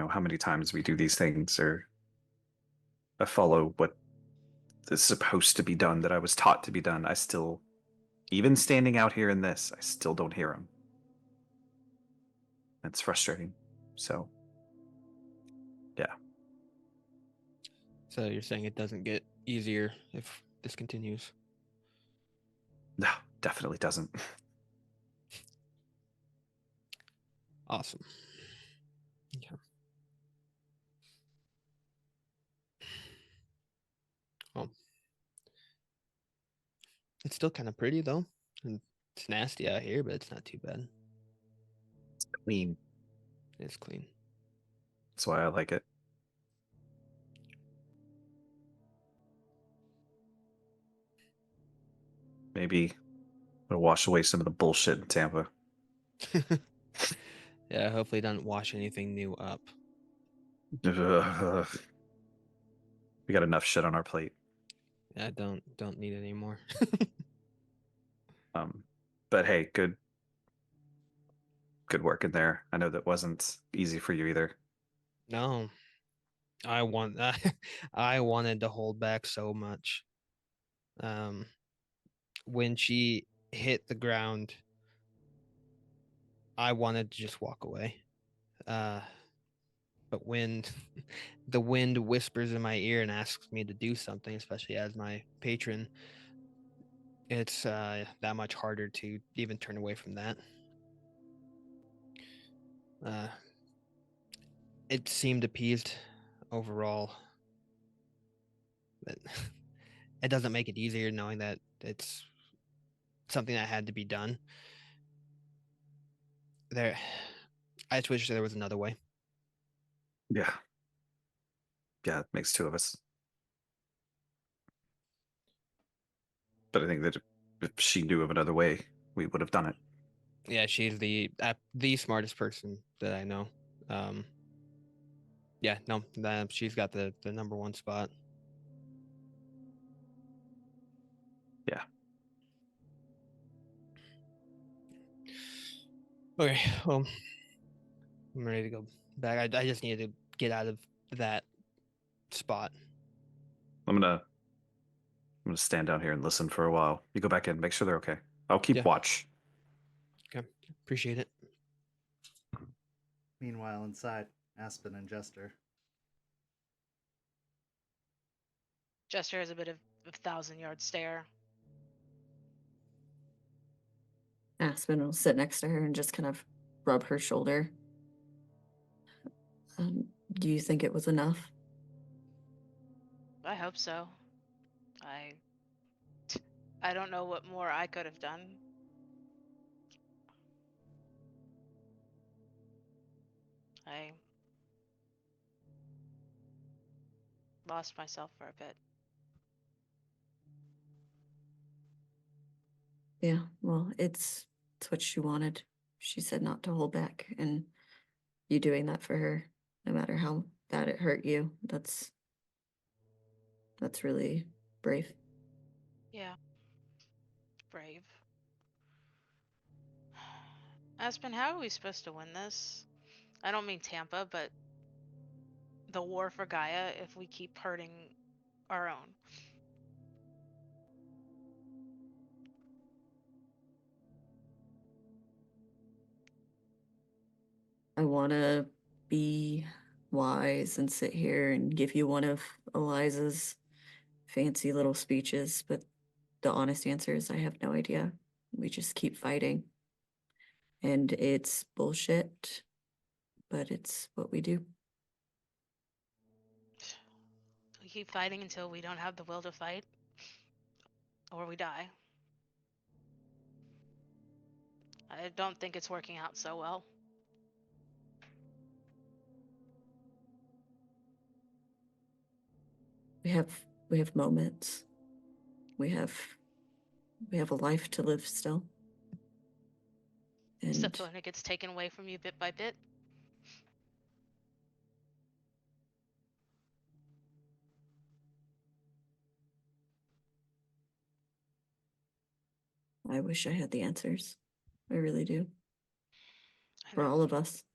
how many times we do these things or I follow what is supposed to be done, that I was taught to be done, I still, even standing out here in this, I still don't hear him. It's frustrating. So, yeah. So you're saying it doesn't get easier if this continues? No, definitely doesn't. Awesome. Okay. Oh. It's still kind of pretty though. And it's nasty out here, but it's not too bad. Clean. It's clean. That's why I like it. Maybe it'll wash away some of the bullshit in Tampa. Yeah, hopefully it doesn't wash anything new up. We got enough shit on our plate. I don't need any more. But hey, good work in there. I know that wasn't easy for you either. No. I wanted to hold back so much. When she hit the ground, I wanted to just walk away. But when the wind whispers in my ear and asks me to do something, especially as my patron, it's that much harder to even turn away from that. It seemed appeased overall, but it doesn't make it easier knowing that it's something that had to be done. I just wish there was another way. Yeah. Yeah, it makes two of us. But I think that if she knew of another way, we would have done it. Yeah, she's the smartest person that I know. Yeah, no, she's got the number one spot. Yeah. Okay, well, I'm ready to go back. I just needed to get out of that spot. I'm gonna stand down here and listen for a while. You go back in, make sure they're okay. I'll keep watch. Okay, appreciate it. Meanwhile, inside, Aspen and Jester. Jester has a bit of a 1,000-yard stare. Aspen will sit next to her and just kind of rub her shoulder. Do you think it was enough? I hope so. I don't know what more I could have done. I lost myself for a bit. Yeah, well, it's what she wanted. She said not to hold back, and you doing that for her, no matter how bad it hurt you, that's really brave. Yeah. Brave. Aspen, how are we supposed to win this? I don't mean Tampa, but the war for Gaia if we keep hurting our own. I want to be wise and sit here and give you one of Eliza's fancy little speeches, but the honest answer is I have no idea. We just keep fighting. And it's bullshit, but it's what we do. We keep fighting until we don't have the will to fight, or we die. I don't think it's working out so well. We have moments. We have a life to live still. And Except when it gets taken away from you bit by bit. I wish I had the answers. I really do. I For know. all of us.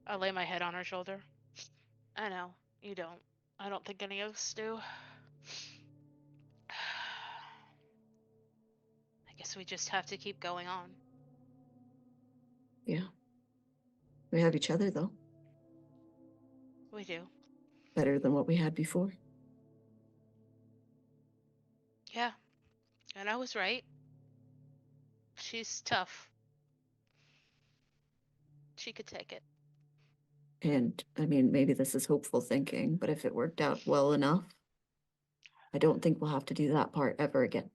I lay my head on her shoulder. I know, you don't. I don't think any of us do. I guess we just have to keep going on. Yeah. We have each other, though. We do. Better than what we had before. Yeah. And I was right. She's tough. She could take it. And I mean, maybe this is hopeful thinking, but if it worked out well enough, I don't think we'll have to do that part ever again.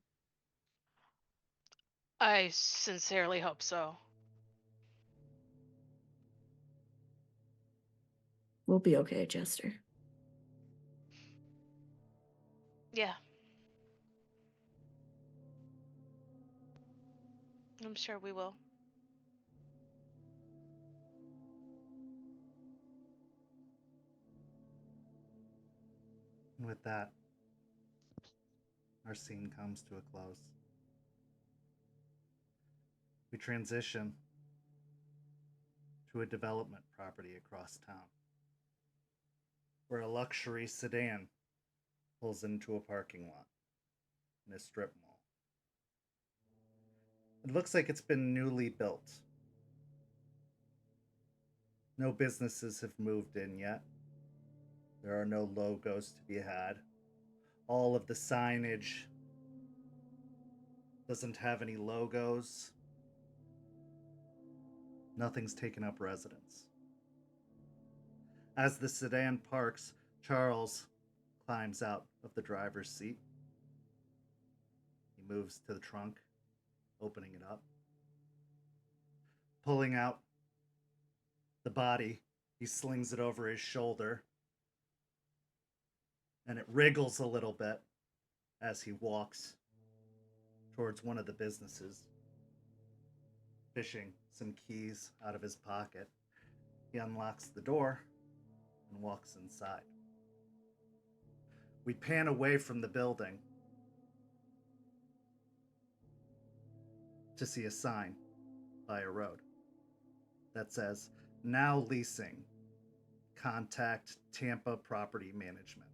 I sincerely hope so. We'll be okay, Jester. Yeah. I'm sure we will. And with that, our scene comes to a close. We transition to a development property across town, where a luxury sedan pulls into a parking lot in a strip mall. It looks like it's been newly built. No businesses have moved in yet. There are no logos to be had. All of the signage doesn't have any logos. Nothing's taken up residence. As the sedan parks, Charles climbs out of the driver's seat. He moves to the trunk, opening it up. Pulling out the body, he slings it over his shoulder, and it wriggles a little bit as he walks towards one of the businesses, fishing some keys out of his pocket. He unlocks the door and walks inside. We pan away from the building to see a sign by a road that says, "Now leasing. Contact Tampa Property Management."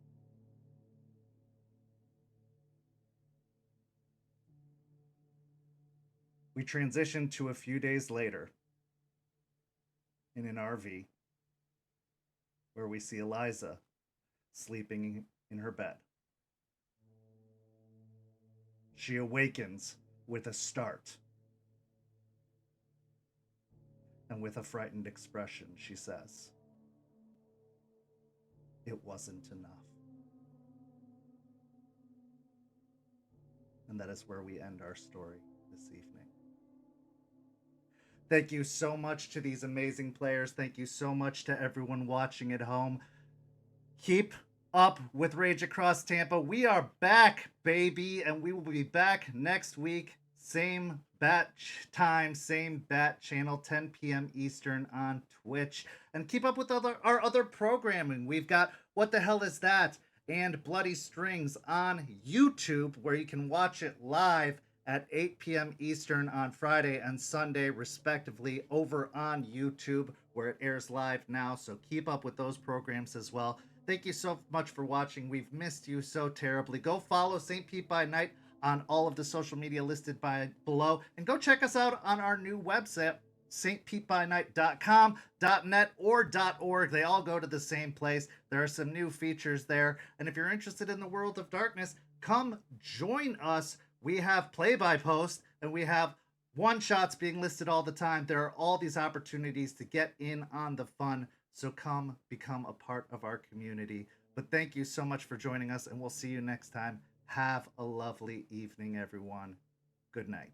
We transition to a few days later in an RV where we see Eliza sleeping in her bed. She awakens with a start. And with a frightened expression, she says, "It wasn't enough." And that is where we end our story this evening. Thank you so much to these amazing players. Thank you so much to everyone watching at home. Keep up with Rage Across Tampa. We are back, baby, and we will be back next week. Same bat time, same bat channel, 10 p.m. Eastern on Twitch. And keep up with our other programming. We've got What the Hell Is That? And Bloody Strings on YouTube, where you can watch it live at 8 p.m. Eastern on Friday and Sunday, respectively, over on YouTube, where it airs live now. So keep up with those programs as well. Thank you so much for watching. We've missed you so terribly. Go follow St. Pete by Night on all of the social media listed below. And go check us out on our new website, stpetebynight.com, .net, or .org. They all go to the same place. There are some new features there. And if you're interested in the world of darkness, come join us. We have play-by-post, and we have one-shots being listed all the time. There are all these opportunities to get in on the fun. So come become a part of our community. But thank you so much for joining us, and we'll see you next time. Have a lovely evening, everyone. Good night.